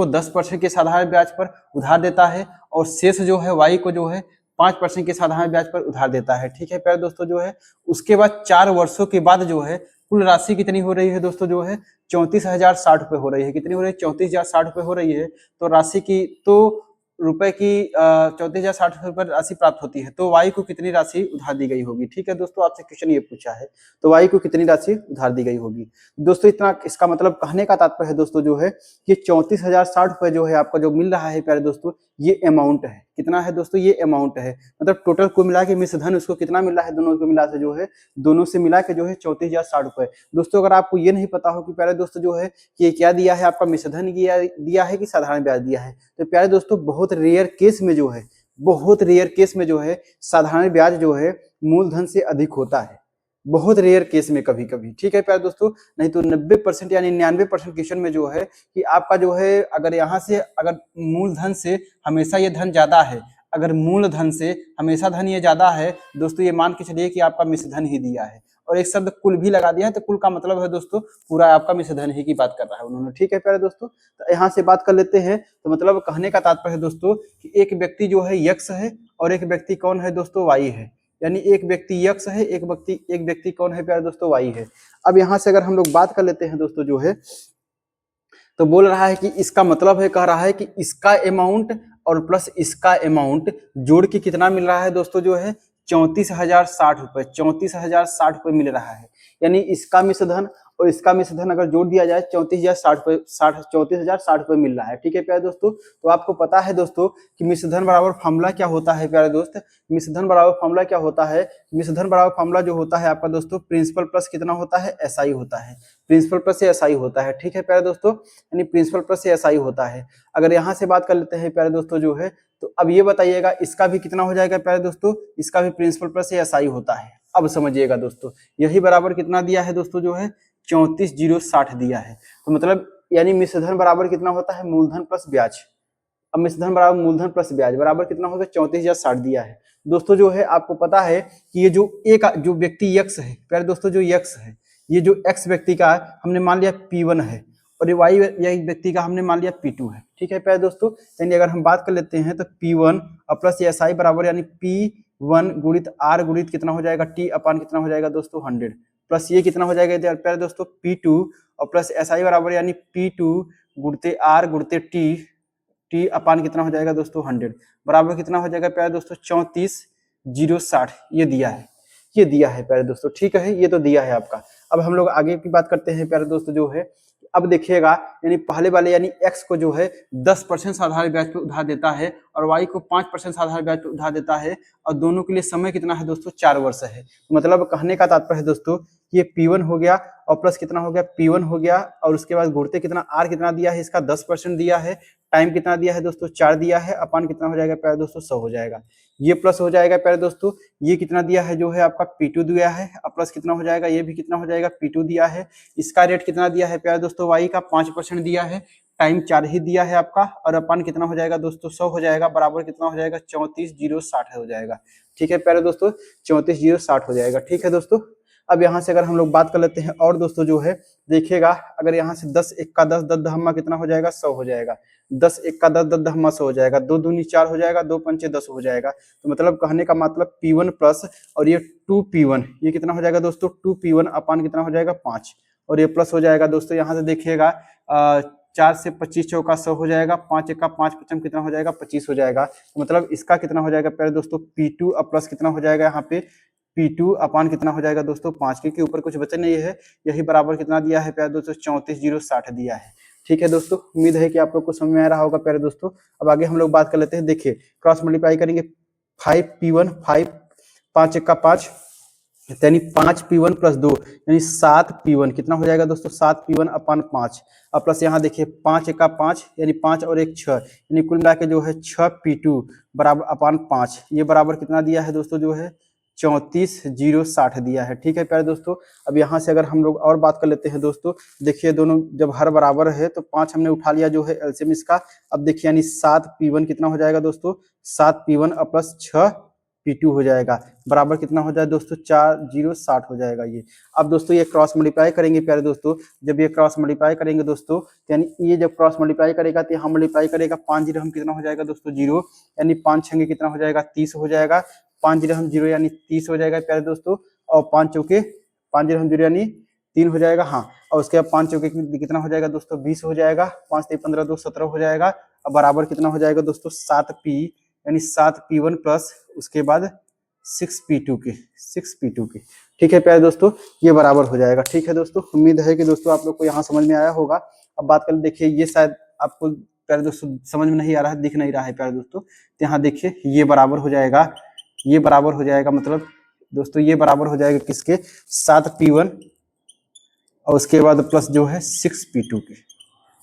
10% के साधारण ब्याज पर उधार देता है और शेष जो है वाई को जो है 5% के साधारण ब्याज पर उधार देता है। ठीक है प्यारे दोस्तों जो है, उसके बाद 4 वर्षों के बाद जो है कुल राशि कितनी हो रही है दोस्तों जो है 34,060 रुपए हो रही है। कितनी हो रही है? 34,060 रुपए हो रही है। तो राशि की तो रुपए की 34,060 रुपए राशि प्राप्त होती है। तो वाई को कितनी राशि उधार दी गई होगी? ठीक है दोस्तों, आपसे क्वेश्चन ये पूछा है, तो वाई को कितनी राशि उधार दी गई होगी दोस्तों? इतना इसका मतलब कहने का तात्पर्य है दोस्तों जो है कि 34,060 रुपए जो है आपका जो मिल रहा है प्यारे दोस्तों, ये अमाउंट है। कितना है दोस्तों? ये अमाउंट है। मतलब टोटल को मिला के मिश्र धन उसको कितना मिला है? दोनों को मिला के जो है, दोनों से मिला के जो है 34,060 रुपए। दोस्तों अगर आपको ये नहीं पता हो कि प्यारे दोस्तों जो है कि ये क्या दिया है, आपका मिश्र धन दिया है कि साधारण ब्याज दिया है, तो प्यारे दोस्तों बहुत रेयर केस में जो है, बहुत रेयर केस में जो है साधारण ब्याज जो है मूलधन से अधिक होता है। बहुत रेयर केस में कभी कभी। ठीक है प्यारे दोस्तों, नहीं तो 90% यानी 99% क्वेश्चन में जो है कि आपका जो है अगर यहाँ से अगर मूलधन से हमेशा ये धन ज्यादा है, अगर मूलधन से हमेशा धन ये ज्यादा है दोस्तों, ये मान के चलिए कि आपका मिश्र धन ही दिया है और एक शब्द कुल भी लगा दिया है, तो कुल का मतलब है दोस्तों पूरा आपका मिश्र धन ही की बात कर रहा है उन्होंने। ठीक है प्यारे दोस्तों, तो यहाँ से बात कर लेते हैं। तो मतलब कहने का तात्पर्य है दोस्तों कि एक व्यक्ति जो है यक्स है और एक व्यक्ति कौन है दोस्तों? वाई है। यानी एक व्यक्ति यक्स है, एक व्यक्ति कौन है प्यारे दोस्तों? वाई है। अब यहाँ से अगर हम लोग बात कर लेते हैं दोस्तों जो है, तो बोल रहा है कि इसका मतलब है, कह रहा है कि इसका अमाउंट और प्लस इसका अमाउंट जोड़ के कितना मिल रहा है दोस्तों जो है 34,060 रुपए। 34,060 रुपए मिल रहा है। यानी इसका मिश्र धन और इसका मिश्र धन अगर जोड़ दिया जाए 34,060 रुपए मिल रहा है। ठीक है प्यारे दोस्तों, तो आपको पता है दोस्तों कि मिश्र धन बराबर फॉर्मूला क्या होता है प्यारे दोस्त? मिश्र धन बराबर फॉर्मूला क्या होता है? मिश्र धन बराबर फॉर्मूला जो होता है आपका दोस्तों प्रिंसिपल प्लस कितना होता है? एसआई होता है। प्रिंसिपल प्लस से एसआई होता है। ठीक है प्यारे दोस्तों, यानी प्रिंसिपल प्लस से एसआई होता है। अगर यहाँ से बात कर लेते हैं प्यारे दोस्तों जो है, तो अब ये बताइएगा इसका भी कितना हो जाएगा प्यारे दोस्तों? इसका भी प्रिंसिपल प्लस से एसआई होता है। अब समझिएगा दोस्तों, यही बराबर कितना दिया है दोस्तों जो है 34,060 दिया है। तो मतलब यानी मिश्र धन बराबर कितना होता है? मूलधन प्लस ब्याज। अब मिश्र धन बराबर मूलधन प्लस ब्याज बराबर कितना होगा? 34,060 दिया है दोस्तों जो है। आपको पता है कि ये जो एक जो व्यक्ति यक्स है प्यारे दोस्तों, जो यक्स है, ये जो एक्स व्यक्ति का हमने मान लिया P1 है और ये वाई व्यक्ति का हमने मान लिया P2 है। ठीक है प्यारे दोस्तों, यानी अगर हम बात कर लेते हैं तो P1 और प्लस एसआई बराबर यानी P1 गुणित R गुणित कितना हो जाएगा? T अपान कितना हो जाएगा दोस्तों? 100 प्लस ये कितना हो जाएगा प्यारे दोस्तों? P2 और प्लस एसआई बराबर यानी P2 गुणते R गुणते T अपान कितना हो जाएगा दोस्तों? 100 बराबर कितना हो जाएगा प्यारे दोस्तों? 34,060 ये दिया है, ये दिया है प्यारे दोस्तों। ठीक है, ये तो दिया है आपका। अब हम लोग आगे की बात करते हैं प्यारे दोस्तों जो है। अब देखिएगा यानी पहले वाले यानी x को जो है 10% साधारण ब्याज पे उधार देता है और y को 5% साधारण ब्याज पे उधार देता है और दोनों के लिए समय कितना है दोस्तों? 4 वर्ष है। मतलब कहने का तात्पर्य है दोस्तों ये P1 हो गया और प्लस कितना हो गया? P1 हो गया और उसके बाद घूरते कितना R कितना दिया है? इसका 10% दिया है। टाइम कितना दिया है दोस्तों? 4 दिया है। अपान कितना हो जाएगा प्यारे दोस्तों? 100 हो जाएगा। ये प्लस हो जाएगा प्यारे दोस्तों, ये कितना दिया है जो है आपका P2 दिया है और प्लस कितना हो जाएगा? ये भी कितना हो जाएगा? P2 दिया है। इसका रेट कितना दिया है प्यारे दोस्तों? y का 5% दिया है। टाइम 4 ही दिया है आपका और अपान कितना हो जाएगा दोस्तों? 100 हो जाएगा। बराबर कितना हो जाएगा? 34,060 हो जाएगा। ठीक है प्यारे दोस्तों, 34,060 हो जाएगा। ठीक है दोस्तों, अब यहाँ से अगर हम लोग बात कर लेते हैं और दोस्तों जो है देखिएगा, अगर यहाँ से 10 1 का 10 10 दहम्मा कितना हो जाएगा? 100 हो जाएगा। 10 1 का 10 10 दहम्मा 100 हो जाएगा। 2 दूनी 4 हो जाएगा, 2 पंचे 10 हो जाएगा। तो मतलब कहने का मतलब P1 प्लस और ये 2P1 ये कितना हो जाएगा दोस्तों? 2P1 अपान कितना हो जाएगा? 5 और ये प्लस हो जाएगा दोस्तों। यहाँ से देखिएगा 4 से 25 चौका 100 हो जाएगा। 5 1 का 5 पचम कितना हो जाएगा? 25 हो जाएगा। तो मतलब इसका कितना हो जाएगा प्यारे दोस्तों? P2 और प्लस कितना हो जाएगा यहाँ पे? P2 अपान कितना हो जाएगा दोस्तों? 5, क्योंकि ऊपर कुछ बचा नहीं है। यही बराबर कितना दिया है प्यारे दोस्तों? 34,060 दिया है। ठीक है दोस्तों, उम्मीद है कि आप लोग को समझ में आ रहा होगा प्यारे दोस्तों। अब आगे हम लोग बात कर लेते हैं। देखिए क्रॉस मल्टीप्लाई करेंगे 5P1 5 5 1 का 5 यानी 5p1 प्लस 2 यानी 7p1 कितना हो जाएगा दोस्तों 7p1 अपन 5 अब प्लस यहाँ देखिए 5 एका 5 यानी 5 और 1 6 यानी कुल मिला के जो है 6p2 बराबर अपन 5 ये बराबर कितना दिया है दोस्तों जो है 34,060 दिया है। ठीक है प्यारे दोस्तों, अब यहाँ से अगर हम लोग और बात कर लेते हैं दोस्तों, देखिए दोनों जब हर बराबर है तो 5 हमने उठा लिया जो है एलसीएम इसका। अब देखिए यानी 7p1 कितना हो जाएगा दोस्तों 7p1 और प्लस 6p2 हो जाएगा बराबर कितना हो जाएगा दोस्तों 4060 हो जाएगा ये। अब दोस्तों ये क्रॉस मल्टीप्लाई करेंगे प्यारे दोस्तों, जब ये क्रॉस मल्टीप्लाई करेंगे दोस्तों यानी ये जब क्रॉस मल्टीप्लाई करेगा तो यहाँ मल्टीप्लाई करेगा 5 जीरो हम कितना हो जाएगा दोस्तों 0 यानी 5 छंगे कितना हो जाएगा 30 हो जाएगा 5 जीरो हम 0 यानी 30 हो जाएगा प्यारे दोस्तों और 5 चौके 5 जीरो हम 0 यानी 3 हो जाएगा। हाँ और उसके बाद 5 चौके कितना हो जाएगा दोस्तों 20 हो जाएगा 5 3 15 2 17 हो जाएगा। अब बराबर कितना हो जाएगा दोस्तों 7p यानी 7p1 प्लस उसके बाद 6p2 के। ठीक है प्यारे दोस्तों ये बराबर हो जाएगा। ठीक है दोस्तों, उम्मीद है कि दोस्तों आप लोग को यहाँ समझ में आया होगा। अब बात कर देखिए ये शायद आपको प्यारे दोस्तों समझ में नहीं आ रहा है, दिख नहीं रहा है प्यारे दोस्तों, तो यहाँ देखिए ये बराबर हो जाएगा, ये बराबर हो जाएगा मतलब दोस्तों ये बराबर हो जाएगा किसके 7p1 और उसके बाद प्लस जो है 6p2 के।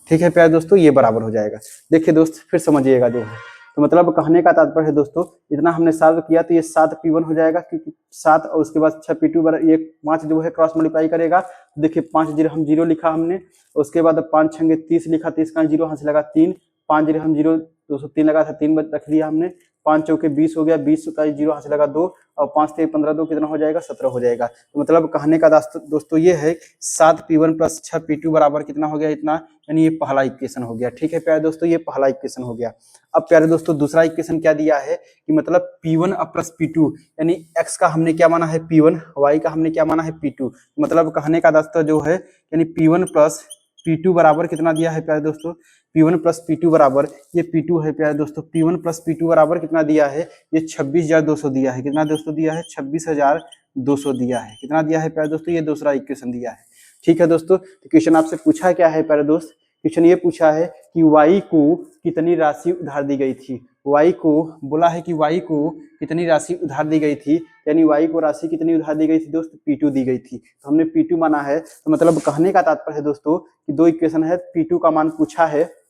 ठीक है प्यारे दोस्तों ये बराबर हो जाएगा। देखिए दोस्त फिर समझिएगा जो है, तो मतलब कहने का तात्पर्य है दोस्तों इतना हमने सॉल्व किया तो ये 7p1 हो जाएगा क्योंकि 7 और उसके बाद 6p2 ये 5 जो है क्रॉस मल्टीप्लाई करेगा। देखिए 5 जीरो हम 0 लिखा हमने, उसके बाद 5 छंगे 30 लिखा, 30 का 0 यहाँ से लगा 3, 5 जीरो हम 0 203 लगा था 3 रख दिया हमने, 5 चौके 20 हो गया, 20 का 0 यहाँ से लगा 2 और 5 3 15 2 कितना हो जाएगा 17 हो जाएगा। तो मतलब कहने का दोस्तों ये है 7p1 प्लस 6p2 बराबर कितना हो गया इतना, यानी ये पहला इक्वेशन हो गया। ठीक है प्यारे दोस्तों ये पहला इक्वेशन हो गया। अब प्यारे दोस्तों दूसरा इक्वेशन क्या दिया है कि मतलब p1 और प्लस p2 यानी x का हमने क्या माना है p1, y का हमने क्या माना है p2, मतलब कहने का दोस्तों जो है यानी p1 प्लस p2 बराबर कितना दिया है प्यारे दोस्तों p1 प्लस p2 बराबर ये p2 है प्यारे दोस्तों, p1 प्लस p2 बराबर कितना दिया है ये 26,200 दिया है। कितना दोस्तों दिया है 26,200 दिया है। कितना दिया है प्यारे दोस्तों ये दूसरा इक्वेशन दिया है। ठीक है दोस्तों, तो क्वेश्चन आपसे पूछा क्या है प्यारे दोस्त, क्वेश्चन ये पूछा है कि y को कितनी राशि उधार दी गई थी। y को बोला है कि y को कितनी राशि उधार दी गई थी, यानी y को राशि कितनी उधार दी गई थी दोस्त p2 दी गई थी। तो हमने p2 माना है, तो मतलब कहने का तात्पर्य है दोस्तों कि दो इक्वेशन है, p2 का मान पूछा है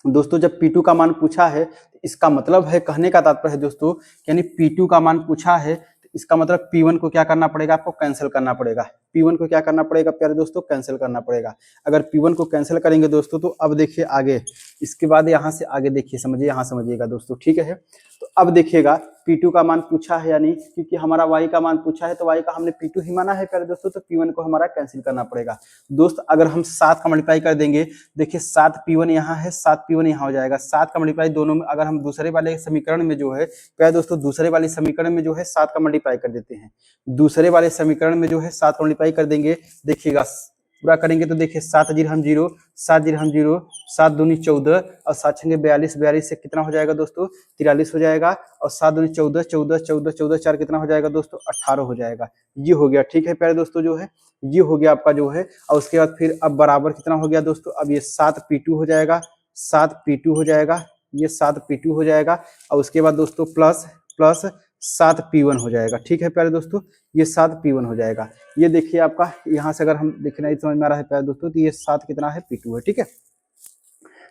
दोस्तों। जब p2 का मान पूछा है तो इसका मतलब है, कहने का तात्पर्य है दोस्तों यानी p2 का मान पूछा है तो इसका मतलब p1 को क्या करना पड़ेगा आपको कैंसिल करना पड़ेगा। p1 को क्या करना पड़ेगा प्यारे दोस्तों कैंसिल करना पड़ेगा। अगर p1 को कैंसिल करेंगे दोस्तों तो अब देखिए आगे, इसके बाद यहाँ से आगे देखिए समझिए, यहाँ समझिएगा दोस्तों। ठीक है, तो अब देखिएगा p2 का मान पूछा है, यानी क्योंकि हमारा y का मान पूछा है तो y का हमने p2 ही माना है प्यारे दोस्तों, तो p1 को हमारा कैंसिल करना पड़ेगा दोस्त। अगर हम 7 का मल्टीप्लाई कर देंगे, देखिए 7p1 यहाँ है 7p1 यहाँ हो जाएगा, 7 का मल्टीप्लाई दोनों में, अगर हम दूसरे वाले समीकरण में जो है प्यारे दोस्तों दूसरे वाले समीकरण में जो है 7 का मल्टीप्लाई कर देते हैं, दूसरे वाले समीकरण में जो है 7 का मल्टीप्लाई कर देंगे। देखिएगा पूरा करेंगे तो देखिए 7 जीरो हम 0, 7 जीरो हम 0, 7 दूनी 14 और 7 छंगे 42, 42 से कितना हो जाएगा दोस्तों 43 हो जाएगा और 7 दूनी 14, 14 14 14 4 कितना हो जाएगा दोस्तों 18 हो जाएगा। ये हो गया। ठीक है प्यारे दोस्तों जो है ये हो गया आपका जो है, और उसके बाद फिर अब बराबर कितना हो गया दोस्तों, अब ये 7p2 हो जाएगा, 7p2 हो जाएगा, ये 7p2 हो जाएगा और उसके बाद दोस्तों प्लस प्लस 7p1 हो जाएगा। ठीक है प्यारे दोस्तों ये 7p1 हो जाएगा। ये देखिए आपका यहाँ से अगर हम देखना ही समझ में आ रहा है प्यारे दोस्तों, तो ये 7 कितना है p2 है। ठीक है,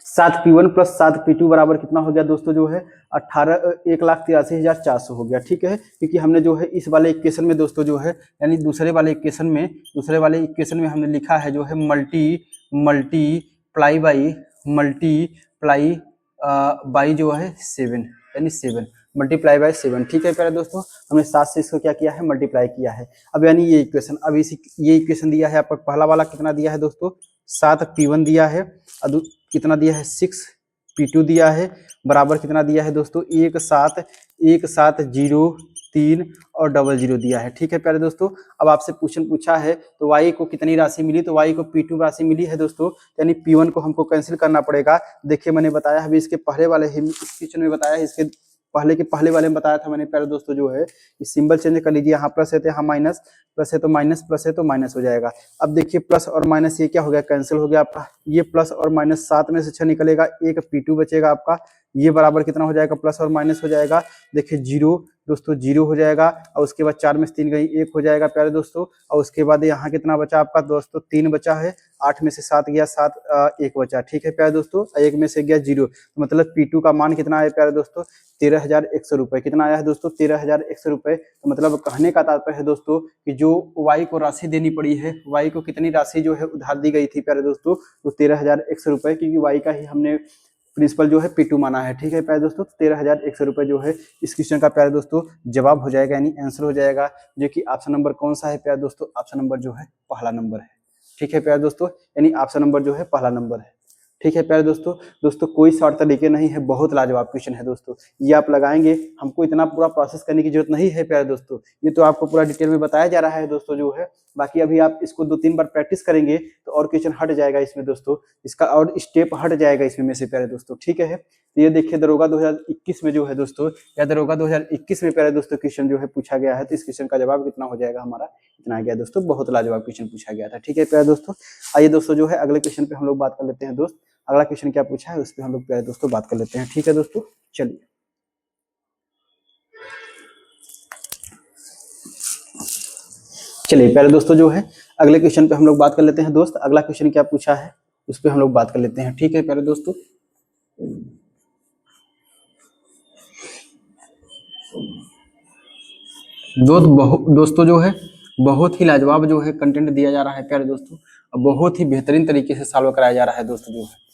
7p1 प्लस 7p2 बराबर कितना हो गया दोस्तों जो है 1,83,400 हो गया। ठीक है, क्योंकि हमने जो है इस वाले इक्वेशन में दोस्तों जो है यानी दूसरे वाले इक्वेशन में हमने लिखा है जो है मल्टीप्लाई बाई जो है 7 यानी 7 मल्टीप्लाई बाय 7। ठीक है प्यारे दोस्तों, हमने 7 से इसको क्या किया है मल्टीप्लाई किया है। अब यानी ये इक्वेशन, अब ये इक्वेशन दिया है आपका पहला वाला कितना दिया है दोस्तों 7p1 दिया है, अब कितना दिया है 6p2 दिया है, बराबर कितना दिया है दोस्तों 1703 और 00 दिया है। ठीक है प्यारे दोस्तों, अब आपसे क्वेश्चन पूछा है तो y को कितनी राशि मिली, तो y को p2 राशि मिली है दोस्तों, यानी p1 को हमको कैंसिल करना पड़ेगा। देखिए मैंने बताया अभी इसके पहले वाले क्वेश्चन में बताया है, इसके पहले वाले में बताया था मैंने प्यारे दोस्तों जो है कि सिंबल चेंज कर लीजिए, यहाँ प्लस है तो यहाँ माइनस, प्लस है तो माइनस, प्लस है तो माइनस हो जाएगा। अब देखिए प्लस और माइनस ये क्या हो गया, कैंसिल हो गया आपका। ये प्लस और माइनस 7 में से 6 निकलेगा, एक P2 बचेगा आपका। ये बराबर कितना हो जाएगा, प्लस और माइनस हो जाएगा। देखिए 0 दोस्तों 0 हो जाएगा, और उसके बाद 4 में से 3 गई 1 हो जाएगा प्यारे दोस्तों। और उसके बाद यहाँ कितना बचा आपका दोस्तों, 3 बचा है। 8 में से 7 गया, 7 1 बचा, ठीक है प्यारे दोस्तों। 1 में से गया 0, तो मतलब P2 का मान कितना आया प्यारे दोस्तों, 13,100 रुपए। कितना आया है दोस्तों, 13,100 रुपए। तो मतलब कहने का तात्पर्य है दोस्तों कि जो Y को राशि देनी पड़ी है, Y को कितनी राशि जो है उधार दी गई थी प्यारे दोस्तों, तो 13,100 रुपए, क्योंकि Y का ही हमने प्रिंसिपल जो है P2 माना है, ठीक है प्यारे दोस्तों। 13,100 रुपए जो है इस क्वेश्चन का प्यारे दोस्तों जवाब हो जाएगा, यानी आंसर हो जाएगा, जो कि ऑप्शन नंबर कौन सा है प्यारे दोस्तों, ऑप्शन नंबर जो है पहला नंबर है, ठीक है प्यारे दोस्तों, यानी ऑप्शन नंबर जो है पहला नंबर है, ठीक है प्यारे दोस्तों। दोस्तों कोई शॉर्ट तरीके नहीं है, बहुत लाजवाब क्वेश्चन है दोस्तों। ये आप लगाएंगे, हमको इतना पूरा प्रोसेस करने की जरूरत नहीं है प्यारे दोस्तों, ये तो आपको पूरा डिटेल में बताया जा रहा है दोस्तों जो है। बाकी अभी आप इसको 2-3 बार प्रैक्टिस करेंगे तो और क्वेश्चन हट जाएगा इसमें दोस्तों, इसका और स्टेप हट जाएगा इसमें में से प्यारे दोस्तों, ठीक है। तो ये देखिए दरोगा 2021 में जो है दोस्तों, या दरोगा 2021 में प्यारे दोस्तों क्वेश्चन जो है पूछा गया है। तो इस क्वेश्चन का जवाब कितना हो जाएगा हमारा, इतना आ गया दोस्तों। बहुत लाजवाब क्वेश्चन पूछा गया था, ठीक है प्यारे दोस्तों। आइए दोस्तों जो है अगले क्वेश्चन पे हम लोग बात कर लेते हैं दोस्त। अगला क्वेश्चन क्या पूछा है उस पर हम लोग प्यारे दोस्तों बात कर लेते हैं, ठीक है दोस्तों। चलिए चलिए प्यारे दोस्तों जो है अगले क्वेश्चन पे हम लोग बात कर लेते हैं दोस्त। अगला क्वेश्चन क्या पूछा है उस पर हम लोग बात कर लेते हैं, ठीक है प्यारे दोस्तों। दोस्तों जो है बहुत ही लाजवाब जो है कंटेंट दिया जा रहा है प्यारे दोस्तों, और बहुत ही बेहतरीन तरीके से सॉल्व कराया जा रहा है दोस्तों जो है।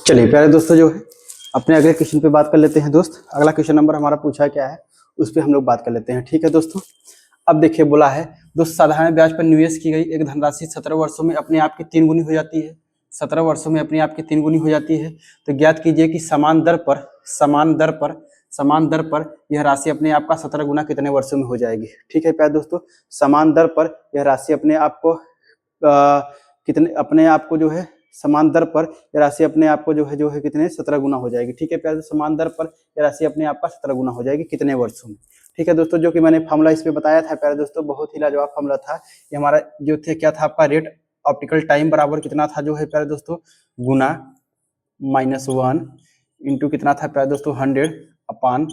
चलिए प्यारे दोस्तों जो है अपने अगले क्वेश्चन पे बात कर लेते हैं दोस्त। अगला क्वेश्चन नंबर हमारा पूछा क्या है उस पर हम लोग बात कर लेते हैं, ठीक है दोस्तों। अब देखिए बोला है दोस्त साधारण ब्याज पर निवेश की गई एक धनराशि 17 वर्षों में अपने आप की 3 गुनी हो जाती है। 17 वर्षों में अपने आप की 3 गुनी हो जाती है। तो ज्ञात कीजिए कि समान दर पर यह राशि अपने आप का 17 गुना कितने वर्षों में हो जाएगी, ठीक है प्यारे दोस्तों। समान दर पर यह राशि अपने आप को जो है समान दर पर यह राशि अपने आप को जो है कितने 17 गुना हो जाएगी, ठीक है प्यारे। समान दर पर यह राशि अपने आप का 17 गुना हो जाएगी कितने वर्षों में, ठीक है दोस्तों। जो कि मैंने फॉर्मूला इसमें बताया था प्यारे दोस्तों, बहुत ही लाजवाब फॉर्मूला था ये हमारा। जो थे क्या था आपका, रेट ऑप्टिकल टाइम बराबर कितना था जो है प्यारे दोस्तों, गुना -1 इंटू कितना था प्यारे दोस्तों, 100 अपान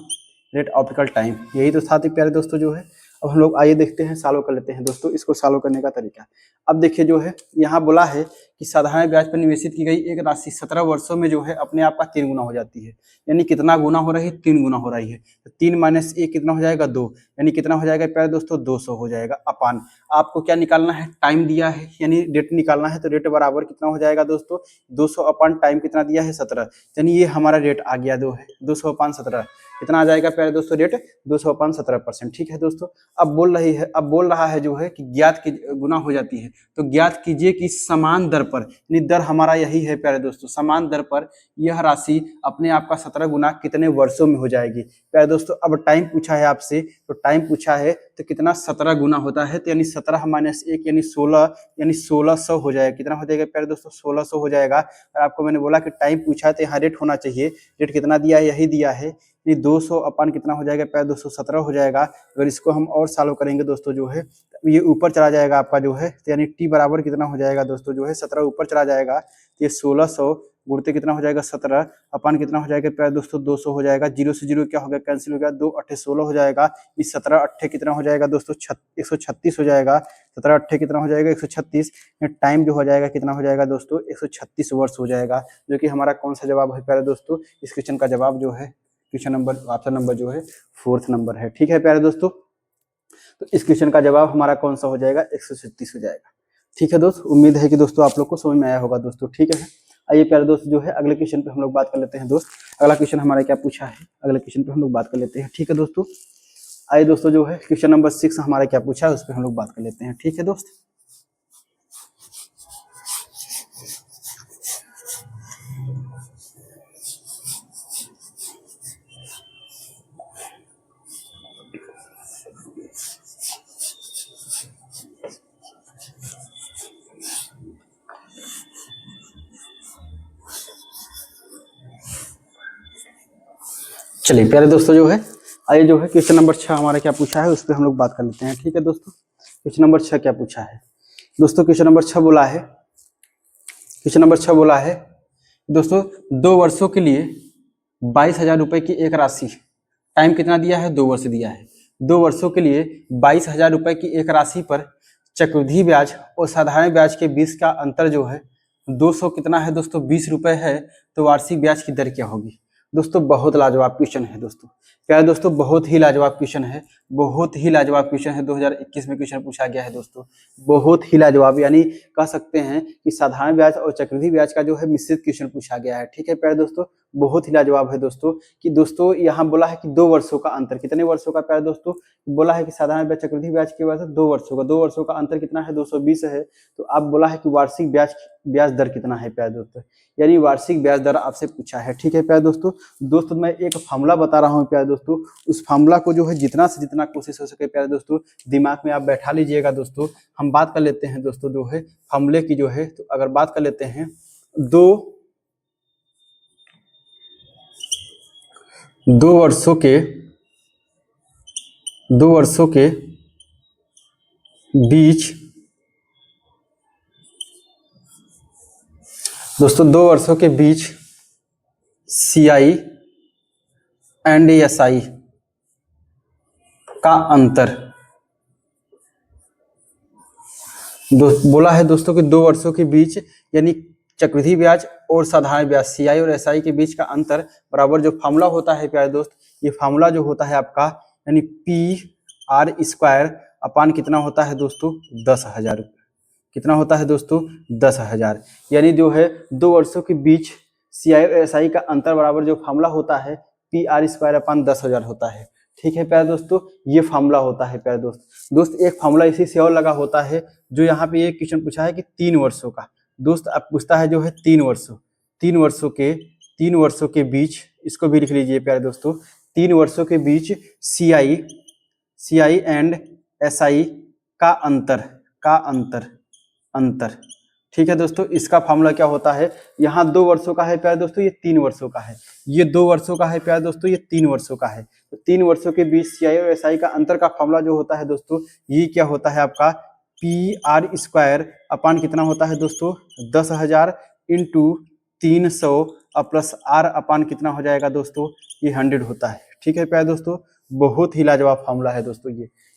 रेट ऑप्टिकल टाइम, यही तो था प्यारे दोस्तों जो है। अब हम लोग आइए देखते हैं, सॉल्व कर लेते हैं दोस्तों इसको, सॉल्व करने का तरीका। अब देखिए जो है यहाँ बोला है कि साधारण ब्याज पर निवेशित की गई एक राशि 17 वर्षों में जो है अपने आप का 3 गुना हो जाती है। यानी कितना गुना हो रही है, 3 गुना हो रही है। तो 3 माइनस 1 कितना हो जाएगा, 2, यानी कितना हो जाएगा प्यारे दोस्तों, 200 हो जाएगा। अपान आपको क्या निकालना है, टाइम दिया है यानी रेट निकालना है। तो रेट बराबर कितना हो जाएगा दोस्तों, 200 अपान टाइम कितना दिया है 17, यानी ये हमारा रेट आ गया 200 अपान 17 कितना आ जाएगा प्यारे दोस्तों, रेट 200 अपान 17%, ठीक है दोस्तों। अब बोल रहा है जो है कि ज्ञात की गुना हो जाती है। तो ज्ञात कीजिए कि समान दर पर, यानी दर हमारा यही है प्यारे दोस्तों, समान दर पर यह राशि अपने आप का 17 गुना कितने वर्षों में हो जाएगी प्यारे दोस्तों। अब टाइम पूछा है आपसे, तो टाइम पूछा है तो कितना 17 गुना होता है, तो यानी 17 माइनस 1 यानी 16, यानी 1600 हो जाएगा। कितना हो जाएगा प्यारे दोस्तों, 1600 हो जाएगा। और आपको मैंने बोला कि टाइम पूछा है तो यहाँ रेट होना चाहिए, रेट कितना दिया है, यही दिया है। ये 200 अपान कितना हो जाएगा प्यारे दोस्तों, 17 हो जाएगा। अगर इसको हम और सॉल्व करेंगे दोस्तों जो है, ये ऊपर चला जाएगा आपका जो है, तो यानी टी बराबर कितना हो जाएगा दोस्तों जो है, 17 ऊपर चला जाएगा। तो ये 1600 गुणते कितना हो जाएगा, 17 अपान कितना हो जाएगा प्यारे दोस्तों, 200 हो जाएगा। 0 से 0 क्या हो गया, कैंसिल हो गया। 2 अट्ठे 16 हो जाएगा। इस 17 अट्ठे कितना हो जाएगा दोस्तों, 136 हो जाएगा। 17 अट्ठे कितना हो जाएगा, 136। टाइम जो हो जाएगा कितना हो जाएगा दोस्तों, 136 वर्ष हो जाएगा, जो कि हमारा कौन सा जवाब है प्यारे दोस्तों, इस क्वेश्चन का जवाब जो है क्वेश्चन नंबर ऑप्शन नंबर जो है 4th नंबर है। ठीक है प्यारे दोस्तों, तो इस क्वेश्चन का जवाब हमारा कौन सा हो जाएगा, 136 हो जाएगा। ठीक है दोस्त, उम्मीद है कि दोस्तों आप लोग को समझ में आया होगा दोस्तों। ठीक है, आइए प्यारे दोस्त जो है अगले क्वेश्चन पे हम लोग बात कर लेते हैं दोस्त। अगला क्वेश्चन हमारा क्या पूछा है, अगले क्वेश्चन पे हम लोग बात कर लेते हैं। ठीक है दोस्तों, आइए दोस्तों जो है क्वेश्चन नंबर 6 हमारा क्या पूछा है उस पर हम लोग बात कर लेते हैं। ठीक है दोस्त, चलिए प्यारे दोस्तों जो है आइए जो है क्वेश्चन नंबर 6 हमारा क्या पूछा है उस पर हम लोग बात कर लेते हैं। ठीक है दोस्तों, क्वेश्चन नंबर 6 क्या पूछा है दोस्तों। क्वेश्चन नंबर 6 बोला है, क्वेश्चन नंबर 6 बोला है दोस्तों 2 वर्षों के लिए 22,000 रुपए की एक राशि, टाइम कितना दिया है, 2 वर्ष दिया है। 2 वर्षों के लिए 22,000 रुपए की एक राशि पर चक्रवृद्धि ब्याज और साधारण ब्याज के बीच का अंतर जो है 200 कितना है दोस्तों, 20 रुपए है, तो वार्षिक ब्याज की दर क्या होगी। दोस्तों बहुत लाजवाब क्वेश्चन है दोस्तों, प्यारे दोस्तों बहुत ही लाजवाब क्वेश्चन है, बहुत ही लाजवाब क्वेश्चन है। 2021 में क्वेश्चन पूछा गया है दोस्तों, बहुत ही लाजवाब, यानी कह सकते हैं कि साधारण ब्याज और चक्रवृद्धि ब्याज का जो है मिश्रित क्वेश्चन पूछा गया है। ठीक है प्यारे दोस्तों, बहुत ही लाजवाब है दोस्तों कि दोस्तों यहाँ बोला है कि 2 वर्षों का अंतर, कितने वर्षों का प्यारे दोस्तों, बोला है कि साधारण ब्याज चक्रवृद्धि ब्याज की वजह से 2 वर्षों का, 2 वर्षों का अंतर कितना है, 220 है। तो आप बोला है कि वार्षिक ब्याज दर कितना है प्यारे दोस्तों, यानी वार्षिक ब्याज दर आपसे पूछा है। ठीक है प्यारे दोस्तों मैं एक फार्मूला बता रहा हूँ प्यारे दोस्तों, उस फार्मूला को जो है जितना से जितना कोशिश हो सके प्यारे दोस्तों दिमाग में आप बैठा लीजिएगा दोस्तों। हम बात कर लेते हैं दोस्तों जो है फार्मूले की जो है, तो अगर बात कर लेते हैं 2 वर्षों के बीच दोस्तों 2 वर्षों के बीच CI एंड SI का अंतर, बोला है दोस्तों कि 2 वर्षों के बीच यानी चक्रवृद्धि ब्याज और साधारण ब्याज CI और SI के बीच का अंतर बराबर जो फार्मूला होता है प्यारे दोस्त, ये फार्मूला जो होता है आपका यानी PR² अपान कितना होता है दोस्तों, 10,000 रुपये। कितना होता है दोस्तों, 10,000, यानी जो है 2 वर्षों के बीच CI और SI का अंतर बराबर जो फार्मूला होता है PR² अपान 10,000 होता है। ठीक है प्यारे दोस्तों, ये फार्मूला होता है प्यारे दोस्त एक फार्मूला इसी से और लगा होता है, जो यहाँ पे एक क्वेश्चन पूछा है कि 3 वर्षों का दोस्त अब पूछता है जो है 3 वर्षों के बीच, इसको भी लिख लीजिए प्यारे दोस्तों, 3 वर्षों के बीच CI एंड SI का अंतर। ठीक है दोस्तों, इसका फार्मूला क्या होता है, यहाँ 2 वर्षों का है प्यारे दोस्तों, ये 3 वर्षों का है, ये 2 वर्षों का है प्यारे दोस्तों, ये 3 वर्षों का है। तो 3 वर्षों के बीच CI और SI का अंतर का फार्मूला जो होता है दोस्तों, ये क्या होता है आपका PR² अपान कितना होता है दोस्तों, 10,000 इंटू 300 और प्लस R अपान कितना हो जाएगा दोस्तों, ये 100 होता है। ठीक है प्यारे दोस्तों, बहुत ही लाजवाब फार्मूला है दोस्तों,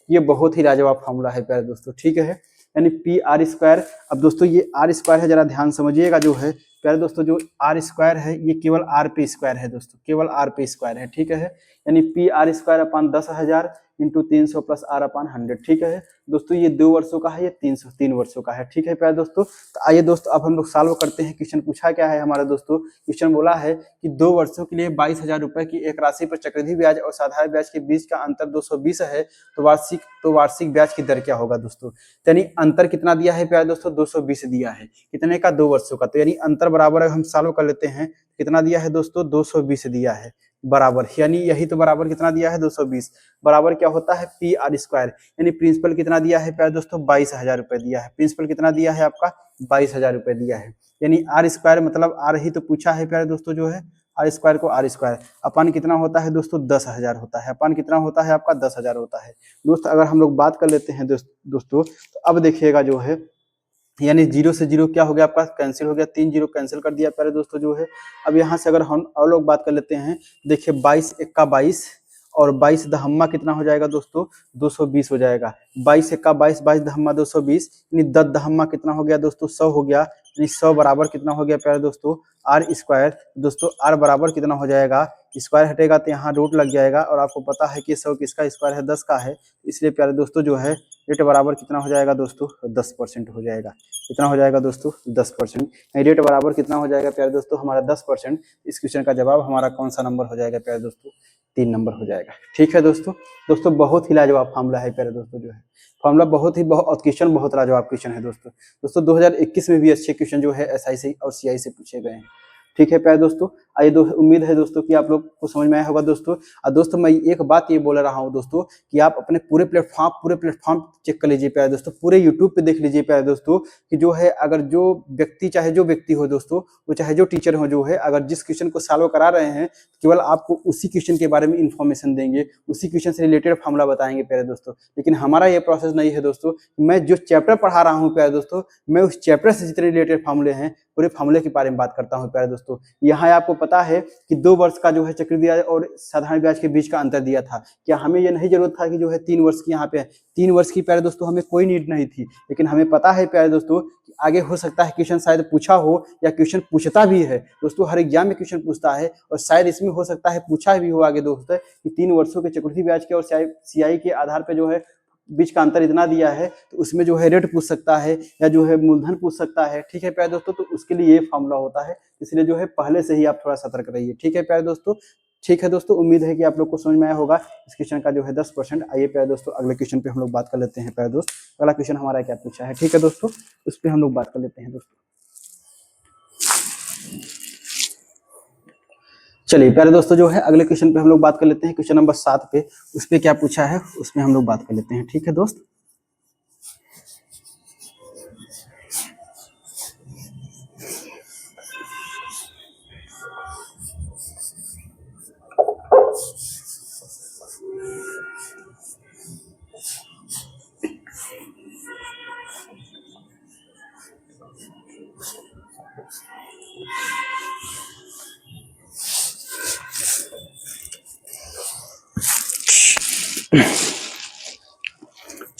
ये बहुत ही लाजवाब फार्मूला है प्यारे दोस्तों। ठीक है, यानी PR², अब दोस्तों ये R² है, जरा ध्यान समझिएगा जो है प्यारे दोस्तों, जो R² है ये केवल R पे स्क्वायर है दोस्तों, केवल R पे स्क्वायर है। ठीक है, यानी PR² अपान 10,000 इंटू 300 प्लस R अपान 100। ठीक है दोस्तों, ये 2 वर्षों का है, ये 3 वर्षों का है। ठीक है प्यारे दोस्तों, तो आइए दोस्तों अब हम लोग सॉल्व करते हैं। क्वेश्चन पूछा क्या है हमारा दोस्तों, क्वेश्चन बोला है कि 2 वर्षों के लिए 22,000 रुपए की एक राशि पर चक्रवृद्धि ब्याज और साधारण ब्याज के बीच का अंतर 220 है, तो वार्षिक ब्याज की दर क्या होगा दोस्तों। यानी अंतर कितना दिया है प्यारे दोस्तों, 220 दिया है, कितने का, 2 वर्षों का, तो यानी अंतर बराबर है, हम सॉल्व कर लेते हैं, कितना दिया है दोस्तों, 220 दिया है बराबर, यानी यही तो बराबर कितना दिया है, 220 बराबर क्या होता है PR², यानी प्रिंसिपल कितना दिया है प्यारे दोस्तों, 22,000 रुपए दिया है, प्रिंसिपल कितना दिया है आपका, 22,000 रुपए दिया है, यानी R² मतलब R ही तो पूछा है प्यारे दोस्तों, जो है R² को R² अपान कितना होता है दोस्तों, 10,000 होता है, अपान कितना होता है आपका, 10,000 होता है दोस्त। अगर हम लोग बात कर लेते हैं दोस्तों, तो अब देखिएगा जो है, यानी 0 से 0 क्या हो गया आपका, कैंसिल हो गया, 3 0 कैंसिल कर दिया प्यारे दोस्तों जो है। अब यहाँ से अगर हम और लोग बात कर लेते हैं, देखिए 22 एक्का 22 और 22 दहम्मा कितना हो जाएगा दोस्तों, 220 हो जाएगा, 22 एक्का 22, 22 दहम्मा 220, यानी 10 दहम्मा कितना हो गया दोस्तों, 100 हो गया, यानी 100 बराबर कितना हो गया प्यारे दोस्तों आर स्क्वायर। दोस्तों आर बराबर कितना हो जाएगा, स्क्वायर हटेगा तो यहाँ रूट लग जाएगा और आपको पता है कि 100 किसका स्क्वायर है 10 का है, इसलिए प्यारे दोस्तों जो है रेट बराबर कितना हो जाएगा दोस्तों 10% हो जाएगा। कितना हो जाएगा दोस्तों 10%। रेट बराबर कितना हो जाएगा प्यारे दोस्तों हमारा 10%। इस क्वेश्चन का जवाब हमारा कौन सा नंबर हो जाएगा प्यारे दोस्तों 3 नंबर हो जाएगा। ठीक है दोस्तों। दोस्तों बहुत ही लाजवाब फार्मूला है प्यारे दोस्तों, जो है फार्मूला बहुत क्वेश्चन बहुत लाजवाब क्वेश्चन है दोस्तों। दोस्तों 2021 में भी अच्छे क्वेश्चन जो है एसआई से और सीआई से पूछे गए हैं। ठीक है प्यारे दोस्तों। आइए उम्मीद है दोस्तों कि आप लोग को समझ में आया होगा दोस्तों। और दोस्तों मैं एक बात ये बोल रहा हूँ दोस्तों कि आप अपने पूरे प्लेटफॉर्म चेक कर लीजिए प्यारे दोस्तों, पूरे यूट्यूब पे देख लीजिए प्यारे दोस्तों कि जो है अगर जो व्यक्ति चाहे जो व्यक्ति हो दोस्तों, वो चाहे जो टीचर हो जो है, अगर जिस क्वेश्चन को सॉल्व करा रहे हैं केवल आपको उसी क्वेश्चन के बारे में इन्फॉर्मेशन देंगे, उसी क्वेश्चन से रिलेटेड फार्मूला बताएंगे प्यारे दोस्तों। लेकिन हमारा ये प्रोसेस नहीं है दोस्तों। मैं जो चैप्टर पढ़ा रहा हूँ प्यारे दोस्तों, मैं उस चैप्टर से जितने रिलेटेड फार्मूले हैं पूरे फार्मूले के बारे में बात करता हूँ प्यारे दोस्तों। यहाँ आपको पता है कि 2 वर्ष का जो है चक्रवृद्धि ब्याज और साधारण ब्याज के बीच का अंतर दिया था। क्या हमें ये नहीं जरूरत था कि जो है 3 वर्ष की यहाँ पे 3 वर्ष की प्यारे दोस्तों हमें कोई नीड नहीं थी। लेकिन हमें पता है प्यारे दोस्तों कि आगे हो सकता है क्वेश्चन शायद पूछा हो या क्वेश्चन पूछता भी है दोस्तों, हर एग्जाम में क्वेश्चन पूछता है और शायद इसमें हो सकता है पूछा भी हो आगे दोस्तों कि 3 वर्षों के चक्रवृद्धि ब्याज के और सीआई के आधार पर जो है बीच का अंतर इतना दिया है, तो उसमें जो है रेट पूछ सकता है या जो है मूलधन पूछ सकता है। ठीक है प्यारे दोस्तों, तो उसके लिए ये फार्मूला होता है, इसलिए जो है पहले से ही आप थोड़ा सतर्क रहिए। ठीक है प्यारे दोस्तों। ठीक है दोस्तों, उम्मीद है कि आप लोग को समझ में आया होगा इस क्वेश्चन का जो है 10%। आइए प्यारे दोस्तों अगले क्वेश्चन पे हम लोग बात कर लेते हैं प्यारे दोस्त। अगला क्वेश्चन हमारा क्या पूछा है, ठीक है दोस्तों, उस पर हम लोग बात कर लेते हैं दोस्तों। चलिए प्यारे दोस्तों जो है अगले क्वेश्चन पे हम लोग बात कर लेते हैं, क्वेश्चन नंबर 7 पे। उस पे क्या पूछा है उसमें हम लोग बात कर लेते हैं। ठीक है दोस्त।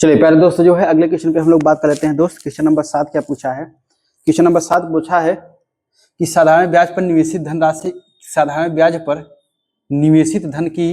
चलिए प्यारे दोस्तों जो है अगले क्वेश्चन पे हम लोग बात कर लेते हैं दोस्त। क्वेश्चन नंबर 7 क्या पूछा है, क्वेश्चन नंबर 7 पूछा है कि साधारण ब्याज पर निवेशित धनराशि, साधारण ब्याज पर निवेशित धन की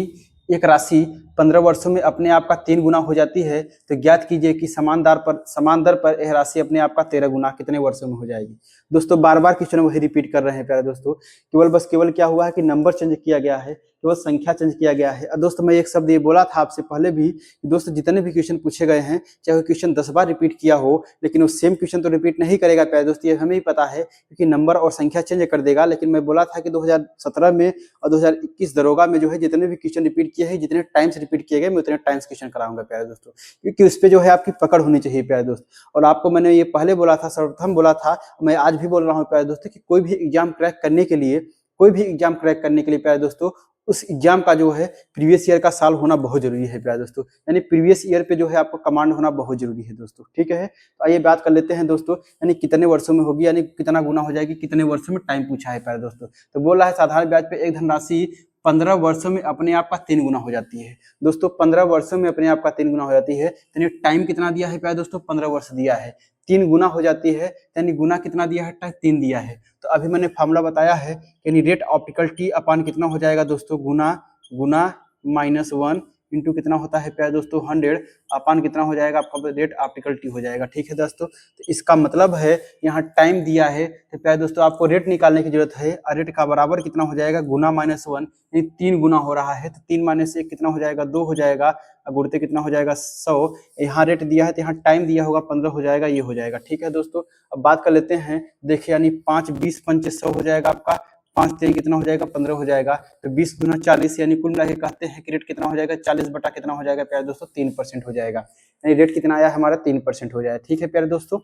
एक राशि 15 वर्षों में अपने आप का 3 गुना हो जाती है, तो ज्ञात कीजिए कि समान दर पर यह राशि अपने आप का 13 गुना कितने वर्षों में हो जाएगी। दोस्तों बार बार क्वेश्चन वही रिपीट कर रहे हैं प्यारे दोस्तों, केवल क्या हुआ है कि नंबर चेंज किया गया है, केवल संख्या चेंज किया गया है। और दोस्तों मैं एक शब्द ये बोला था आपसे पहले भी कि दोस्तों जितने भी क्वेश्चन पूछे गए हैं चाहे वो क्वेश्चन 10 बार रिपीट किया हो, लेकिन वो सेम क्वेश्चन तो रिपीट नहीं करेगा प्यारे दोस्तों, ये हमें ही पता है क्योंकि नंबर और संख्या चेंज कर देगा। लेकिन मैं बोला था कि 2017 में और 2021 दरोगा में जो है जितने भी क्वेश्चन रिपीट किए हैं, जितने टाइम्स रिपीट किए गए, मैं उतने टाइम्स क्वेश्चन कराऊंगा प्यारे दोस्तों, क्योंकि उस पर जो है आपकी पकड़ होनी चाहिए प्यारे दोस्त। और आपको मैंने ये पहले बोला था, सर्वप्रथम बोला था, मैं आज भी बोल रहा हूँ प्यारे दोस्तों कि कोई भी एग्जाम क्रैक करने के लिए प्यारे दोस्तों उस एग्जाम का जो है प्रीवियस ईयर का साल होना बहुत जरूरी है प्यारे दोस्तों, यानी प्रीवियस ईयर पे जो है आपको कमांड होना बहुत जरूरी है दोस्तों। ठीक है, तो आइए बात कर लेते हैं दोस्तों, यानी कितने वर्षों में होगी, यानी कितना गुना हो जाएगी, कितने वर्षों में टाइम पूछा है प्यारे दोस्तों। तो बोल रहा है साधारण ब्याज पे एक धनराशि 15 वर्षों में अपने आप का 3 गुना हो जाती है। दोस्तों 15 वर्षों में अपने आप का 3 गुना हो जाती है, यानी टाइम कितना दिया है प्यारे दोस्तों, 15 वर्ष दिया है। 3 गुना हो जाती है, यानी गुना कितना दिया है, 3 दिया है। तो अभी मैंने फार्मूला बताया है, यानी रेट ऑप्टिकल टी अपान कितना हो जाएगा दोस्तों, गुना -1 इंटू कितना होता है प्यारे दोस्तों 100 अपान कितना हो जाएगा आपका रेट ऑप्टिकल टी हो जाएगा। ठीक है दोस्तों, तो इसका मतलब है यहाँ टाइम दिया है, तो प्यारे दोस्तों आपको रेट निकालने की जरूरत है। रेट का बराबर कितना हो जाएगा, गुना -1, यानी 3 गुना हो रहा है, तो 3 - 1 कितना हो जाएगा, 2 हो जाएगा, गुणते कितना हो जाएगा 100। यहाँ रेट दिया है तो यहाँ टाइम दिया होगा 15 हो जाएगा, ये हो जाएगा। ठीक है दोस्तों, अब बात कर लेते हैं, देखिए यानी 5 20 5 100 हो जाएगा आपका, 5 3 कितना हो जाएगा, 15 हो जाएगा, तो 20 गुना 40, यानी कुल मिला के कहते हैं कि रेट कितना हो जाएगा, 40 बटा कितना हो जाएगा प्यारे दोस्तों, 3% हो जाएगा, यानी रेट कितना आया हमारा 3% हो जाएगा। ठीक है प्यारे दोस्तों,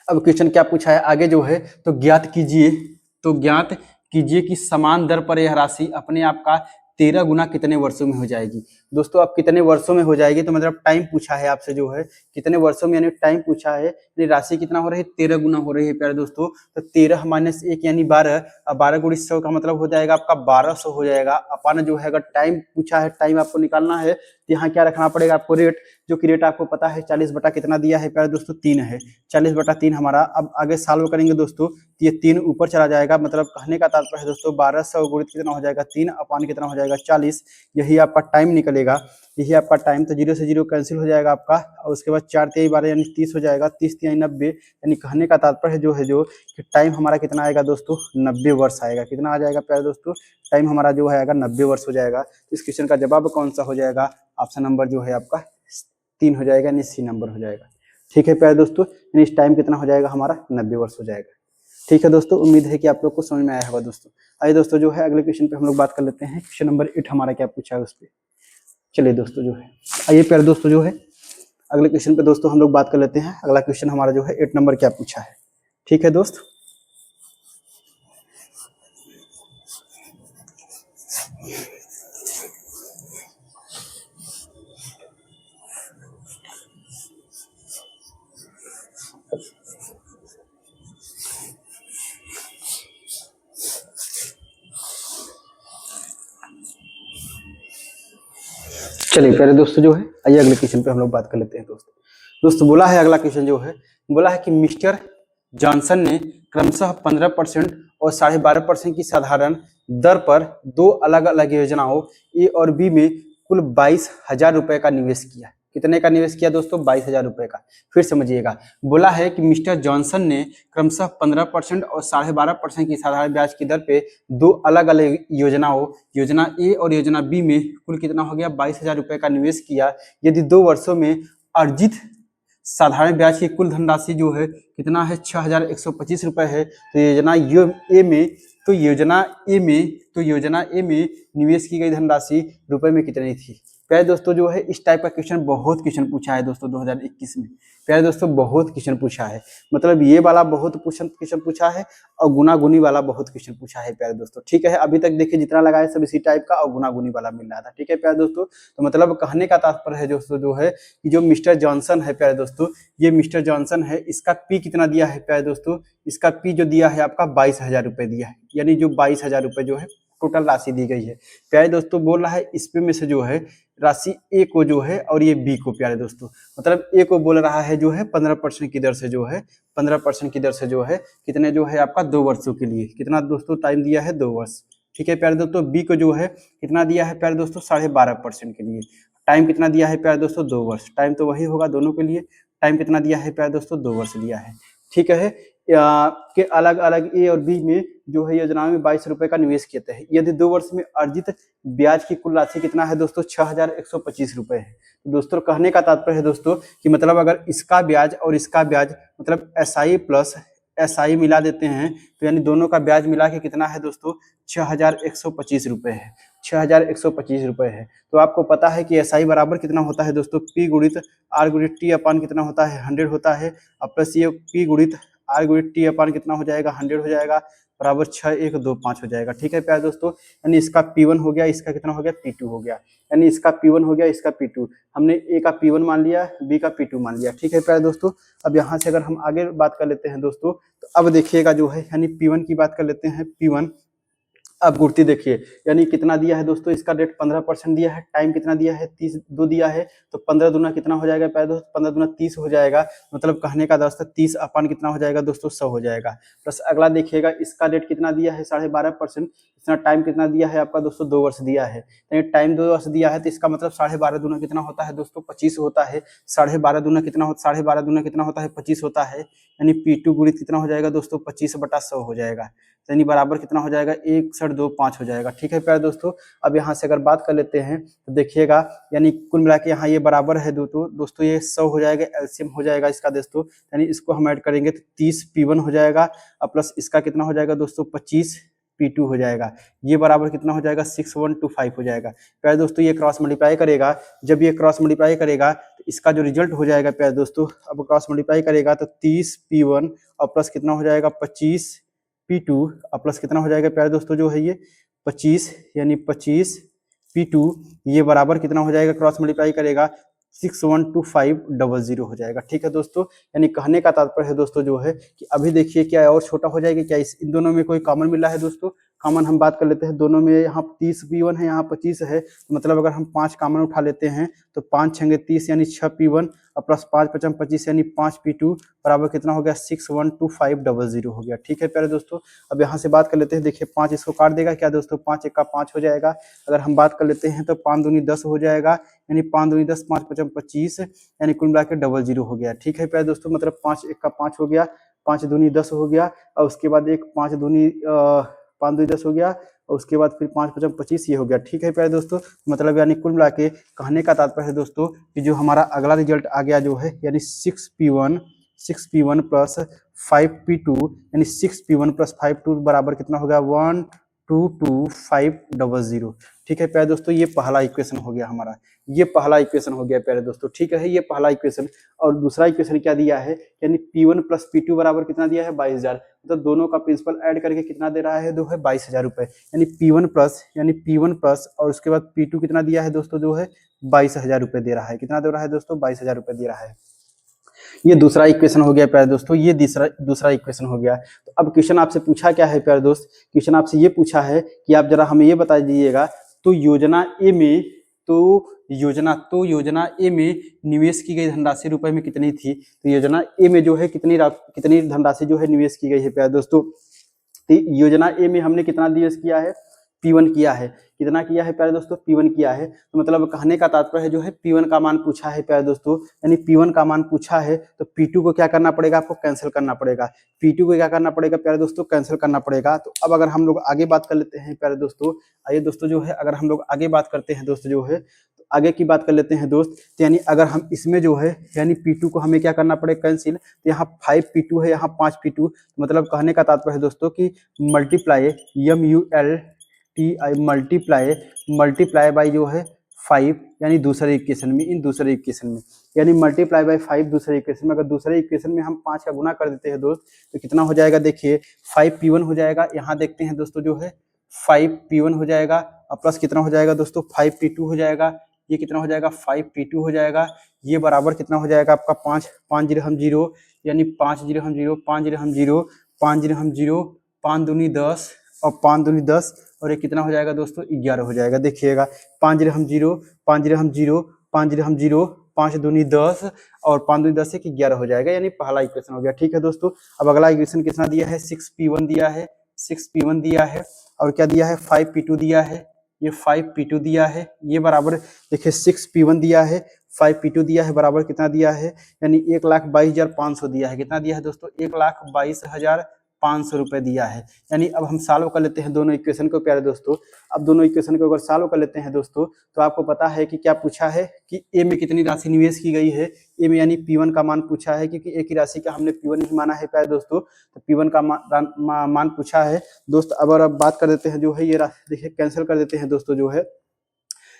अब क्वेश्चन क्या पूछा है आगे जो है, तो ज्ञात कीजिए कि समान दर पर यह राशि अपने आप का 13 गुना कितने वर्षों में हो जाएगी। दोस्तों अब कितने वर्षों में हो जाएगी, तो मतलब टाइम पूछा है आपसे जो है कितने वर्षों में, यानी टाइम पूछा है, यानी राशि कितना हो रही है, 13 गुना हो रही है प्यारे दोस्तों। तो 13 - 1 यानी 12, 12 × 100 का मतलब हो जाएगा आपका 1200 हो जाएगा। अपन जो है अगर टाइम पूछा है, टाइम आपको निकालना है, तो यहाँ क्या रखना पड़ेगा आपको, रेट जो कि रेट आपको पता है 40 बटा कितना दिया है प्यारे दोस्तों 3 है। 40 बटा 3 हमारा, अब आगे सॉल्व करेंगे दोस्तों तो ये 3 ऊपर चला जाएगा, मतलब कहने का तात्पर्य है दोस्तों 1200 गुणित कितना हो जाएगा 3 अपान कितना हो जाएगा 40। यही आपका टाइम निकलेगा, यही आपका टाइम। तो 0 से 0 कैंसिल हो जाएगा आपका, और उसके बाद 4 3 12 यानी 30 हो जाएगा, 30 3 90, यानी कहने का तात्पर्य जो है जो कि टाइम हमारा कितना आएगा दोस्तों 90 वर्ष आएगा। कितना आ जाएगा प्यारे दोस्तों, टाइम हमारा जो आएगा 90 वर्ष हो जाएगा। तो इस क्वेश्चन का जवाब कौन सा हो जाएगा, ऑप्शन नंबर जो है आपका 3 हो जाएगा, यानी सी नंबर हो जाएगा। ठीक है प्यारे दोस्तों, यानी इस टाइम कितना हो जाएगा हमारा 90 वर्ष हो जाएगा। ठीक है दोस्तों, उम्मीद है कि आप लोग को समझ में आया होगा दोस्तों। आइए दोस्तों जो है अगले क्वेश्चन पे हम लोग बात कर लेते हैं। क्वेश्चन नंबर 8 हमारा क्या पूछा है उस पर। चलिए दोस्तों जो है, आइए प्यारे दोस्तों जो है अगले क्वेश्चन पे दोस्तों हम लोग बात कर लेते हैं। अगला क्वेश्चन हमारा जो है 8 नंबर क्या पूछा है। ठीक है दोस्त, चलिए प्यारे दोस्तों जो है आइए अगले क्वेश्चन पे हम लोग बात कर लेते हैं दोस्तों बोला है अगला क्वेश्चन जो है, बोला है कि मिस्टर जॉनसन ने क्रमशः 15% और 12.5% की साधारण दर पर 2 अलग अलग योजनाओं ए और बी में कुल 22,000 रुपए का निवेश किया। कितने का निवेश किया दोस्तों, 22,000 रुपए का। फिर समझिएगा, बोला है कि मिस्टर जॉनसन ने क्रमशः 15% और 12.5% की साधारण ब्याज की दर पे 2 अलग अलग योजनाओं, योजना ए और योजना बी में कुल कितना हो गया 22,000 रुपए का निवेश किया। यदि 2 वर्षों में अर्जित साधारण ब्याज की कुल धनराशि जो है कितना है 6,125 रुपए है, तो योजना ए में निवेश की गई धनराशि रुपए में कितनी थी। प्यारे दोस्तों जो है इस टाइप का क्वेश्चन बहुत क्वेश्चन पूछा है दोस्तों 2021 में। प्यारे दोस्तों बहुत क्वेश्चन पूछा है, मतलब ये वाला बहुत क्वेश्चन पूछा है और गुना गुनी वाला बहुत क्वेश्चन पूछा है प्यारे दोस्तों। ठीक है, अभी तक देखिए जितना लगाए सब इसी टाइप का और गुना गुनी वाला मिल रहा था। ठीक है प्यारे दोस्तों, तो मतलब कहने का तात्पर्य है दोस्तों जो है कि जो मिस्टर जॉनसन है प्यारे दोस्तों, ये मिस्टर जॉनसन है, इसका पी कितना दिया है प्यारे दोस्तों, इसका पी जो दिया है आपका 22,000 रुपए दिया है, यानी जो 22,000 रुपए जो है टोटल राशि दी गई है। प्यारे दोस्तों बोल रहा है इसमें में से जो है राशि ए को जो है और ये बी को, प्यारे दोस्तों मतलब ए को बोल रहा है जो है 15% की दर से जो है 15% की दर से जो है कितने जो है आपका 2 वर्षों के लिए कितना दोस्तों टाइम दिया है 2 वर्ष। ठीक है प्यारे दोस्तों, बी को जो है कितना दिया है प्यारे दोस्तों 12.5% के लिए टाइम कितना दिया है प्यारे दोस्तों 2 वर्ष। टाइम तो वही होगा दोनों के लिए, टाइम कितना दिया है प्यारे दोस्तों 2 वर्ष दिया है। ठीक है, के अलग अलग ए और बी में जो है योजनाओं में 22 रुपए का निवेश किए हैं। यदि 2 वर्ष में अर्जित ब्याज की कुल राशि कितना है दोस्तों 6,125 रुपए है। तो दोस्तों कहने का तात्पर्य है दोस्तों कि मतलब अगर इसका ब्याज और इसका ब्याज मतलब एसआई प्लस एसआई मिला देते हैं तो यानी दोनों का ब्याज मिला के कितना है दोस्तों 6,125 रुपए है, 6,125 रुपए है। तो आपको पता है कि एसआई बराबर कितना होता है दोस्तों पी गुणित आर गुणित टी अपान कितना होता है 100 होता है, और प्लस ये पी गुणित आर गुणित टी अपान कितना हो जाएगा 100 हो जाएगा, बराबर 6,125 हो जाएगा। ठीक है प्यारे दोस्तों, यानी इसका P1 हो गया, इसका कितना हो गया P2 हो गया, यानी इसका P1 हो गया, इसका P2, हमने ए का P1 मान लिया, बी का P2 मान लिया। ठीक है प्यारे दोस्तों, अब यहाँ से अगर हम आगे बात कर लेते हैं दोस्तों, तो अब देखिएगा जो है यानी P1 की बात कर लेते हैं। P1 अब गुर्ती देखिए, यानी कितना दिया है दोस्तों, इसका रेट 15% दिया है, टाइम कितना दिया है 30 2 दिया है, तो 15 दूना कितना हो जाएगा प्यारे दोस्तों 15 दूना 30 हो जाएगा, मतलब कहने का दोस्तों 30 अपान कितना हो जाएगा दोस्तों 100 हो जाएगा। प्लस अगला देखिएगा इसका रेट कितना दिया है 12.5%, इसका टाइम कितना दिया है आपका दोस्तों 2 वर्ष दिया है, यानी टाइम 2 वर्ष दिया है, तो इसका मतलब 12.5 दूना कितना होता है दोस्तों 25 होता है, 12.5 दूना कितना होता 12.5 दूना कितना होता है 25 होता है, यानी P2 गुणित कितना हो जाएगा दोस्तों 25/100 हो जाएगा, यानी बराबर कितना हो जाएगा 1/25 हो जाएगा। ठीक है प्यारे दोस्तों, अब यहाँ से अगर बात कर लेते हैं तो देखिएगा यानी कुल मिला के यहाँ ये बराबर है दोस्तों ये 100 हो जाएगा, एलसीएम हो जाएगा इसका दोस्तों, यानी इसको हम ऐड करेंगे तो 30 P1 हो जाएगा, और प्लस इसका कितना हो जाएगा दोस्तों 25 P2 हो जाएगा, ये बराबर कितना हो जाएगा 6125 हो जाएगा। प्यारे दोस्तों ये क्रॉस मल्टीप्लाई करेगा, जब ये क्रॉस मल्टीप्लाई करेगा तो इसका जो रिजल्ट हो जाएगा प्यारे दोस्तों, अब क्रॉस मल्टीप्लाई करेगा तो 30 P1 और प्लस कितना हो जाएगा 25 P2 और प्लस कितना हो जाएगा प्यारे दोस्तों जो है ये 25, यानी 25 P2 ये बराबर कितना हो जाएगा क्रॉस मल्टीप्लाई करेगा 612500 हो जाएगा। ठीक है दोस्तों, यानी कहने का तात्पर्य है दोस्तों जो है कि अभी देखिए क्या और छोटा हो जाएगा, क्या इन दोनों में कोई कॉमन मिला है दोस्तों, कॉमन हम बात कर लेते हैं, दोनों में यहाँ 30 P1 है, यहाँ 25 है, तो मतलब अगर हम 5 कॉमन उठा लेते हैं तो 5 छंगे 30 यानी 6 P1 और प्लस 5 पचम 25 यानी 5 P2 बराबर कितना हो गया 612500 हो गया। ठीक है प्यारे दोस्तों, अब यहाँ से बात कर लेते हैं, देखिए 5 इसको काट देगा क्या दोस्तों, 5 एक का 5 हो जाएगा। अगर हम बात कर लेते हैं तो 5 दूनी 10 हो जाएगा, यानी 5 दूनी 10, 5 पचम 25 यानी कुल मिला के 00 हो गया। ठीक है प्यारे दोस्तों, मतलब 5 एक का 5 हो गया, 5 दूनी 10 हो गया, और उसके बाद एक 5 दूनी 5 दूनी 10 हो गया, और उसके बाद फिर 5 पचम 25 ये हो गया। ठीक है प्यारे दोस्तों, मतलब यानी कुल मिला के कहने का तात्पर्य है दोस्तों कि जो हमारा अगला रिजल्ट आ गया जो है यानी 6P1 प्लस 5P2 यानी 6P1 प्लस 5P2 बराबर कितना हो गया 122500। ठीक है प्यारे दोस्तों, ये पहला इक्वेशन हो गया हमारा, ये पहला इक्वेशन हो गया प्यारे दोस्तों। ठीक है, ये पहला इक्वेशन। और दूसरा इक्वेशन क्या दिया है, यानी P1 प्लस P2 बराबर कितना दिया है 22,000, मतलब दोनों का प्रिंसिपल ऐड करके कितना दे रहा है, जो है 22,000 रुपए, यानी P1 प्लस और उसके बाद P2 कितना दिया है दोस्तों, जो है 22,000 रुपए दे रहा है। कितना दे रहा है दोस्तों, 22,000 रुपए दे रहा है। ये दूसरा इक्वेशन हो गया प्यारे दोस्तों, ये दूसरा इक्वेशन हो गया। तो अब क्वेश्चन आपसे पूछा क्या है प्यारे दोस्त, क्वेश्चन आपसे ये पूछा है कि आप जरा हमें ये बता दीजिएगा, तो योजना ए में निवेश की गई धनराशि रुपए में कितनी थी। तो योजना ए में जो है कितनी धनराशि जो है निवेश की गई है प्यारे दोस्तों। तो योजना ए में हमने कितना निवेश किया है, P1 किया है। कितना किया है प्यारे दोस्तों, P1 किया है। तो मतलब कहने का तात्पर्य है जो है P1 का मान पूछा है प्यारे दोस्तों, यानी P1 का मान पूछा है, तो P2 को क्या करना पड़ेगा, आपको कैंसिल करना पड़ेगा। P2 को क्या करना पड़ेगा प्यारे दोस्तों, कैंसिल करना पड़ेगा। तो अब अगर हम लोग आगे बात कर लेते हैं प्यारे दोस्तों, आइए दोस्तों जो है अगर हम लोग आगे बात करते हैं दोस्तों जो है, तो आगे की बात कर लेते हैं दोस्त। तो यानी अगर हम इसमें जो है यानी P2 को हमें क्या करना पड़ेगा, कैंसिल। तो यहाँ 5P2 है, यहाँ 5P2, मतलब कहने का तात्पर्य है दोस्तों कि मल्टीप्लाई मल्टीप्लाई बाई जो है 5, यानी दूसरे इक्वेशन में, इन दूसरे इक्वेशन में, यानी मल्टीप्लाई बाई 5 दूसरे इक्वेशन में। अगर दूसरे इक्वेशन में हम 5 का गुना कर देते हैं दोस्त, तो कितना हो जाएगा, देखिए 5P1 हो जाएगा। यहाँ देखते हैं दोस्तों जो है 5P1 हो जाएगा, और प्लस कितना हो जाएगा दोस्तों 5P2 हो जाएगा। ये कितना हो जाएगा 5P2 हो जाएगा। ये बराबर कितना हो जाएगा आपका 5 यानी 5 दूनी 10 और 5 दूनी 10, और ये कितना हो जाएगा दोस्तों 11 हो जाएगा। देखिएगा 5 दूनी 10 और 5 दूनी 10 से 11 हो जाएगा, यानी पहला इक्वेशन हो गया। ठीक है दोस्तों, अब अगला इक्वेशन कितना दिया है, 6P1 दिया है, और क्या दिया है 5P2 दिया है, ये 5P2 दिया है। ये बराबर देखिए 6P1 दिया है, 5P2 दिया है, बराबर कितना दिया है, यानी 1,22,500 दिया है। कितना दिया है दोस्तों, 1,22,500 रुपए दिया है। यानी अब हम सॉल्व कर लेते हैं दोनों इक्वेशन को प्यारे दोस्तों। अब दोनों इक्वेशन को अगर सॉल्व कर लेते हैं दोस्तों, तो आपको पता है कि क्या पूछा है कि ए में कितनी राशि निवेश की गई है। ए में यानी P1 का मान पूछा है, क्योंकि ए की राशि का हमने P1 ही माना है प्यारे दोस्तों, तो P1 का मान पूछा है दोस्त। अब बात कर देते हैं जो है, ये देखिए कैंसिल कर देते हैं दोस्तों जो है,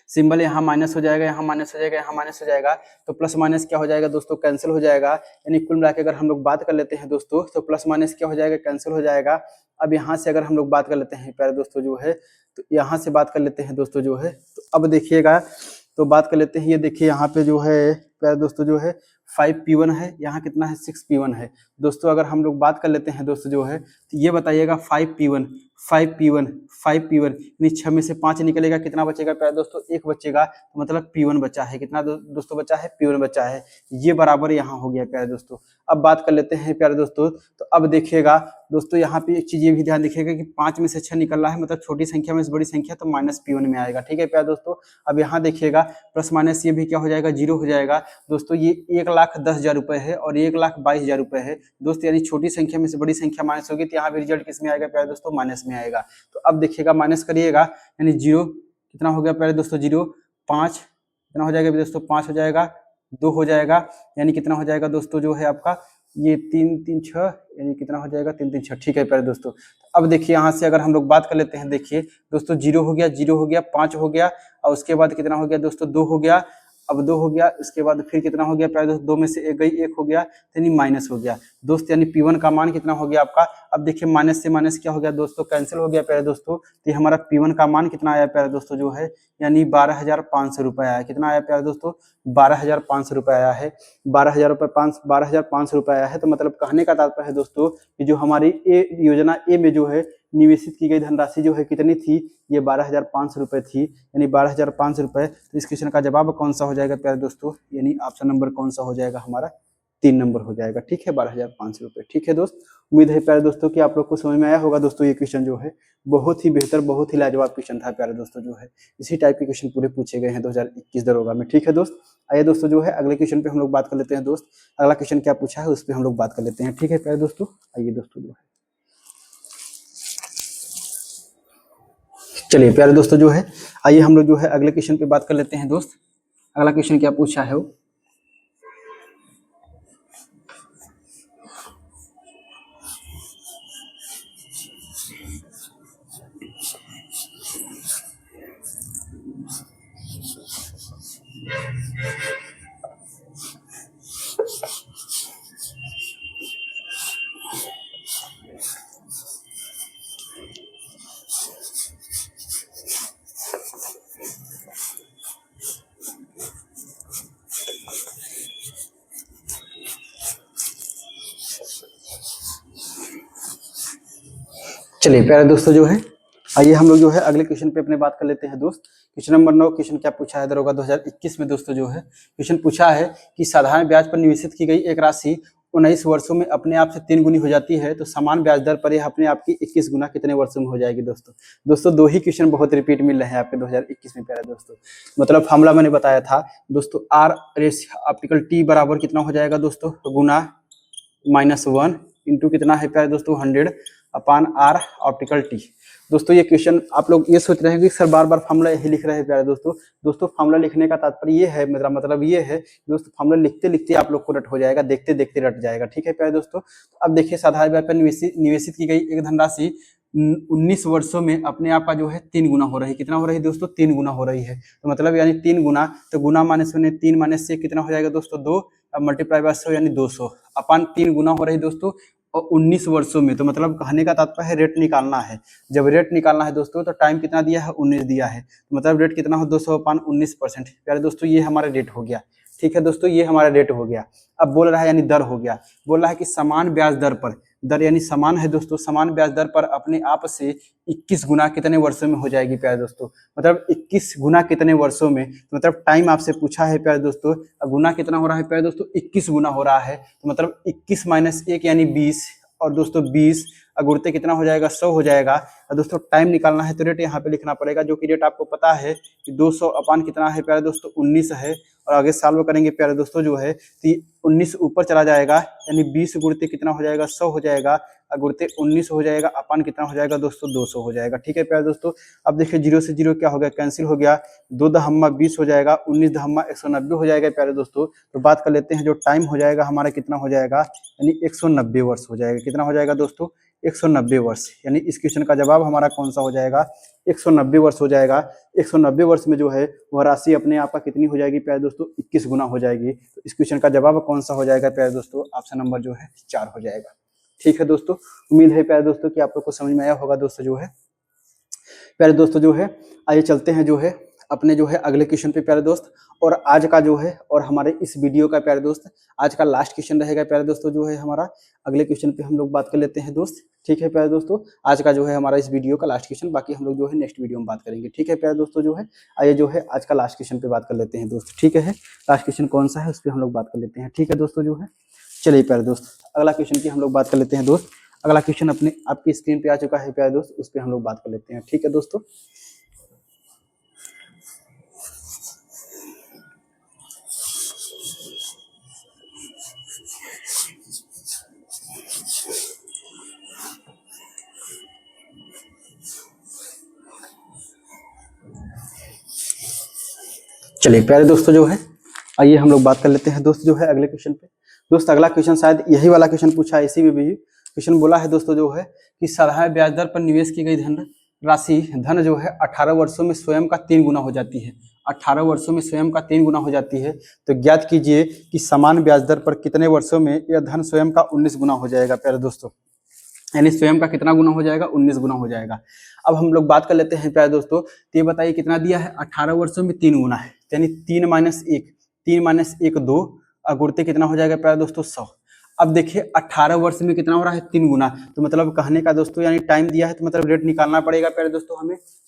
सिंबल यहाँ माइनस हो जाएगा, यहाँ माइनस हो जाएगा, यहाँ माइनस हो जाएगा, तो प्लस माइनस क्या हो जाएगा दोस्तों, कैंसिल हो जाएगा। यानी कुल मिला के अगर हम लोग बात कर लेते हैं दोस्तों, तो प्लस माइनस क्या हो जाएगा, कैंसिल हो जाएगा। अब यहाँ से अगर हम लोग बात कर लेते हैं प्यारे दोस्तों जो है, तो यहाँ से बात कर लेते हैं दोस्तों जो है, तो अब देखिएगा, तो बात कर लेते हैं, ये देखिए यहाँ पे जो है प्यारे दोस्तों जो है 5P1 है, यहाँ कितना है 6P1 है दोस्तों। अगर हम लोग बात कर लेते हैं दोस्तों जो है, तो ये बताइएगा 5P1 यानी 6 में से 5 निकलेगा, कितना बचेगा प्यारे दोस्तों, 1 बचेगा, तो मतलब P1 बचा है। कितना दोस्तों बचा है, P1 बचा है। ये बराबर यहाँ हो गया प्यारे दोस्तों। अब बात कर लेते हैं प्यारे दोस्तों, तो अब देखिएगा दोस्तों, यहाँ पे एक चीज ये भी ध्यान रखिएगा कि 5 में से 6 निकल रहा है, मतलब छोटी संख्या में से बड़ी संख्या, तो माइनस P1 में आएगा। ठीक है प्यारे दोस्तों, अब यहाँ देखिएगा प्लस माइनस ये भी क्या हो जाएगा, 0 हो जाएगा दोस्तों। ये 1,10,000 रुपए है और 1,22,000 रुपए है दोस्त, यानी छोटी संख्या में से बड़ी संख्या माइनस होगी, तो यहाँ भी रिजल्ट किस में आएगा प्यारे दोस्तों, माइनस में आएगा। तो अब देखिएगा माइनस करिएगा, यानी 0 कितना हो गया प्यारे दोस्तों, 0 5 कितना हो जाएगा दोस्तों, 5 हो जाएगा, 2 हो जाएगा, यानी कितना हो जाएगा दोस्तों जो है आपका, ये 3 3 6, यानी कितना हो जाएगा 3 3 6। ठीक है प्यारे दोस्तों, अब देखिए यहाँ से अगर हम लोग बात कर लेते हैं, देखिए दोस्तों 0 हो गया, 5 हो गया, और उसके बाद कितना हो गया दोस्तों, 2 हो गया। अब 2 हो गया, इसके बाद फिर कितना हो गया प्यारे दोस्त, 2 में से एक गई, 1 हो गया, यानी माइनस हो गया दोस्त, यानी P1 का मान कितना हो गया आपका। अब देखिए माइनस से माइनस क्या हो गया दोस्तों, कैंसिल हो गया प्यारे दोस्तों। तो हमारा P1 का मान कितना आया प्यारे दोस्तों जो है, यानी 12,500 रुपए आया। कितना आया प्यारे दोस्तों, 12,500 रुपए आया है। 12,500 रुपए आया है। तो मतलब कहने का तात्पर्य है दोस्तों कि जो हमारी योजना ए में जो है निवेशित की गई धनराशि जो है कितनी थी, ये 12,500 रुपये थी, यानी 12,500 रुपये। तो इस क्वेश्चन का जवाब कौन सा हो जाएगा प्यारे दोस्तों, यानी ऑप्शन नंबर कौन सा हो जाएगा हमारा, 3 नंबर हो जाएगा। ठीक है, 12,500 रुपये। ठीक है दोस्त, उम्मीद है प्यारे दोस्तों कि आप लोग को समझ में आया होगा दोस्तों। ये क्वेश्चन जो है बहुत ही बेहतर, बहुत ही लाजवाब क्वेश्चन था प्यारे दोस्तों। जो है इसी टाइप के क्वेश्चन पूरे पूछे गए हैं 2021 दरोगा में। ठीक है दोस्त, आइए दोस्तों जो है अगले क्वेश्चन पे हम लोग बात कर लेते हैं दोस्त। अगला क्वेश्चन क्या पूछा है उस पर हम लोग बात कर लेते हैं। ठीक है प्यारे दोस्तों, आइए दोस्तों जो है, चलिए प्यारे दोस्तों जो है, आइए हम लोग जो है अगले क्वेश्चन पे बात कर लेते हैं दोस्त। अगला क्वेश्चन क्या पूछा है वो, चलिए प्यारे दोस्तों जो है, आइए हम लोग जो है अगले क्वेश्चन पे अपने बात कर लेते हैं दोस्त। क्वेश्चन नंबर 9, क्वेश्चन क्या पूछा है दरोगा 2021 में दोस्तों जो है, क्वेश्चन पूछा है कि साधारण ब्याज पर निवेशित की गई एक राशि 19 वर्षों में अपने आप से 3 गुनी हो जाती है, तो समान ब्याज दर पर यह अपने आप की 21 गुना कितने वर्षों में हो जाएगी दोस्तों। दोस्तों 2 ही क्वेश्चन बहुत रिपीट मिल रहे हैं आपके 2021 में प्यारे दोस्तों। मतलब फॉर्मूला मैंने बताया था दोस्तों, आर ऑप्टिकल टी बराबर कितना हो जाएगा दोस्तों, गुना -1 इंटू कितना है प्यारे दोस्तों, 100 अपान आर ऑप्टिकल टी। दोस्तों ये क्वेश्चन आप लोग ये सोच रहे हैं कि सर बार बार फॉर्मूला यही लिख रहे हैं प्यारे दोस्तों। दोस्तों फॉर्मूला लिखने का तात्पर्य ये है, मेरा मतलब ये है दोस्तों, फॉर्मूला लिखते लिखते आप लोग को रट हो जाएगा, देखते देखते रट जाएगा। ठीक है प्यारे दोस्तों, अब देखिए साधारण ब्याज पर निवेशित की गई एक धनराशि 19 वर्षों में अपने आप का जो है 3 गुना हो रही है। कितना हो रही है दोस्तों, 3 गुना हो रही है। तो मतलब यानी 3 गुना, तो गुना माइनस में 3 माइनस से कितना हो जाएगा दोस्तों, 2, अब मल्टीप्लाई बाय 100 यानी 200 अपान 3 गुना हो रही है दोस्तों और 19 वर्षों में। तो मतलब कहने का तात्पर्य है रेट निकालना है। जब रेट निकालना है दोस्तों तो टाइम कितना दिया है, 19 दिया है, तो मतलब रेट कितना हो, 200 अपान 19%। प्यारे दोस्तों ये हमारा रेट हो गया। ठीक है दोस्तों, ये हमारा रेट हो गया। अब बोल रहा है यानी दर हो गया, बोल रहा है कि समान ब्याज दर पर, दर यानी समान है दोस्तों, समान ब्याज दर पर अपने आप से 21 गुना कितने वर्षों में हो जाएगी प्यारे दोस्तों। मतलब 21 गुना कितने वर्षों में, तो मतलब टाइम आपसे पूछा है प्यारे दोस्तों, गुना कितना हो रहा है प्यारे दोस्तों, 21 गुना हो रहा है। तो मतलब 21 माइनस 1 यानी 20, और दोस्तों 20 गुणते कितना हो जाएगा, 100 हो जाएगा। और दोस्तों टाइम निकालना है तो रेट यहाँ पे लिखना पड़ेगा, जो कि रेट आपको पता है कि 200 अपान कितना है प्यारे दोस्तों, 19 है। और आगे सॉल्व करेंगे प्यारे दोस्तों जो है, तो 19 ऊपर चला जाएगा, यानी 20 गुणते कितना हो जाएगा, 100 हो जाएगा, गुणते 19 हो जाएगा, अपान कितना हो जाएगा दोस्तों, 200 हो जाएगा। ठीक है प्यारे दोस्तों, अब देखिए 0 से 0 क्या हो गया, कैंसिल हो गया, 2 दहम्मा 20 हो जाएगा, 19 दहम्मा 190 हो जाएगा प्यारे दोस्तों। तो बात कर लेते हैं, जो टाइम हो जाएगा हमारा कितना हो जाएगा, यानी 190 वर्ष हो जाएगा। कितना हो जाएगा दोस्तों, 190 वर्ष। यानी इस क्वेश्चन का जवाब हमारा कौन सा हो जाएगा, 190 वर्ष हो जाएगा। 190 वर्ष में जो है वह राशि अपने आप का कितनी हो जाएगी प्यारे दोस्तों, 21 गुना हो जाएगी। तो इस क्वेश्चन का जवाब कौन सा हो जाएगा प्यारे दोस्तों, ऑप्शन नंबर जो है 4 हो जाएगा। ठीक है दोस्तों, उम्मीद है प्यारे दोस्तों कि आप लोग को समझ में आया होगा दोस्तों जो है। प्यारे दोस्तों जो है, आइए चलते हैं जो है अपने जो है अगले क्वेश्चन पे प्यारे दोस्त। और आज का जो है, और हमारे इस वीडियो का प्यारे दोस्त आज का लास्ट क्वेश्चन रहेगा प्यारे दोस्तों जो है हमारा। अगले क्वेश्चन पे हम लोग बात कर लेते हैं दोस्त। ठीक है प्यारे दोस्तों, आज का जो है हमारा इस वीडियो का लास्ट क्वेश्चन, बाकी हम लोग जो है नेक्स्ट वीडियो में बात करेंगे। ठीक है प्यारे दोस्तों जो है, आइए जो है आज का लास्ट क्वेश्चन पे बात कर लेते हैं दोस्त। ठीक है, लास्ट क्वेश्चन कौन सा है उस पर हम लोग बात कर लेते हैं। ठीक है दोस्तों जो है, चलिए प्यारे दोस्त अगला क्वेश्चन की हम लोग बात कर लेते हैं दोस्त। अगला क्वेश्चन अपने आपकी स्क्रीन पे आ चुका है प्यारे दोस्त, उस पर हम लोग बात कर लेते हैं। ठीक है दोस्तों, चलिए प्यारे दोस्तों जो है, आइए हम लोग बात कर लेते हैं दोस्त जो है अगले क्वेश्चन पे। दोस्त अगला क्वेश्चन शायद यही वाला क्वेश्चन पूछा है, इसी में भी क्वेश्चन बोला है दोस्तों जो है कि साधारण ब्याज दर पर निवेश की गई धन जो है 18 वर्षों में स्वयं का 3 गुना हो जाती है। 18 वर्षों में स्वयं का 3 गुना हो जाती है। तो ज्ञात कीजिए कि समान ब्याज दर पर कितने वर्षों में यह धन स्वयं का 19 गुना हो जाएगा प्यारे दोस्तों। यानी स्वयं का कितना गुना हो जाएगा, 19 गुना हो जाएगा। अब हम लोग बात कर लेते हैं प्यारे दोस्तों, तो ये बताइए कितना दिया है, 18 वर्षों में 3 गुना है, यानी 3 माइनस 1 2 गुणते कितना हो जाएगा प्यारे दोस्तों, 100 अब देखिए 18 वर्ष में कितना हो रहा है 3 गुना। तो मतलब कहने का दोस्तों यानी टाइम दिया है तो मतलब रेट निकालना पड़ेगा प्यारे दोस्तों।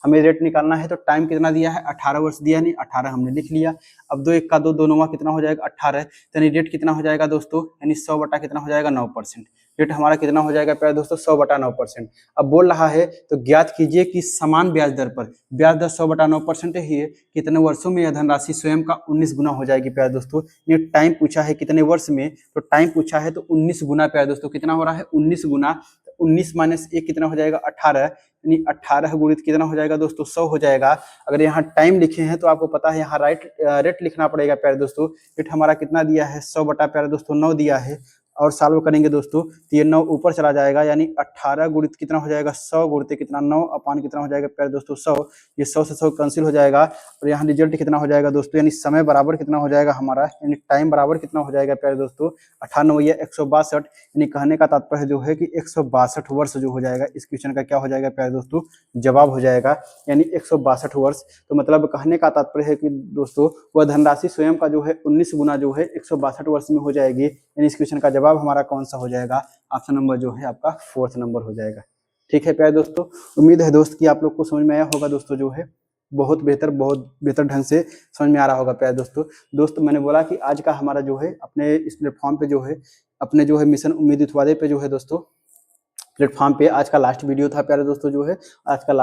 हमें रेट निकालना है तो टाइम कितना दिया है 18 वर्ष दिया, नहीं 18 हमने लिख लिया। अब 2 1 का 2 2 9 कितना हो जाएगा 18, तो यानी रेट कितना हो जाएगा दोस्तों, यानी 100 बटा कितना हो जाएगा 9%। रेट हमारा कितना हो जाएगा प्यारे दोस्तों 100 बटा 9%। अब बोल रहा है तो ज्ञात कीजिए कि समान ब्याज दर पर ब्याज दर 100 बटा 9% ही है, कितने वर्षों में यह धनराशि स्वयं का 19 गुना हो जाएगी प्यारे दोस्तों। ये टाइम पूछा है कितने वर्ष में, तो टाइम पूछा है तो 19 गुना प्यारे दोस्तों। कितना हो रहा है 19 गुना, 19 माइनस 1 कितना हो जाएगा 18, यानी 18 गुणित कितना हो जाएगा दोस्तों 100 हो जाएगा। अगर यहाँ टाइम लिखे हैं तो आपको पता है यहाँ रेट लिखना पड़ेगा प्यारे दोस्तों। रेट हमारा कितना दिया है 100 बटा प्यारे दोस्तों 9 दिया है, और सॉल्व करेंगे दोस्तों तो ये 9 ऊपर चला जाएगा, यानी 18 गुणित कितना हो जाएगा 100 गुणित कितना 9 अपान कितना हो जाएगा प्यारे दोस्तों 100। ये 100 से 100 कैंसिल हो जाएगा, और यहाँ रिजल्ट कितना हो जाएगा दोस्तों, यानी समय बराबर कितना हो जाएगा हमारा, यानी टाइम बराबर कितना हो जाएगा प्यारे दोस्तों 98 या 162। यानी कहने का तात्पर्य जो है कि 162 वर्ष जो हो जाएगा इस क्वेश्चन का क्या हो जाएगा प्यारे दोस्तों, जवाब हो जाएगा, यानी 162 वर्ष। तो मतलब कहने का तात्पर्य है कि दोस्तों वह धनराशि स्वयं का जो है 19 गुना जो है 162 वर्ष में हो जाएगी। यानी इस क्वेश्चन का जवाब हमारा कौन सा हो जाएगा, ऑप्शन नंबर जो है आपका 4th नंबर हो जाएगा। ठीक है प्यारे दोस्तों, उम्मीद है दोस्त कि आप लोग को समझ में आया होगा दोस्तों, जो है बहुत बेहतर ढंग से समझ में आ रहा होगा प्यारे दोस्तों। मैंने बोला कि आज का हमारा जो है अपने इस प्लेटफॉर्म पे जो है अपने जो है मिशन उम्मीद उत्वादे पे जो है दोस्तों प्लेटफॉर्म पे आज का लास्ट वीडियो था प्यारे दोस्तों, जो है आज का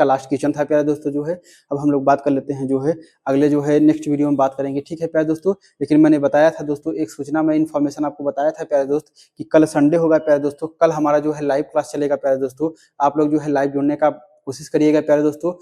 लास्ट क्वेश्चन था प्यारे दोस्तों, जो है अब हम लोग बात कर लेते हैं जो है अगले जो है नेक्स्ट वीडियो में बात करेंगे। ठीक है प्यारे दोस्तों, लेकिन मैंने बताया था दोस्तों एक सूचना में इन्फॉर्मेशन आपको बताया था प्यारे दोस्त कि कल संडे होगा प्यारे दोस्तों, कल हमारा जो है लाइव क्लास चलेगा प्यारे दोस्तों। आप लोग जो है लाइव जुड़ने का कोशिश करिएगा प्यारे दोस्तों।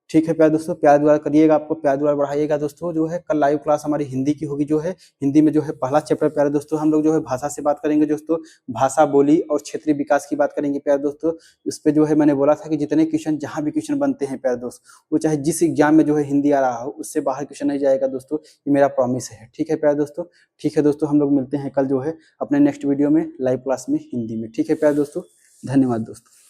ठीक है प्यारे दोस्तों, प्यार दुआर करिएगा, आपको प्यार दुआर बढ़ाइएगा दोस्तों। जो है कल लाइव क्लास हमारी हिंदी की होगी, जो है हिंदी में जो है पहला चैप्टर प्यारे दोस्तों हम लोग जो है भाषा से बात करेंगे दोस्तों, भाषा बोली और क्षेत्रीय विकास की बात करेंगे प्यारे दोस्तों। इस पे जो है मैंने बोला था कि जितने क्वेश्चन जहां भी क्वेश्चन बनते हैं प्यारे दोस्त, वो चाहे जिस एग्जाम में जो है हिंदी आ रहा हो उससे बाहर क्वेश्चन नहीं जाएगा दोस्तों, ये मेरा प्रॉमिस है। ठीक है प्यारे दोस्तों, ठीक है दोस्तों, हम लोग मिलते हैं कल जो है अपने नेक्स्ट वीडियो में लाइव क्लास में हिंदी में। ठीक है प्यारे दोस्तों, धन्यवाद दोस्तों।